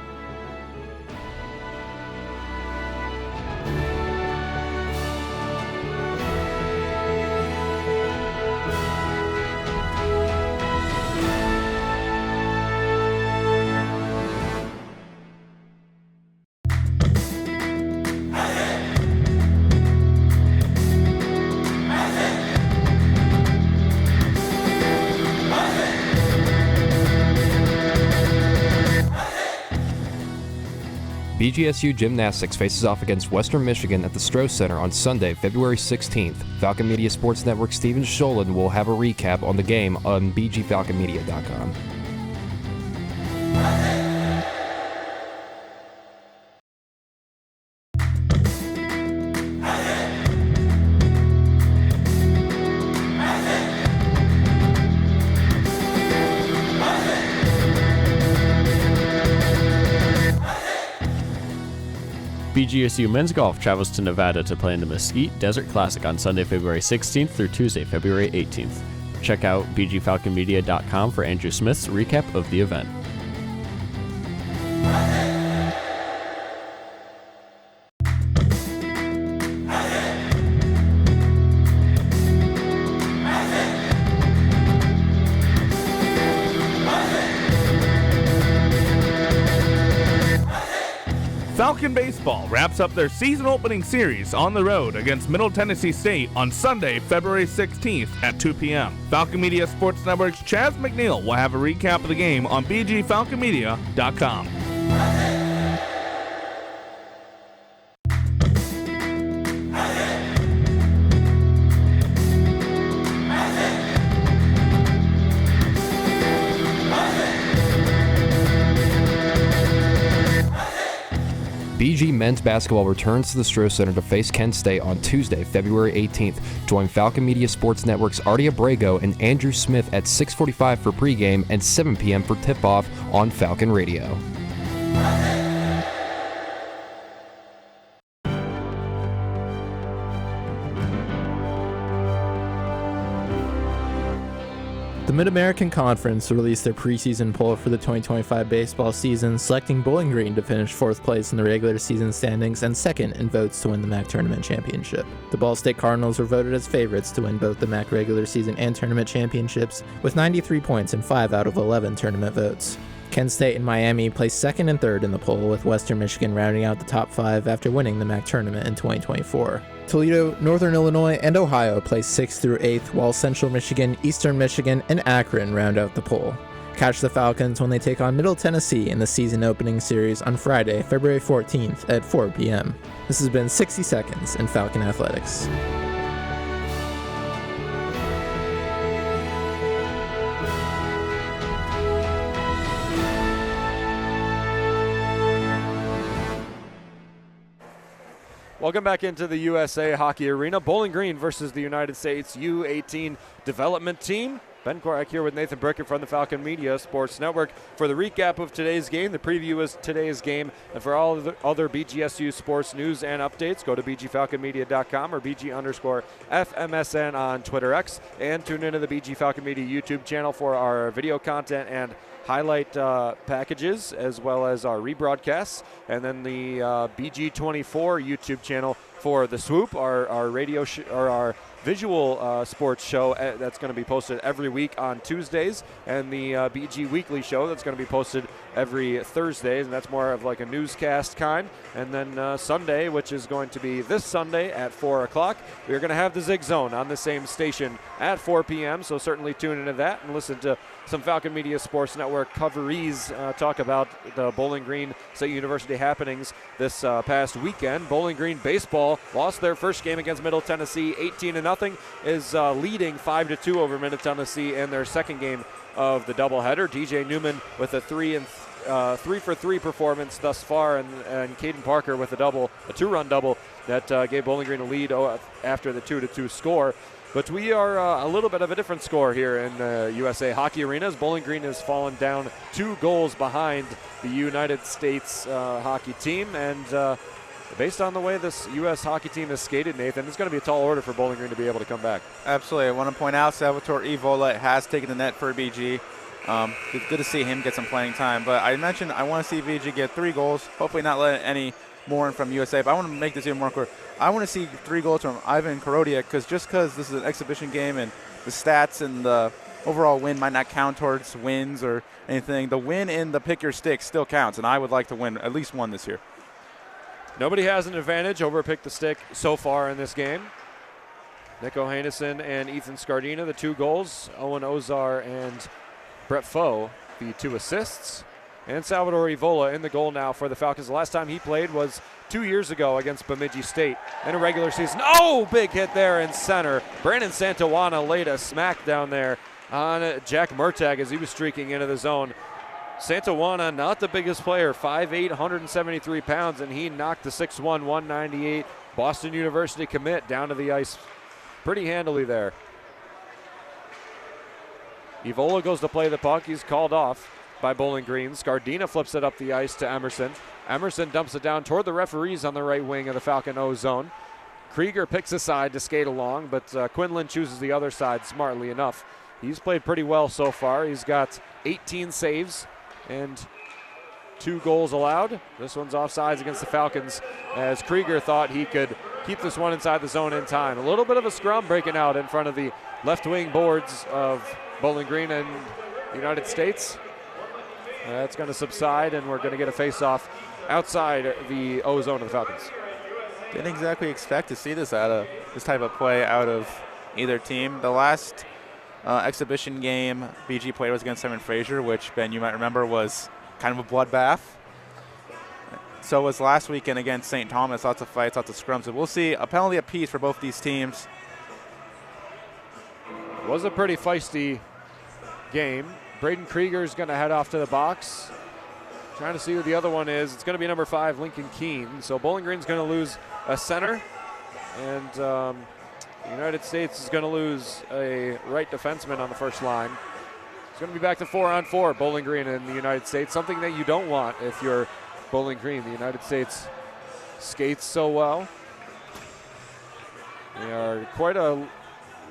BGSU Gymnastics faces off against Western Michigan at the Stroh Center on Sunday, February 16th. Falcon Media Sports Network Steven Scholen will have a recap on the game on bgfalconmedia.com. BGSU men's golf travels to Nevada to play in the Mesquite Desert Classic on Sunday, February 16th through Tuesday, February 18th. Check out bgfalconmedia.com for Andrew Smith's recap of the event. Falcon Baseball wraps up their season opening series on the road against Middle Tennessee State on Sunday, February 16th at 2 p.m. Falcon Media Sports Network's Chaz McNeil will have a recap of the game on bgfalconmedia.com. BG men's basketball returns to the Stroh Center to face Kent State on Tuesday, February 18th. Join Falcon Media Sports Network's Artie Abrego and Andrew Smith at 6:45 for pregame and 7 p.m. for tip-off on Falcon Radio. The Mid-American Conference released their preseason poll for the 2025 baseball season, selecting Bowling Green to finish 4th place in the regular season standings and 2nd in votes to win the MAC Tournament Championship. The Ball State Cardinals were voted as favorites to win both the MAC regular season and tournament championships, with 93 points and 5 out of 11 tournament votes. Kent State and Miami placed 2nd and 3rd in the poll, with Western Michigan rounding out the top 5 after winning the MAC Tournament in 2024. Toledo, Northern Illinois, and Ohio placed 6th through 8th, while Central Michigan, Eastern Michigan, and Akron round out the poll. Catch the Falcons when they take on Middle Tennessee in the season opening series on Friday, February 14th at 4 p.m. This has been 60 Seconds in Falcon Athletics. Welcome back into the USA Hockey Arena. Bowling Green versus the United States U18 development team. Ben Korak here with Nathan Brickett from the Falcon Media Sports Network for the recap of today's game. The preview is today's game. And for all of the other BGSU sports news and updates, go to bgfalconmedia.com or BG_FMSN on Twitter X. And tune into the BG Falcon Media YouTube channel for our video content and highlight packages, as well as our rebroadcasts. And then the BG24 YouTube channel for The Swoop, our radio or our visual sports show that's going to be posted every week on Tuesdays, and the BG Weekly show that's going to be posted every Thursday, and that's more of like a newscast kind. And then Sunday, which is going to be this Sunday at 4 o'clock, we're going to have the Zig Zone on the same station at 4 p.m., so certainly tune into that and listen to some Falcon Media Sports Network coveries talk about the Bowling Green State University happenings this past weekend. Bowling Green baseball lost their first game against Middle Tennessee 18-0, is leading 5-2 over Middle Tennessee in their second game of the doubleheader. DJ Newman with a 3-for-3 performance thus far, and Caden Parker with a two-run double that gave Bowling Green a lead after the 2-2 score. But we are a little bit of a different score here in the USA Hockey Arena, as Bowling Green has fallen down 2 goals behind the United States hockey team. And based on the way this U.S. hockey team has skated, Nathan, it's going to be a tall order for Bowling Green to be able to come back. Absolutely. I want to point out Salvatore Evola has taken the net for BG. It's good to see him get some playing time. But I mentioned I want to see BG get 3 goals, hopefully not let any more in from USA. But I want to make this even more clear. I want to see 3 goals from Ivan Korodiak, because this is an exhibition game and the stats and the overall win might not count towards wins or anything. The win in the pick your stick still counts, and I would like to win at least one this year. Nobody has an advantage over pick the stick so far in this game. Nico Hanison and Ethan Scardina, the 2 goals. Owen Ozar and Brett Foe, the 2 assists. And Salvador Evola in the goal now for the Falcons. The last time he played was 2 years ago against Bemidji State in a regular season. Oh, big hit there in center. Brandon Santawana laid a smack down there on Jack Murtag as he was streaking into the zone. Santawana, not the biggest player, 5'8", 173 pounds, and he knocked the 6'1", 198 Boston University commit down to the ice pretty handily there. Evola goes to play the puck. He's called off by Bowling Green. Scardina flips it up the ice to Emerson. Emerson dumps it down toward the referees on the right wing of the Falcon O zone. Krieger picks a side to skate along, but Quinlan chooses the other side smartly enough. He's played pretty well so far. He's got 18 saves and 2 goals allowed. This one's offsides against the Falcons, as Krieger thought he could keep this one inside the zone in time. A little bit of a scrum breaking out in front of the left wing boards of Bowling Green and the United States. That's going to subside, and we're going to get a face-off outside the O zone of the Falcons. Didn't exactly expect to see this type of play out of either team. The last exhibition game BG played was against Simon Fraser, which, Ben, you might remember was kind of a bloodbath. So was last weekend against St. Thomas. Lots of fights, lots of scrums. So we'll see a penalty apiece for both these teams. It was a pretty feisty game. Braden Krieger's going to head off to the box. Trying to see who the other one is. It's going to be number 5, Lincoln Keene. So Bowling Green's going to lose a center, and the United States is going to lose a right defenseman on the first line. It's going to be back to 4-on-4, Bowling Green and the United States, something that you don't want if you're Bowling Green. The United States skates so well. They are quite a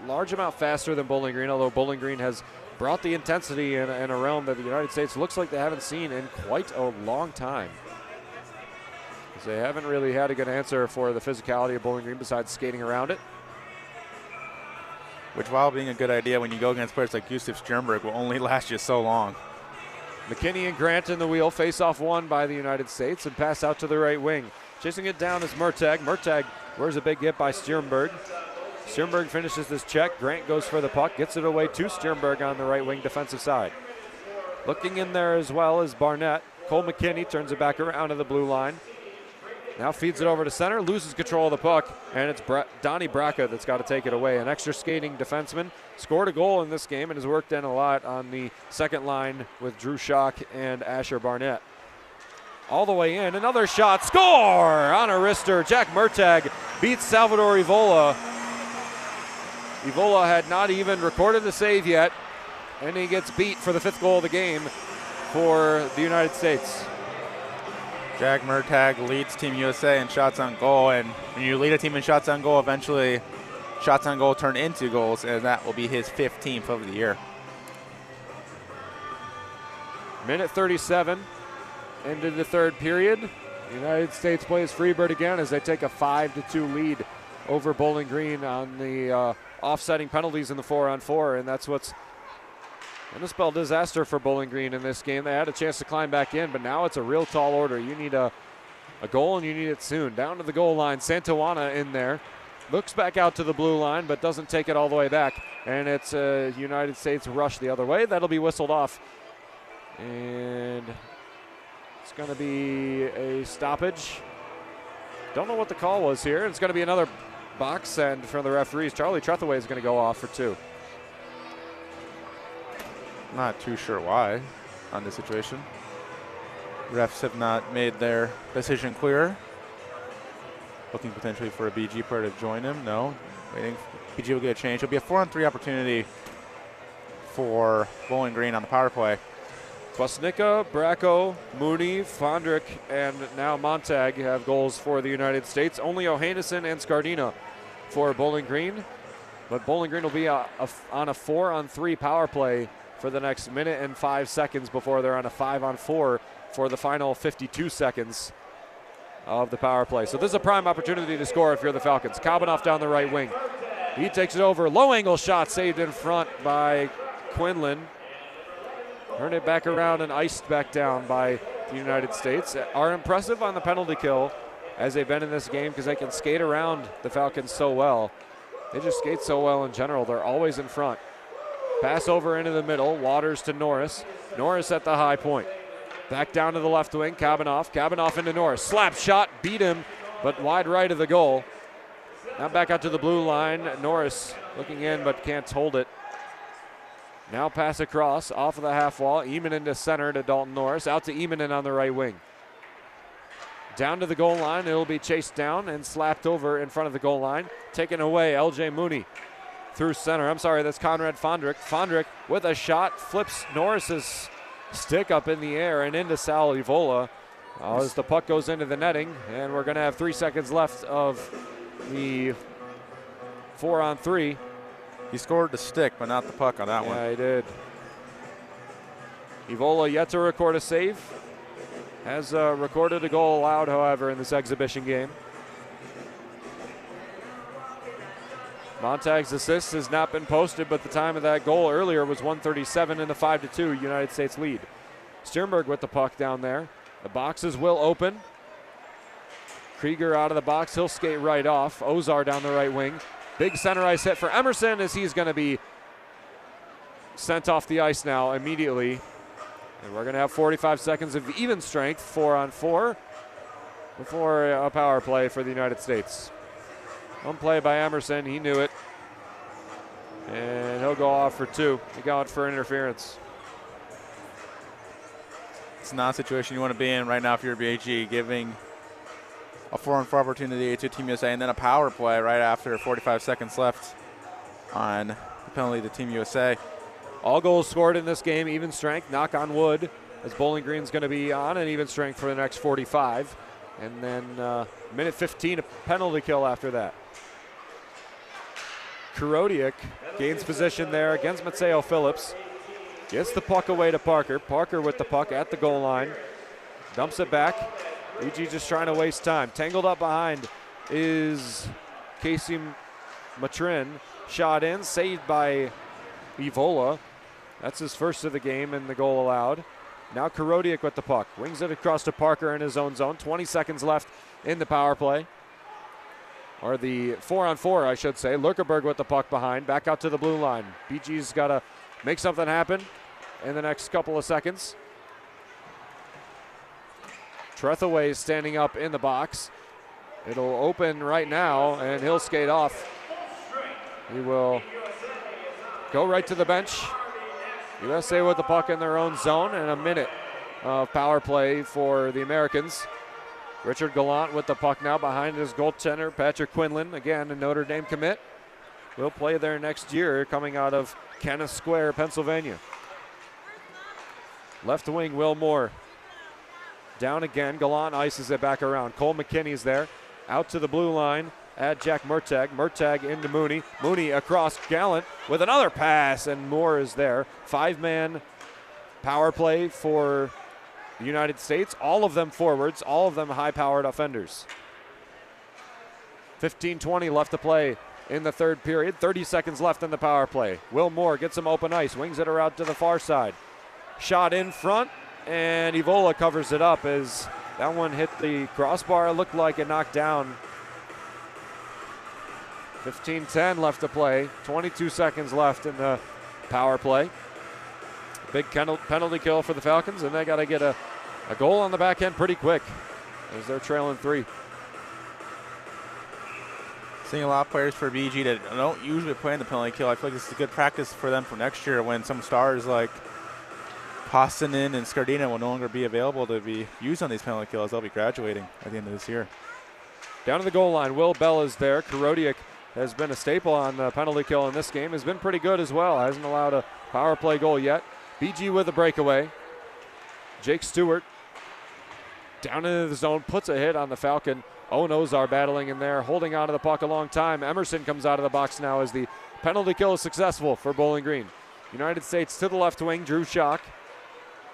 large amount faster than Bowling Green, although Bowling Green has brought the intensity in a realm that the United States looks like they haven't seen in quite a long time. They haven't really had a good answer for the physicality of Bowling Green besides skating around it. Which, while being a good idea when you go against players like Gustav Stjernberg, will only last you so long. McKinney and Grant in the wheel, face-off won by the United States, and pass out to the right wing. Chasing it down is Murtag. Murtag wears a big hit by Stjernberg. Stjernberg finishes this check. Grant goes for the puck, gets it away to Stjernberg on the right wing defensive side. Looking in there as well is Barnett. Cole McKinney turns it back around to the blue line. Now feeds it over to center, loses control of the puck, and it's Donnie Braca that's got to take it away. An extra skating defenseman scored a goal in this game and has worked in a lot on the second line with Drew Schock and Asher Barnett. All the way in, another shot, score on a wrister. Jack Murtag beats Salvador Evola. Evola had not even recorded the save yet, and he gets beat for the 5th goal of the game for the United States. Jack Murtagh leads Team USA in shots on goal, and when you lead a team in shots on goal, eventually shots on goal turn into goals, and that will be his 15th of the year. Minute 37 into the 3rd period. The United States plays Freebird again as they take a 5-2 lead over Bowling Green on the offsetting penalties in the 4-on-4, and that's what's going to spell disaster for Bowling Green in this game. They had a chance to climb back in, but now it's a real tall order. You need a goal, and you need it soon. Down to the goal line, Santawana in there. Looks back out to the blue line, but doesn't take it all the way back, and it's a United States rush the other way. That'll be whistled off, and it's going to be a stoppage. Don't know what the call was here. It's going to be another box send from the referees. Charlie Trethaway is going to go off for 2. Not too sure why on this situation. Refs have not made their decision clear. Looking potentially for a BG player to join him. No. Waiting. BG will get a change. It'll be a 4-on-3 opportunity for Bowling Green on the power play. Kwasnicka, Bracco, Mooney, Fondrick, and now Montag have goals for the United States. Only Ohanesen and Scardina for Bowling Green. But Bowling Green will be on a 4-on-3 power play for the next minute and 5 seconds before they're on a 5-on-4 for the final 52 seconds of the power play. So this is a prime opportunity to score if you're the Falcons. Kabanoff down the right wing. He takes it over. Low angle shot saved in front by Quinlan. Turned it back around and iced back down by the United States. Are impressive on the penalty kill as they've been in this game because they can skate around the Falcons so well. They just skate so well in general. They're always in front. Pass over into the middle. Waters to Norris. Norris at the high point. Back down to the left wing. Kabanoff. Kabanoff into Norris. Slap shot. Beat him, but wide right of the goal. Now back out to the blue line. Norris looking in, but can't hold it. Now pass across off of the half wall. Eamon into center to Dalton Norris. Out to Eamon on the right wing. Down to the goal line. It'll be chased down and slapped over in front of the goal line. Taken away. LJ Mooney through center. I'm sorry, that's Conrad Fondrick. Fondrick with a shot. Flips Norris's stick up in the air and into Sal Evola as the puck goes into the netting. And we're going to have 3 seconds left of the 4-on-3. He scored the stick, but not the puck on that one. Yeah, he did. Evola yet to record a save. Has recorded a goal allowed, however, in this exhibition game. Montag's assist has not been posted, but the time of that goal earlier was 1:37 in the 5-2 United States lead. Sternberg with the puck down there. The boxes will open. Krieger out of the box. He'll skate right off. Ozar down the right wing. Big center ice hit for Emerson as he's going to be sent off the ice now immediately. And we're going to have 45 seconds of even strength, 4-on-4, before a power play for the United States. One play by Emerson. He knew it. And he'll go off for 2. He got for interference. It's not a situation you want to be in right now if you're BG, giving a 4-on-4 opportunity to Team USA and then a power play right after 45 seconds left on the penalty to Team USA. All goals scored in this game, even strength, knock on wood, as Bowling Green's going to be on an even strength for the next 45. And then minute 15, a penalty kill after that. Kurodiak gains position there against Mateo Phillips. Gets the puck away to Parker. Parker with the puck at the goal line. Dumps it back. BG just trying to waste time. Tangled up behind is Casey Matrin. Shot in, saved by Evola. That's his first of the game and the goal allowed. Now Kurodiak with the puck. Wings it across to Parker in his own zone. 20 seconds left in the power play. Or the 4-on-4, I should say. Lurkerberg with the puck behind. Back out to the blue line. BG's got to make something happen in the next couple of seconds. Trethaway standing up in the box. It'll open right now, and he'll skate off. He will go right to the bench. USA with the puck in their own zone, and a minute of power play for the Americans. Richard Gallant with the puck now behind his goaltender, Patrick Quinlan, again a Notre Dame commit. Will play there next year, coming out of Kenneth Square, Pennsylvania. Left wing, Will Moore. Down again. Gallant ices it back around. Cole McKinney's there. Out to the blue line at Jack Murtag. Murtag into Mooney. Mooney across. Gallant with another pass, and Moore is there. 5-man power play for the United States. All of them forwards. All of them high-powered offenders. 15-20 left to play in the third period. 30 seconds left in the power play. Will Moore gets some open ice. Wings it around to the far side. Shot in front, and Evola covers it up as that one hit the crossbar. It looked like it knocked down. 15-10 left to play. 22 seconds left in the power play. Big penalty kill for the Falcons, and they got to get a goal on the back end pretty quick as they're trailing 3. Seeing a lot of players for BG that don't usually play in the penalty kill. I feel like this is a good practice for them for next year when some stars like Kostanen and Scardina will no longer be available to be used on these penalty kills. They'll be graduating at the end of this year. Down to the goal line, Will Bell is there. Karodiak has been a staple on the penalty kill in this game. Has been pretty good as well. Hasn't allowed a power play goal yet. BG with a breakaway. Jake Stewart down into the zone, puts a hit on the Falcon. Onos are battling in there, holding on to the puck a long time. Emerson comes out of the box now as the penalty kill is successful for Bowling Green. United States to the left wing, Drew Schock.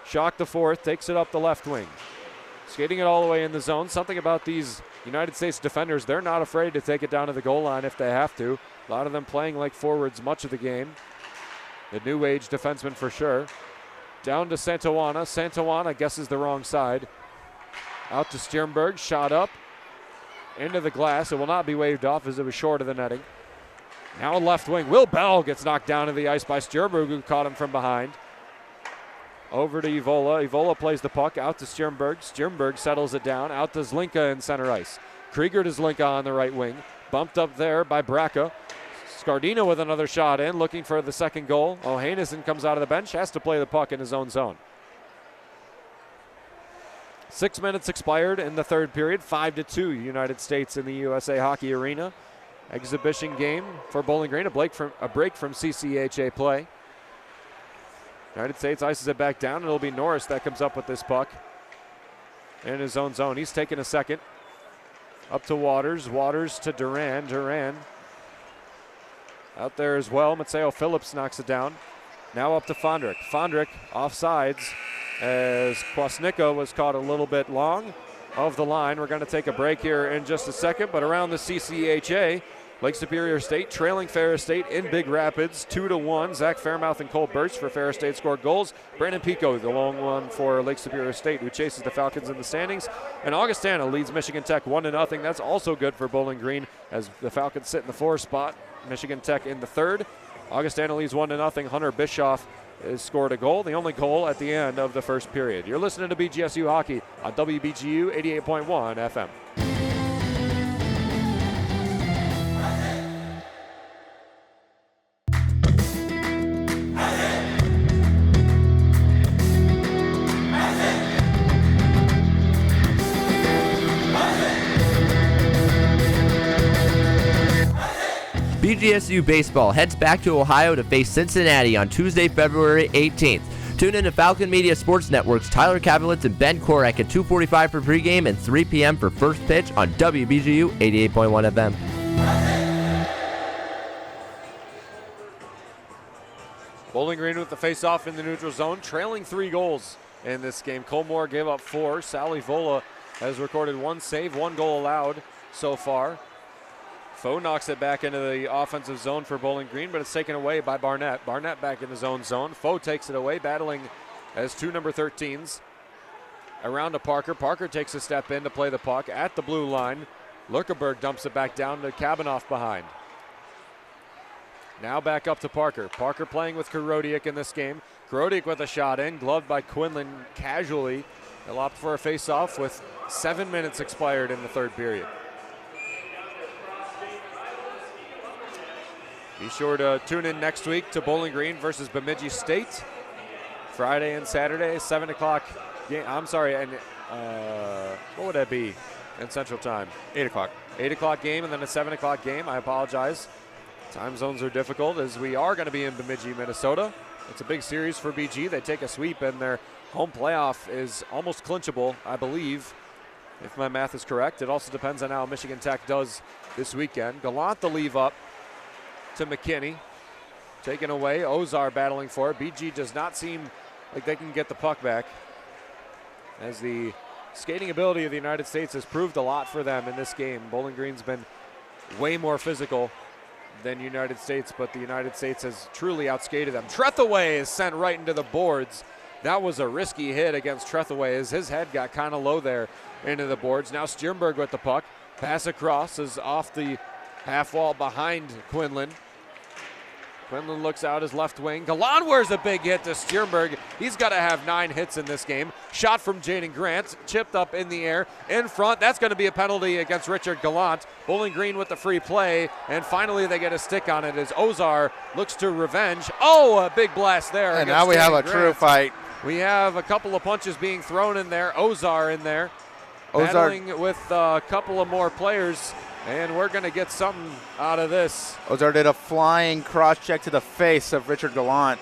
Schock the fourth, takes it up the left wing. Skating it all the way in the zone. Something about these United States defenders, they're not afraid to take it down to the goal line if they have to. A lot of them playing like forwards much of the game. The new age defenseman for sure. Down to Santawana. Santawana guesses the wrong side. Out to Stjernberg, shot up. Into the glass. It will not be waved off as it was short of the netting. Now left wing. Will Bell gets knocked down to the ice by Stjernberg, who caught him from behind. Over to Evola. Evola plays the puck out to Stjernberg. Stjernberg settles it down. Out to Zlinka in center ice. Krieger to Zlinka on the right wing. Bumped up there by Bracca. Scardina with another shot in, looking for the second goal. O'Hanison comes out of the bench, has to play the puck in his own zone. 6 minutes expired in the third period. 5-2 United States in the USA Hockey Arena. Exhibition game for Bowling Green. A break from CCHA play. United States ices it back down. It'll be Norris that comes up with this puck in his own zone. He's taking a second. Up to Waters. Waters to Duran. Duran out there as well. Mateo Phillips knocks it down. Now up to Fondrick. Fondrick offsides as Kwasnicka was caught a little bit long of the line. We're going to take a break here in just a second, but around the CCHA, Lake Superior State trailing Ferris State in Big Rapids 2-1. Zach Fairmouth and Cole Birch for Ferris State scored goals. Brandon Pico, the long one for Lake Superior State, who chases the Falcons in the standings. And Augustana leads Michigan Tech 1-0. That's also good for Bowling Green as the Falcons sit in the 4th spot. Michigan Tech in the 3rd. Augustana leads 1-0. Hunter Bischoff has scored a goal, the only goal at the end of the first period. You're listening to BGSU Hockey on WBGU 88.1 FM. BGSU Baseball heads back to Ohio to face Cincinnati on Tuesday, February 18th. Tune in to Falcon Media Sports Network's Tyler Kavelitz and Ben Korak at 2:45 for pregame and 3 p.m. for first pitch on WBGU 88.1 FM. Bowling Green with the face-off in the neutral zone, trailing 3 goals in this game. Colmore gave up 4. Sally Vola has recorded 1 save, 1 goal allowed so far. Foe knocks it back into the offensive zone for Bowling Green, but it's taken away by Barnett. Barnett back in his own zone. Foe takes it away, battling as 2 number 13s. Around to Parker. Parker takes a step in to play the puck at the blue line. Lurkeberg dumps it back down to Kabanoff behind. Now back up to Parker. Parker playing with Karodiak in this game. Karodiak with a shot in, gloved by Quinlan casually. They'll opt for a face-off with 7 minutes expired in the third period. Be sure to tune in next week to Bowling Green versus Bemidji State. Friday and Saturday, 7 o'clock game. I'm sorry, and what would that be in Central Time? 8 o'clock. 8 o'clock game and then a 7 o'clock game. I apologize. Time zones are difficult as we are going to be in Bemidji, Minnesota. It's a big series for BG. They take a sweep, and their home playoff is almost clinchable, I believe, if my math is correct. It also depends on how Michigan Tech does this weekend. Gallant the leave up to McKinney. Taken away. Ozar battling for it. BG does not seem like they can get the puck back, as the skating ability of the United States has proved a lot for them in this game. Bowling Green's been way more physical than United States, but the United States has truly outskated them. Trethaway is sent right into the boards. That was a risky hit against Trethaway, as his head got kind of low there into the boards. Now Stjernberg with the puck. Pass across is off the half wall behind Quinlan. Quinlan looks out his left wing. Gallant wears a big hit to Stjernberg. He's got to have 9 hits in this game. Shot from Jaden Grant, chipped up in the air, in front. That's going to be a penalty against Richard Gallant. Bowling Green with the free play, and finally they get a stick on it as Ozar looks to revenge. Oh, a big blast there. And now we have a true fight. We have a couple of punches being thrown in there. Ozar in there, battling with a couple of more players. And we're going to get something out of this. Ozar did a flying cross check to the face of Richard Gallant.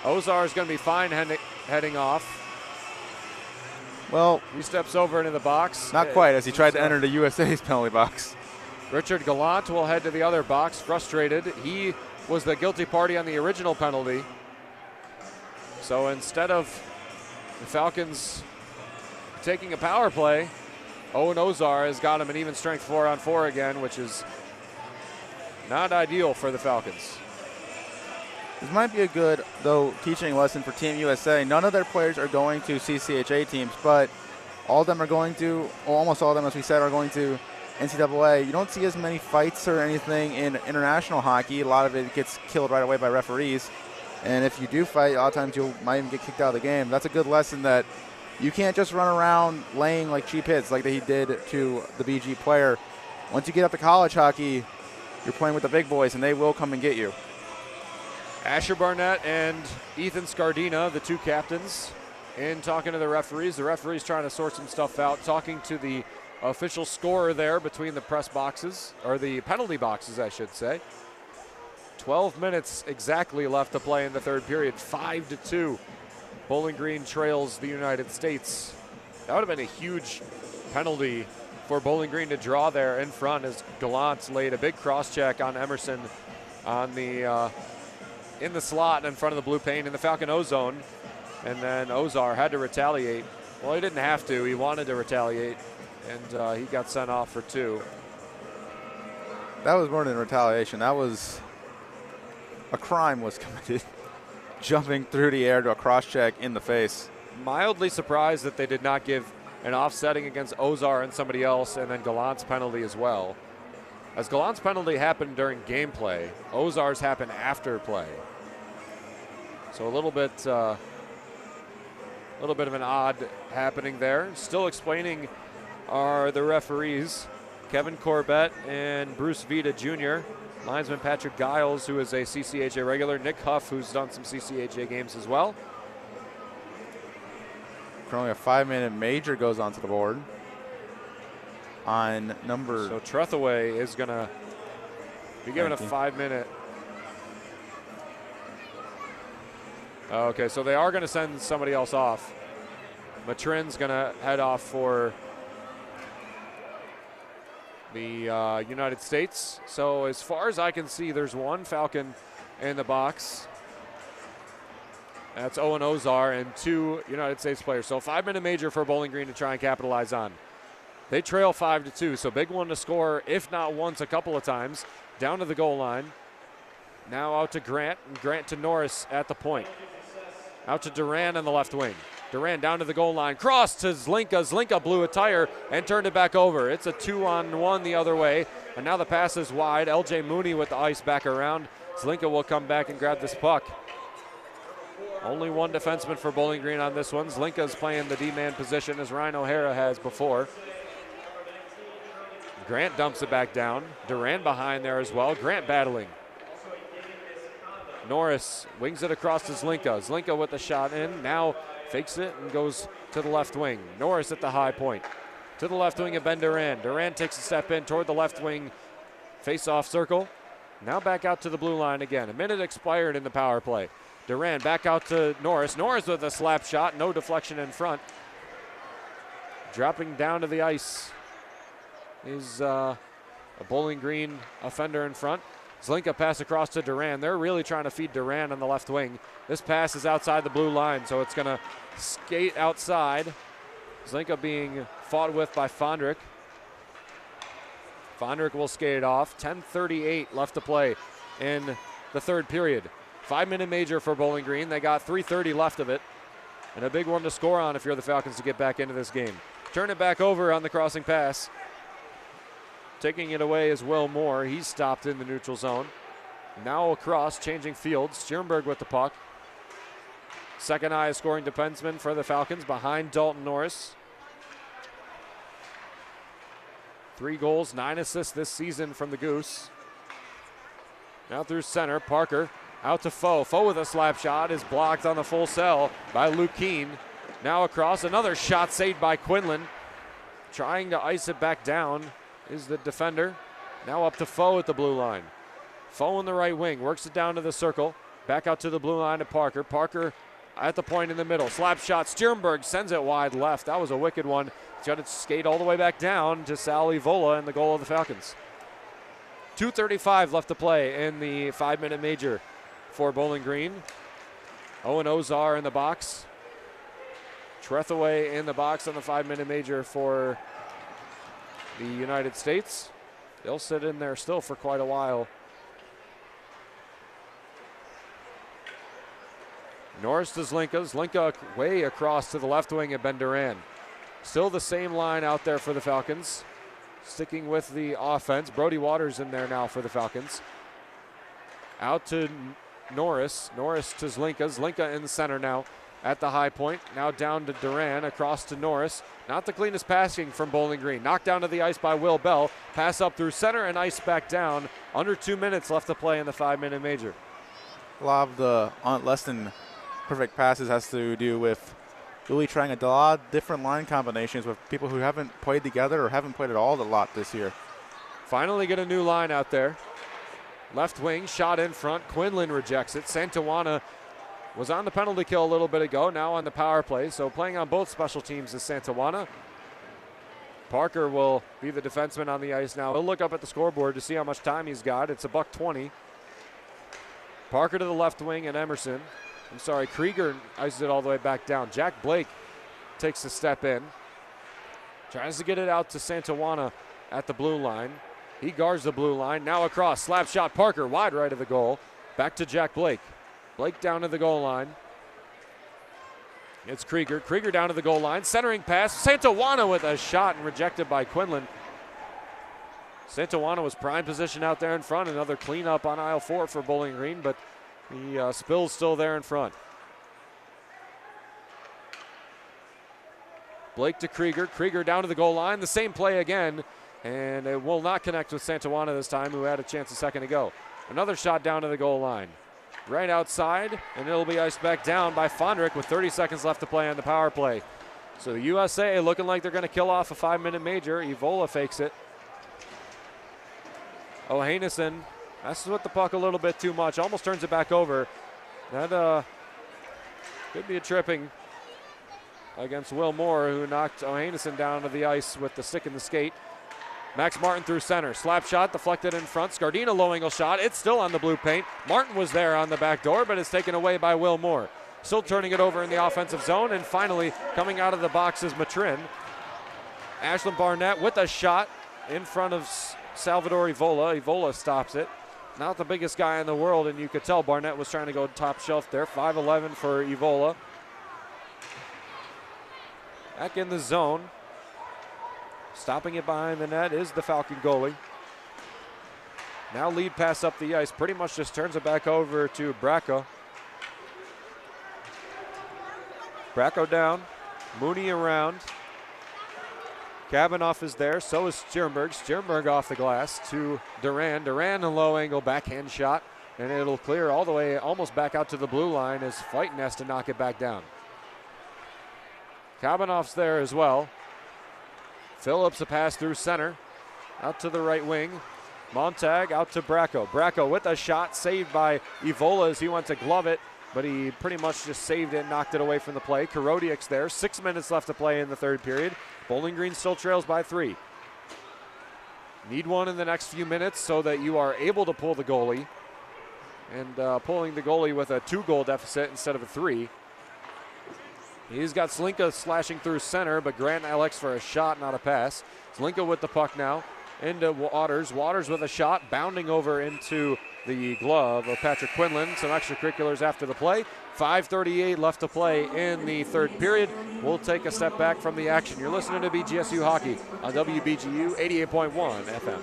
Ozar is going to be fine heading off. Well, he steps over into the box. Not quite, as he tried to enter the USA's penalty box. Richard Gallant will head to the other box, frustrated. He was the guilty party on the original penalty. So instead of the Falcons taking a power play, Owen Ozar has got him an even strength 4-on-4 again, which is not ideal for the Falcons. This might be a good, though, teaching lesson for Team USA. None of their players are going to CCHA teams, but all of them are going to, well, almost all of them, as we said, are going to NCAA. You don't see as many fights or anything in international hockey. A lot of it gets killed right away by referees. And if you do fight, a lot of times you might even get kicked out of the game. That's a good lesson that you can't just run around laying like cheap hits like he did to the BG player. Once you get up to college hockey, you're playing with the big boys, and they will come and get you. Asher Barnett and Ethan Scardina, the two captains, in talking to the referees. The referees trying to sort some stuff out, talking to the official scorer there between the press boxes, or the penalty boxes, I should say. 12 minutes exactly left to play in the third period, 5-2. Bowling Green trails the United States. That would have been a huge penalty for Bowling Green to draw there in front, as Gallant laid a big cross check on Emerson on the in the slot in front of the blue paint in the Falcon O zone, and then Ozar had to retaliate. Well, he didn't have to. He wanted to retaliate, and he got sent off for 2. That was more than retaliation. That was a crime was committed. Jumping through the air to a cross check in the face. Mildly surprised that they did not give an offsetting against Ozar and somebody else, and then Gallant's penalty as well. As Gallant's penalty happened during gameplay, Ozar's happened after play. So a little bit of an odd happening there. Still explaining are the referees, Kevin Corbett and Bruce Vita Jr., linesman Patrick Giles, who is a CCHA regular, Nick Huff, who's done some CCHA games as well. Currently a 5-minute major goes onto the board on number. So Trethaway is going to be given a 5-minute. Okay, so they are going to send somebody else off. Matrin's going to head off for the United States. So as far as I can see, there's one Falcon in the box. That's Owen Ozar and 2 United States players. So a 5-minute major for Bowling Green to try and capitalize on. They trail 5-2, so big one to score, if not once, a couple of times. Down to the goal line. Now out to Grant, and Grant to Norris at the point. Out to Duran on the left wing. Duran down to the goal line. Cross to Zlinka. Zlinka blew a tire and turned it back over. It's a 2-on-1 the other way. And now the pass is wide. LJ Mooney with the ice back around. Zlinka will come back and grab this puck. Only one defenseman for Bowling Green on this one. Zlinka's playing the D-man position as Ryan O'Hara has before. Grant dumps it back down. Duran behind there as well. Grant battling. Norris wings it across to Zlinka. Zlinka with the shot in. Now fakes it and goes to the left wing. Norris at the high point. To the left wing of Ben Duran. Duran takes a step in toward the left wing face-off circle. Now back out to the blue line again. A minute expired in the power play. Duran back out to Norris. Norris with a slap shot. No deflection in front. Dropping down to the ice is a Bowling Green offender in front. Zlinka pass across to Duran. They're really trying to feed Duran on the left wing. This pass is outside the blue line, so it's going to skate outside. Zlinka being fought with by Fondrick. Fondrick will skate it off. 10:38 left to play in the third period. 5-minute major for Bowling Green. They got 3:30 left of it. And a big one to score on if you're the Falcons to get back into this game. Turn it back over on the crossing pass. Taking it away is Will Moore. He's stopped in the neutral zone. Now across, changing fields. Stjernberg with the puck. Second highest scoring defenseman for the Falcons behind Dalton Norris. 3 goals, 9 assists this season from the Goose. Now through center, Parker out to Foe. Foe with a slap shot is blocked on the full cell by Luke Keene. Now across, another shot saved by Quinlan. Trying to ice it back down is the defender. Now up to Foe at the blue line. Foe in the right wing, works it down to the circle. Back out to the blue line to Parker. Parker at the point in the middle. Slap shot, Stjernberg sends it wide left. That was a wicked one. He's got to skate all the way back down to Sal Evola and the goal of the Falcons. 2:35 left to play in the 5-minute major for Bowling Green. Owen Ozar in the box. Trethaway in the box on the 5-minute major for the United States. They'll sit in there still for quite a while. Norris to Zlinka. Zlinka way across to the left wing at Ben Duran. Still the same line out there for the Falcons. Sticking with the offense. Brody Waters in there now for the Falcons. Out to Norris. Norris to Zlinka. Zlinka in the center now at the high point. Now down to Duran. Across to Norris. Not the cleanest passing from Bowling Green. Knocked down to the ice by Will Bell. Pass up through center and ice back down. Under 2 minutes left to play in the 5-minute major. A lot of the less than perfect passes has to do with really trying a lot of different line combinations with people who haven't played together or haven't played at all a lot this year. Finally get a new line out there. Left wing, shot in front. Quinlan rejects it. Santawana was on the penalty kill a little bit ago, now on the power play. So playing on both special teams is Santawana. Parker will be the defenseman on the ice now. He'll look up at the scoreboard to see how much time he's got. It's $1:20. Parker to the left wing and Emerson. Krieger ices it all the way back down. Jack Blake takes a step in. Tries to get it out to Santawana at the blue line. He guards the blue line. Now across. Slap shot. Parker wide right of the goal. Back to Jack Blake. Blake down to the goal line. It's Krieger. Krieger down to the goal line. Centering pass. Santawana with a shot and rejected by Quinlan. Santawana was prime position out there in front. Another cleanup on aisle 4 for Bowling Green, but the spill's still there in front. Blake to Krieger. Krieger down to the goal line. The same play again, and it will not connect with Santawana this time, who had a chance a second ago. Another shot down to the goal line. Right outside, and it'll be iced back down by Fondrick with 30 seconds left to play on the power play. So the USA looking like they're going to kill off a 5-minute major. Evola fakes it. O'Hanison messes with the puck a little bit too much. Almost turns it back over. That could be a tripping against Will Moore, who knocked O'Hanison down to the ice with the stick in the skate. Max Martin through center. Slap shot deflected in front. Scardina low angle shot. It's still on the blue paint. Martin was there on the back door, but it's taken away by Will Moore. Still turning it over in the offensive zone, and finally coming out of the box is Matrin. Ashlyn Barnett with a shot in front of Salvador Evola. Evola stops it. Not the biggest guy in the world, and you could tell Barnett was trying to go top shelf there. 5'11" for Evola. Back in the zone. Stopping it behind the net is the Falcon goalie. Now lead pass up the ice. Pretty much just turns it back over to Bracco. Bracco down. Mooney around. Kavanoff is there. So is Stjernberg. Stjernberg off the glass to Duran. Duran a low angle backhand shot. And it'll clear all the way almost back out to the blue line as Fighton has to knock it back down. Kavanoff's there as well. Phillips a pass through center. Out to the right wing. Montag out to Bracco. Bracco with a shot saved by Evola as he went to glove it, but he pretty much just saved it and knocked it away from the play. Karodiak's there. 6 minutes left to play in the third period. Bowling Green still trails by 3. Need one in the next few minutes so that you are able to pull the goalie. And pulling the goalie with a 2-goal deficit instead of a 3. He's got Slinka slashing through center, but Grant Alex for a shot, not a pass. Slinka with the puck now into Waters. Waters with a shot, bounding over into the glove of Patrick Quinlan. Some extracurriculars after the play. 5:38 left to play in the third period. We'll take a step back from the action. You're listening to BGSU Hockey on WBGU 88.1 FM.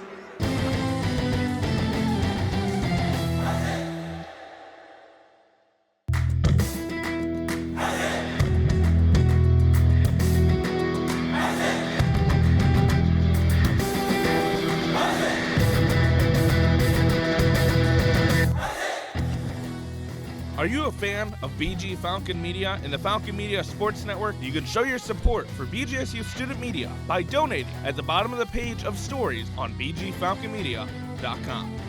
Are you a fan of BG Falcon Media and the Falcon Media Sports Network? You can show your support for BGSU student media by donating at the bottom of the page of stories on bgfalconmedia.com.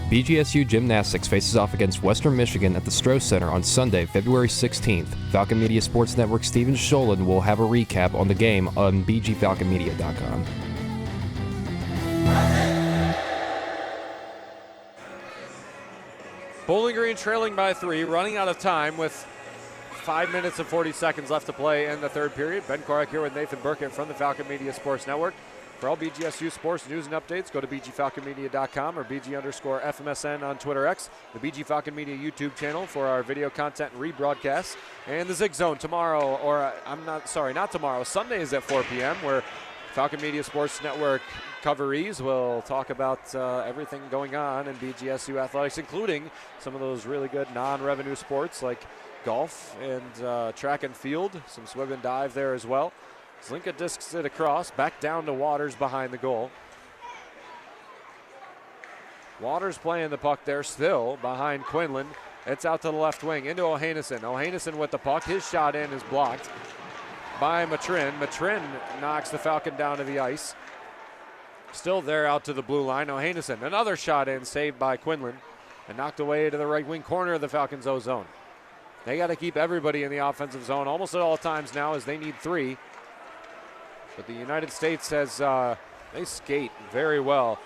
BGSU Gymnastics faces off against Western Michigan at the Stroh Center on Sunday, February 16th. Falcon Media Sports Network Steven Scholen will have a recap on the game on bgfalconmedia.com. Bowling Green trailing by 3, running out of time with 5 minutes and 40 seconds left to play in the third period. Ben Korek here with Nathan Burkett from the Falcon Media Sports Network. For all BGSU sports news and updates, go to bgfalconmedia.com or BG_FMSN on Twitter X, the BG Falcon Media YouTube channel for our video content and rebroadcasts, and the Zig Zone tomorrow, not tomorrow, Sunday is at 4 p.m. where Falcon Media Sports Network coverees will talk about everything going on in BGSU athletics, including some of those really good non-revenue sports like golf and track and field, some swim and dive there as well. Zlinka discs it across, back down to Waters behind the goal. Waters playing the puck there still behind Quinlan. It's out to the left wing into Ohanesen. Ohanesen with the puck. His shot in is blocked by Matrin. Matrin knocks the Falcon down to the ice. Still there out to the blue line. Ohanesen, another shot in, saved by Quinlan and knocked away to the right wing corner of the Falcons' O zone. They got to keep everybody in the offensive zone almost at all times now as they need 3. But the United States has, they skate very well.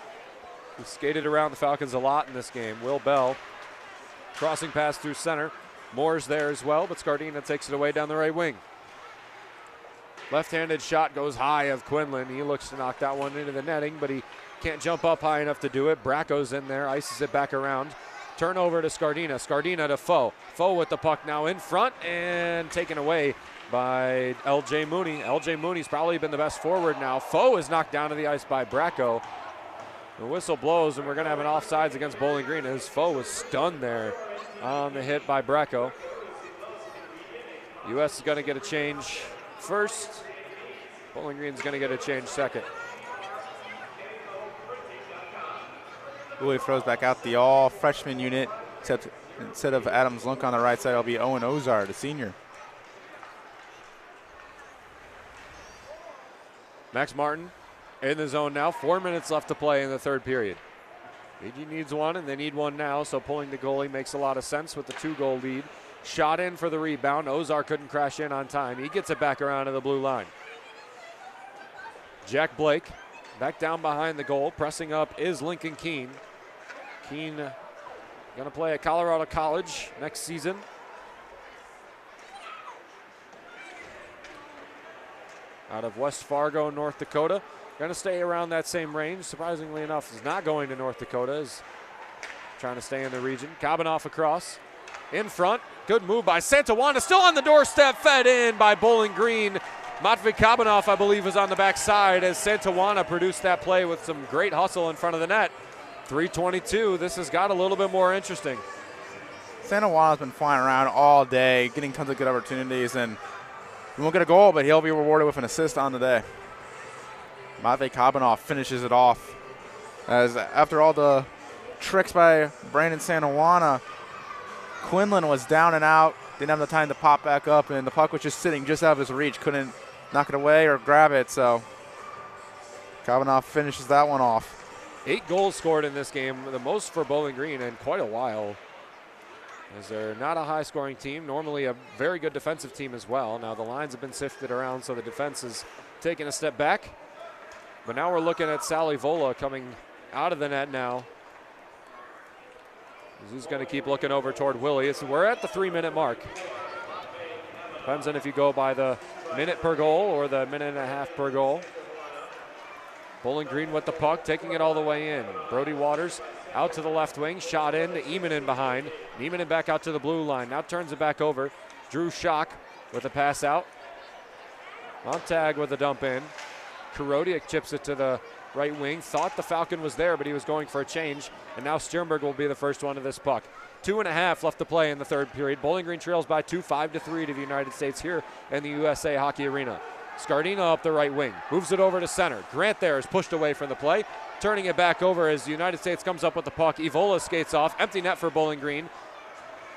We skated around the Falcons a lot in this game. Will Bell, crossing pass through center. Moore's there as well, but Scardina takes it away down the right wing. Left-handed shot goes high of Quinlan. He looks to knock that one into the netting, but he can't jump up high enough to do it. Bracco's in there, ices it back around. Turnover to Scardina. Scardina to Foe. Foe with the puck now in front and taken away by L.J. Mooney. L.J. Mooney's probably been the best forward now. Foe is knocked down to the ice by Bracco. The whistle blows, and we're going to have an offsides against Bowling Green as Foe was stunned there on the hit by Bracco. U.S. is going to get a change first. Bowling Green's going to get a change second. Willie throws back out the all-freshman unit, except instead of Adams Lunk on the right side, it'll be Owen Ozar, the senior. Max Martin in the zone now. 4 minutes left to play in the third period. BG needs one, and they need one now, so pulling the goalie makes a lot of sense with the 2-goal lead. Shot in for the rebound. Ozar couldn't crash in on time. He gets it back around to the blue line. Jack Blake back down behind the goal. Pressing up is Lincoln Keene. Keene going to play at Colorado College next season. Out of West Fargo, North Dakota. Going to stay around that same range. Surprisingly enough, is not going to North Dakota. Is trying to stay in the region. Kabanoff across. In front. Good move by Santawana. Still on the doorstep. Fed in by Bowling Green. Matvey Kabanoff, I believe, was on the backside as Santawana produced that play with some great hustle in front of the net. 3:22. This has got a little bit more interesting. Santawana's been flying around all day, getting tons of good opportunities, and he won't get a goal, but he'll be rewarded with an assist on the day. Matvey Kabanoff finishes it off. As after all the tricks by Brandon Santawana, Quinlan was down and out, didn't have the time to pop back up, and the puck was just sitting just out of his reach. Couldn't knock it away or grab it, so Kabanoff finishes that one off. 8 goals scored in this game, the most for Bowling Green in quite a while, as they're not a high-scoring team, normally a very good defensive team as well. Now the lines have been sifted around, so the defense is taking a step back. But now we're looking at Sally Vola coming out of the net now. He's going to keep looking over toward Willie. We're at the 3-minute mark. Depends on if you go by the minute per goal or the minute and a half per goal. Bowling Green with the puck, taking it all the way in. Brody Waters out to the left wing, shot in to Emanen behind. Emanen back out to the blue line, now turns it back over. Drew Schock with a pass out. Montag with a dump in. Karodiak chips it to the right wing. Thought the Falcon was there, but he was going for a change. And now Sternberg will be the first one to this puck. 2.5 left to play in the third period. Bowling Green trails by 2, 5-3 to the United States here in the USA Hockey Arena. Scardina up the right wing, moves it over to center. Grant there is pushed away from the play, turning it back over as the United States comes up with the puck. Evola skates off, empty net for Bowling Green.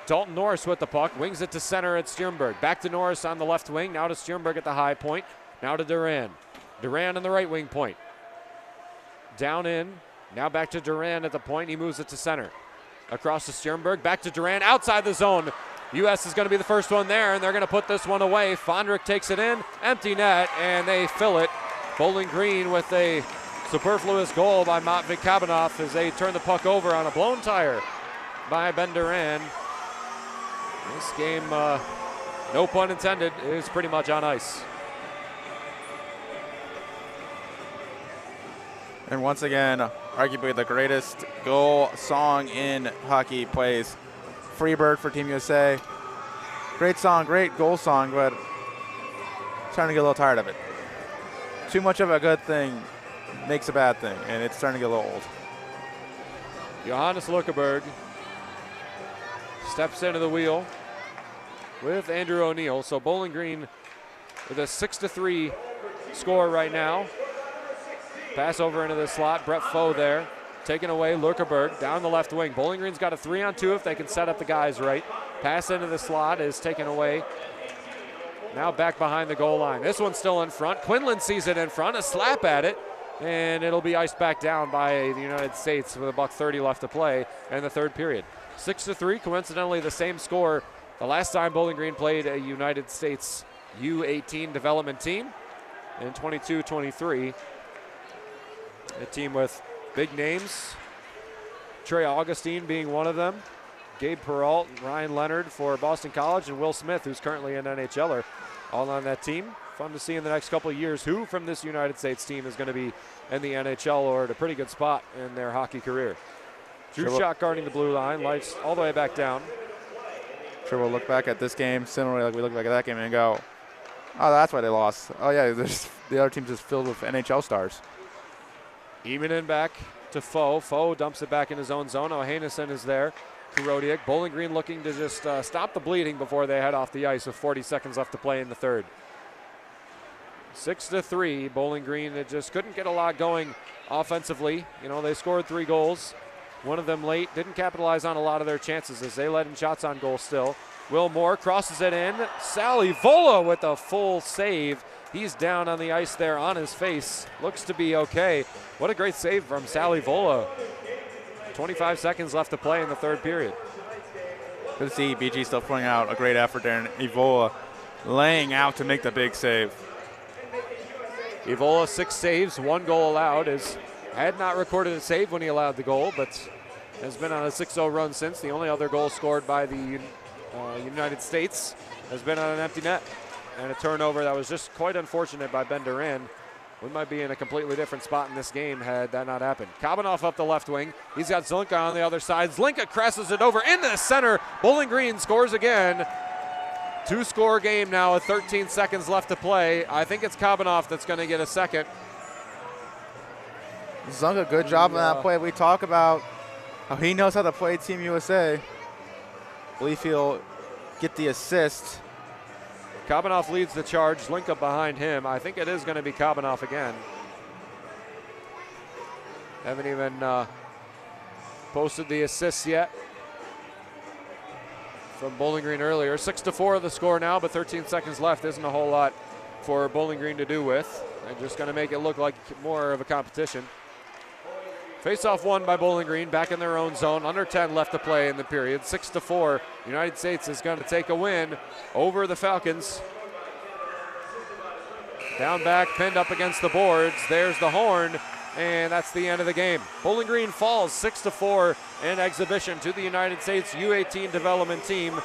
Dalton Norris with the puck, wings it to center at Sternberg. Back to Norris on the left wing, now to Sternberg at the high point, now to Duran. Duran on the right wing point. Down in, now back to Duran at the point, he moves it to center. Across to Sternberg, back to Duran, outside the zone. U.S. is going to be the first one there, and they're going to put this one away. Fondrick takes it in, empty net, and they fill it. Bowling Green with a superfluous goal by Matvey Kabanoff as they turn the puck over on a blown tire by Ben Duran. This game, no pun intended, is pretty much on ice. And once again, arguably the greatest goal song in hockey plays. Freebird for Team USA. Great song, great goal song, but starting to get a little tired of it. Too much of a good thing makes a bad thing, and it's starting to get a little old. Johannes Lukeberg steps into the wheel with Andrew O'Neill. So Bowling Green with a 6-3 score right now. Pass over into the slot, Brett Foe there. Taken away, Lukeberg down the left wing. Bowling Green's got a 3-on-2 if they can set up the guys right. Pass into the slot is taken away. Now back behind the goal line. This one's still in front. Quinlan sees it in front, a slap at it, and it'll be iced back down by the United States with $1:30 left to play in the third period. 6-3, coincidentally the same score the last time Bowling Green played a United States U18 development team in 22-23. A team with big names, Trey Augustine being one of them, Gabe Peralt, Ryan Leonard for Boston College, and Will Smith, who's currently an NHLer, all on that team. Fun to see in the next couple of years who from this United States team is going to be in the NHL or at a pretty good spot in their hockey career. Drew Schock guarding the blue line, lights all the way back down. Sure, we'll look back at this game similarly like we look back at that game and go, oh, that's why they lost. Oh, yeah, the other team's just filled with NHL stars. Emanen back to Foe. Foe dumps it back in his own zone. Ohanesen is there. Karodiak. Bowling Green looking to just stop the bleeding before they head off the ice with 40 seconds left to play in the third. 6-3. Bowling Green, it just couldn't get a lot going offensively. You know, they scored 3 goals. One of them late. Didn't capitalize on a lot of their chances as they let in shots on goal still. Will Moore crosses it in. Sally Vola with a full save. He's down on the ice there on his face. Looks to be okay. What a great save from Sally Vola. 25 seconds left to play in the third period. Good to see BG still putting out a great effort there, and Evola laying out to make the big save. Evola 6 saves, 1 goal allowed. Had not recorded a save when he allowed the goal, but has been on a 6-0 run since. The only other goal scored by the United States has been on an empty net and a turnover that was just quite unfortunate by Ben Duran. We might be in a completely different spot in this game had that not happened. Kabanoff up the left wing. He's got Zlinka on the other side. Zlinka crosses it over into the center. Bowling Green scores again. 2-score game now with 13 seconds left to play. I think it's Kabanoff that's going to get a second. Zunga, good job on that play. We talk about how he knows how to play Team USA. I believe he'll get the assist. Kabanoff leads the charge. Zlinka behind him. I think it is going to be Kabanoff again. Haven't even posted the assists yet from Bowling Green earlier. 6-4 the score now, but 13 seconds left isn't a whole lot for Bowling Green to do with. They're just going to make it look like more of a competition. Face-off won by Bowling Green, back in their own zone. Under 10 left to play in the period. 6-4. United States is going to take a win over the Falcons. Down back, pinned up against the boards. There's the horn, and that's the end of the game. Bowling Green falls 6-4 in exhibition to the United States U18 development team.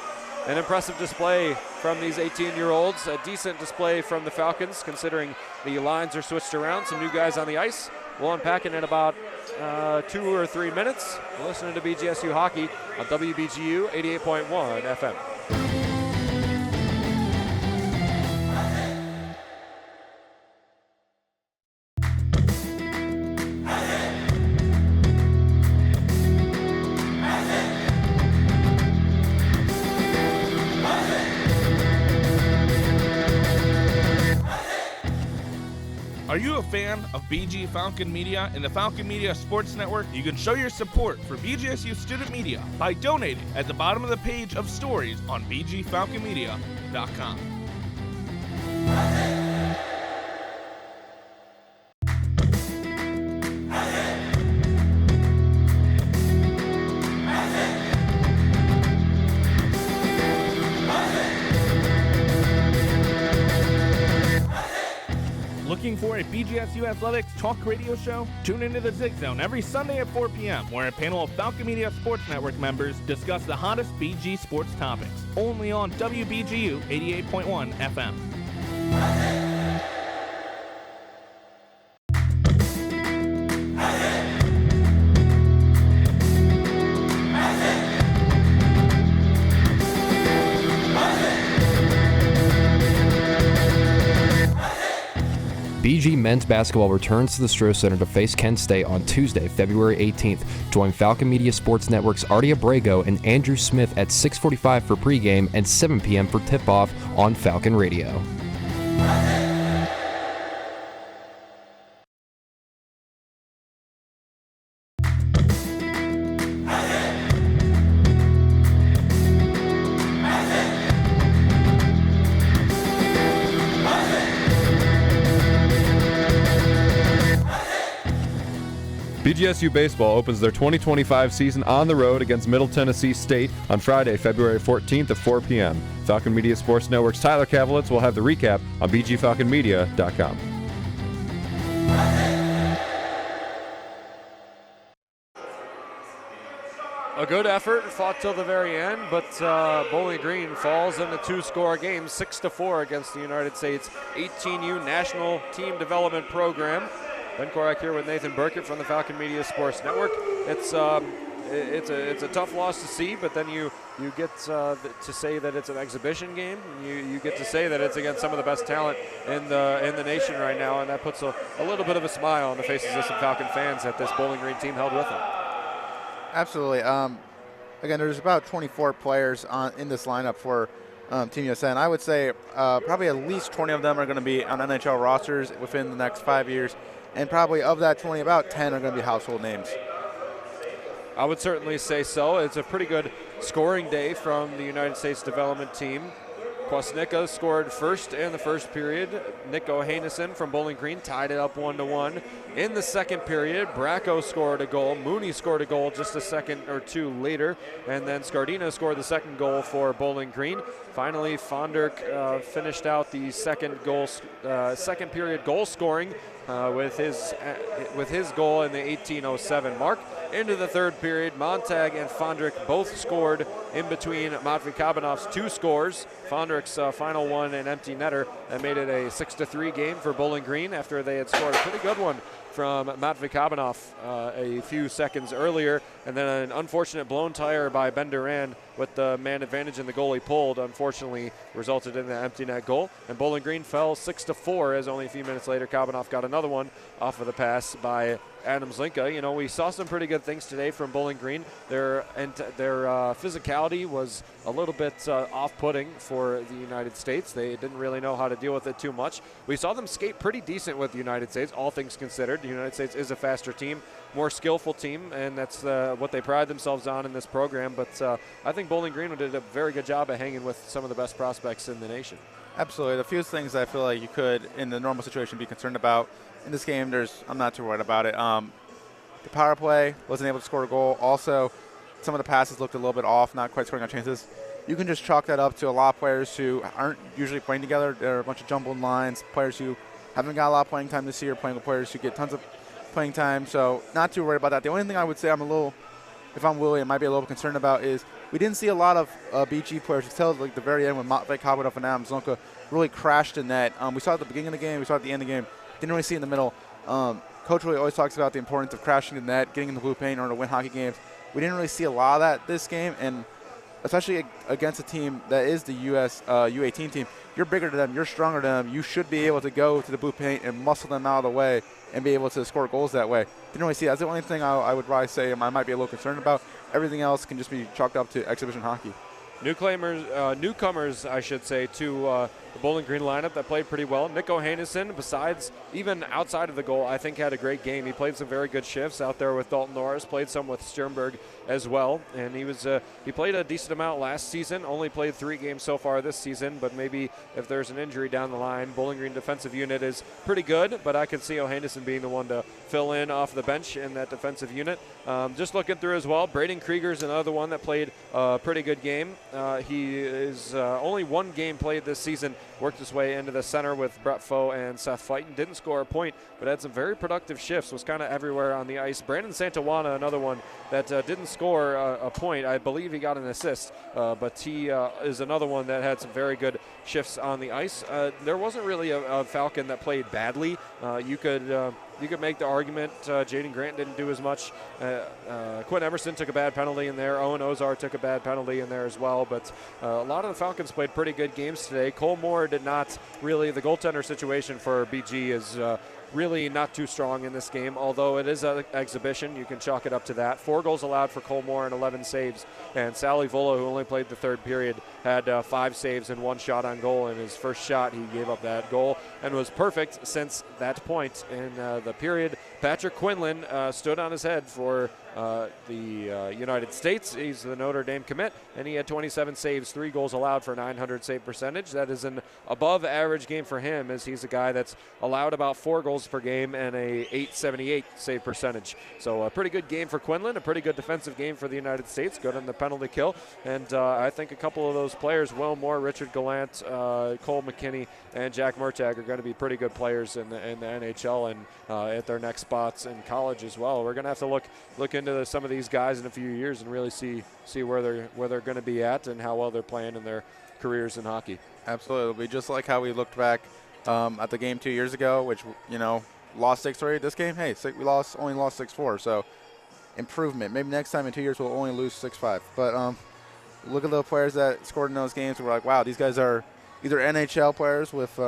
An impressive display from these 18-year-olds. A decent display from the Falcons, considering the lines are switched around. Some new guys on the ice. We'll unpack it in about 2 or 3 minutes. We're listening to BGSU Hockey on WBGU 88.1 FM. Are you a fan of BG Falcon Media and the Falcon Media Sports Network? You can show your support for BGSU student media by donating at the bottom of the page of stories on bgfalconmedia.com. Looking for a BGSU Athletics talk radio show? Tune into the Zig Zone every Sunday at 4 p.m. where a panel of Falcon Media Sports Network members discuss the hottest BG sports topics. Only on WBGU 88.1 FM. BG men's basketball returns to the Stroh Center to face Kent State on Tuesday, February 18th. Join Falcon Media Sports Network's Artie Abrego and Andrew Smith at 6:45 for pregame and 7 p.m. for tip-off on Falcon Radio. BGSU Baseball opens their 2025 season on the road against Middle Tennessee State on Friday, February 14th at 4 p.m. Falcon Media Sports Network's Tyler Kavelitz will have the recap on bgfalconmedia.com. A good effort, fought till the very end, but Bowling Green falls in a 2-score game, 6-4 against the United States 18U National Team Development Program. Ben Korak here with Nathan Burkett from the Falcon Media Sports Network. It's a tough loss to see, but then you get to say that it's an exhibition game. You get to say that it's against some of the best talent in the nation right now, and that puts a little bit of a smile on the faces of some Falcon fans that this Bowling Green team held with them. Absolutely. Again, there's about 24 players in this lineup for Team USA, and I would say probably at least 20 of them are going to be on NHL rosters within the next 5 years. And probably of that 20, about 10 are going to be household names. I would certainly say so. It's a pretty good scoring day from the United States development team. Kwasnicka scored first in the first period. Nico Heinesen from Bowling Green tied it up 1-1. In the second period, Bracco scored a goal. Mooney scored a goal just a second or two later. And then Scardina scored the second goal for Bowling Green. Finally, Fonderk finished out the second period goal scoring with his goal in the 18:07 mark. Into the third period, Montag and Fondrick both scored in between Matvey Kabanov's 2 scores. Fondrick's final one an empty netter that made it a 6-3 game for Bowling Green after they had scored a pretty good one from Matvey Kabanov a few seconds earlier, and then an unfortunate blown tire by Ben Duran with the man advantage and the goalie pulled unfortunately resulted in an empty net goal, and Bowling Green fell 6-4 as only a few minutes later Kabanov got another one off of the pass by Adams Linka. You know, we saw some pretty good things today from Bowling Green. Their physicality was a little bit off-putting for the United States. They didn't really know how to deal with it too much. We saw them skate pretty decent with the United States, all things considered. The United States is a faster team, more skillful team, and that's what they pride themselves on in this program. But I think Bowling Green did a very good job of hanging with some of the best prospects in the nation. Absolutely. The few things I feel like you could, in the normal situation, be concerned about. In this game, I'm not too worried about it. The power play wasn't able to score a goal. Also, some of the passes looked a little bit off, not quite scoring on chances. You can just chalk that up to a lot of players who aren't usually playing together. There are a bunch of jumbled lines, players who haven't got a lot of playing time this year, playing with players who get tons of playing time. So not too worried about that. The only thing I would say if I'm Willie, I might be a little concerned about is we didn't see a lot of BG players until like the very end when Matvei Kabadov and Adam Zlonka really crashed in net. We saw it at the beginning of the game. We saw it at the end of the game. Didn't really see it in the middle. Coach really always talks about the importance of crashing the net, getting in the blue paint in order to win hockey games. We didn't really see a lot of that this game, and especially against a team that is the U.S. U18 team. You're bigger than them. You're stronger than them. You should be able to go to the blue paint and muscle them out of the way and be able to score goals that way. Didn't really see that. That's the only thing I would probably say I might be a little concerned about. Everything else can just be chalked up to exhibition hockey. Newcomers, I should say, to the Bowling Green lineup that played pretty well. Nick Ohanesen, besides even outside of the goal, I think had a great game. He played some very good shifts out there with Dalton Norris, played some with Sternberg as well, and he played a decent amount last season, only played 3 games so far this season, but maybe if there's an injury down the line, Bowling Green defensive unit is pretty good, but I could see Ohanesen being the one to fill in off the bench in that defensive unit. Just looking through as well, Braden Krieger's another one that played a pretty good game. He is only 1 game played this season, worked his way into the center with Brett Foe and Seth Fighton. Didn't score a point, but had some very productive shifts, was kind of everywhere on the ice. Brandon Santawana, another one that didn't score a point. I believe he got an assist, but he is another one that had some very good shifts on the ice. There wasn't really a Falcon that played badly. You could make the argument Jaden Grant didn't do as much. Quinn Emerson took a bad penalty in there. Owen Ozar took a bad penalty in there as well. But a lot of the Falcons played pretty good games today. Cole Moore did not really. The goaltender situation for BG is really not too strong in this game, although it is an exhibition. You can chalk it up to that. 4 goals allowed for Cole Moore and 11 saves. And Sally Vola, who only played the 3rd period, had 5 saves and 1 shot on goal. In his first shot, he gave up that goal and was perfect since that point in the period. Patrick Quinlan stood on his head for the United States. He's the Notre Dame commit, and he had 27 saves, 3 goals allowed for 900 save percentage. That is an above average game for him, as he's a guy that's allowed about 4 goals per game and a 878 save percentage. So a pretty good game for Quinlan, a pretty good defensive game for the United States, good on the penalty kill. And I think a couple of those players, Will Moore, Richard Gallant, Cole McKinney, and Jack Murtagh are going to be pretty good players in the NHL and at their next spots in college as well. We're going to have to look into some of these guys in a few years and really see where they're going to be at and how well they're playing in their careers in hockey. Absolutely. It'll be just like how we looked back at the game 2 years ago, which, lost 6-3. This game, hey, only lost 6-4. So improvement. Maybe next time in 2 years we'll only lose 6-5. But look at the players that scored in those games. We're like, wow, these guys are either NHL players with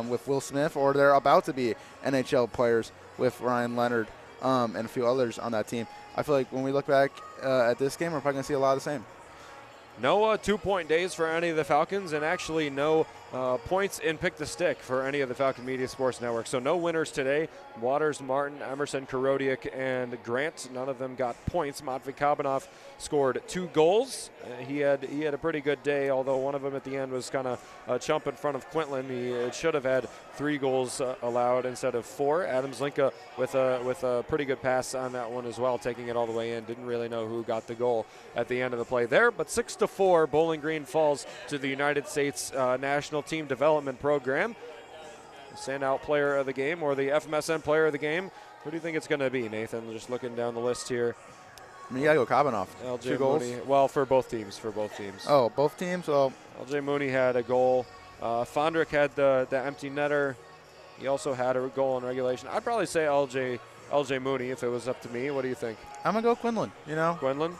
with Will Smith, or they're about to be NHL players with Ryan Leonard and a few others on that team. I feel like when we look back at this game, we're probably going to see a lot of the same. No 2-point days for any of the Falcons, and actually no points in pick the stick for any of the Falcon Media Sports Network. So no winners today. Waters, Martin, Emerson, Korodiak, and Grant. None of them got points. Matvei Kabadov scored 2 goals. He had a pretty good day, although one of them at the end was kind of a chump in front of Quinlan. He should have had 3 goals allowed instead of 4. Adam Zlinka with a pretty good pass on that one as well, taking it all the way in. Didn't really know who got the goal at the end of the play there, but 6-4, Bowling Green falls to the United States National Team Development Program. Standout player of the game, or the FMSN player of the game. Who do you think it's going to be, Nathan? Just looking down the list here. I mean, you got to go Kabanoff. LJ 2 goals. Mooney. Well, for both teams. Oh, both teams? Well, LJ Mooney had a goal. Fondrick had the empty netter. He also had a goal in regulation. I'd probably say LJ Mooney if it was up to me. What do you think? I'm going to go Quinlan, Quinlan?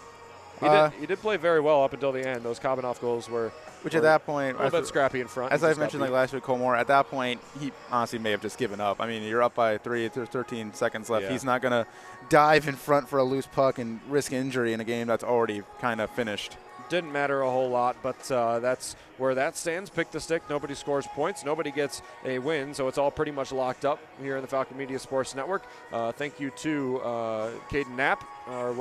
He did play very well up until the end. Those Kabanoff goals were at that point, a little bit scrappy in front. As I mentioned last week, Cole Moore, at that point, he honestly may have just given up. I mean, you're up by 3, there's 13 seconds left. Yeah. He's not going to dive in front for a loose puck and risk injury in a game that's already kind of finished. Didn't matter a whole lot, but that's where that stands. Pick the stick. Nobody scores points. Nobody gets a win, so it's all pretty much locked up here in the Falcon Media Sports Network. Thank you to Caden Knapp, our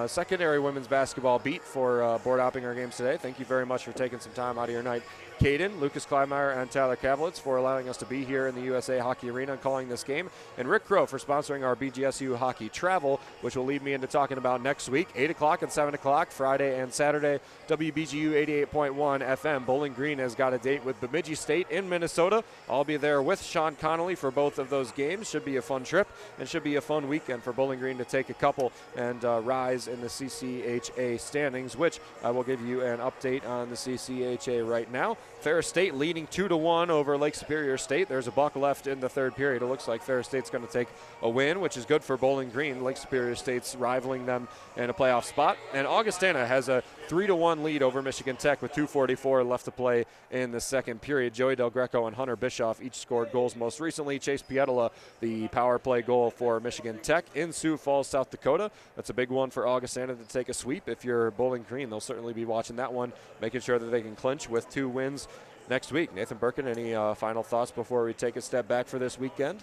secondary women's basketball beat for board hopping our games today. Thank you very much for taking some time out of your night. Caden, Lucas Kleinmeyer, and Tyler Kavlitz for allowing us to be here in the USA Hockey Arena and calling this game. And Rick Crow for sponsoring our BGSU Hockey Travel, which will lead me into talking about next week, 8 o'clock and 7 o'clock, Friday and Saturday, WBGU 88.1 FM. Bowling Green has got a date with Bemidji State in Minnesota. I'll be there with Sean Connolly for both of those games. Should be a fun trip and should be a fun weekend for Bowling Green to take a couple and rise in the CCHA standings, which I will give you an update on the CCHA right now. Ferris State leading 2-1 over Lake Superior State. There's a buck left in the third period. It looks like Ferris State's going to take a win, which is good for Bowling Green. Lake Superior State's rivaling them in a playoff spot. And Augustana has a 3-1 lead over Michigan Tech with 2:44 left to play in the second period. Joey Del Greco and Hunter Bischoff each scored goals. Most recently, Chase Pietola, the power play goal for Michigan Tech in Sioux Falls, South Dakota. That's a big one for Augustana to take a sweep. If you're Bowling Green, they'll certainly be watching that one, making sure that they can clinch with 2 wins next week. Nathan Birkin, any final thoughts before we take a step back for this weekend?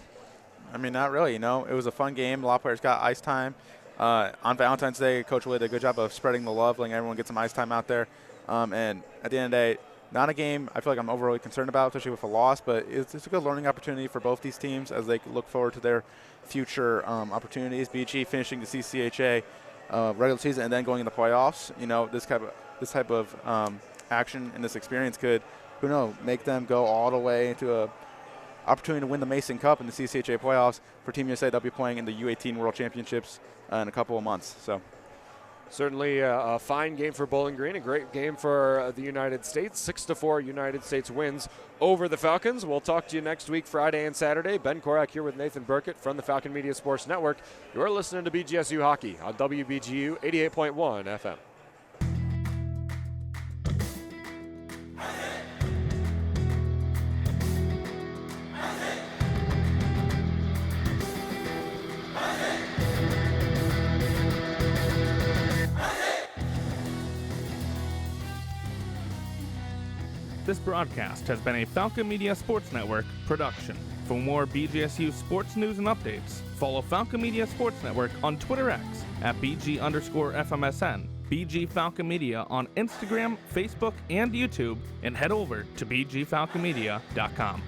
I mean, not really. It was a fun game. A lot of players got ice time. On Valentine's Day, Coach Wood did a good job of spreading the love, letting everyone get some ice time out there. And at the end of the day, not a game I feel like I'm overly concerned about, especially with a loss, but it's a good learning opportunity for both these teams as they look forward to their future opportunities. BG finishing the CCHA regular season and then going in the playoffs. This type of action and this experience could, make them go all the way to a opportunity to win the Mason Cup in the CCHA playoffs. For Team USA, they'll be playing in the U18 World Championships in a couple of months. So, certainly a fine game for Bowling Green, a great game for the United States. 6-4 United States wins over the Falcons. We'll talk to you next week, Friday and Saturday. Ben Korak here with Nathan Burkett from the Falcon Media Sports Network. You're listening to BGSU Hockey on WBGU 88.1 FM. This broadcast has been a Falcon Media Sports Network production. For more BGSU sports news and updates, follow Falcon Media Sports Network on Twitter X at BG_FMSN, BG Falcon Media on Instagram, Facebook, and YouTube, and head over to BGFalconMedia.com.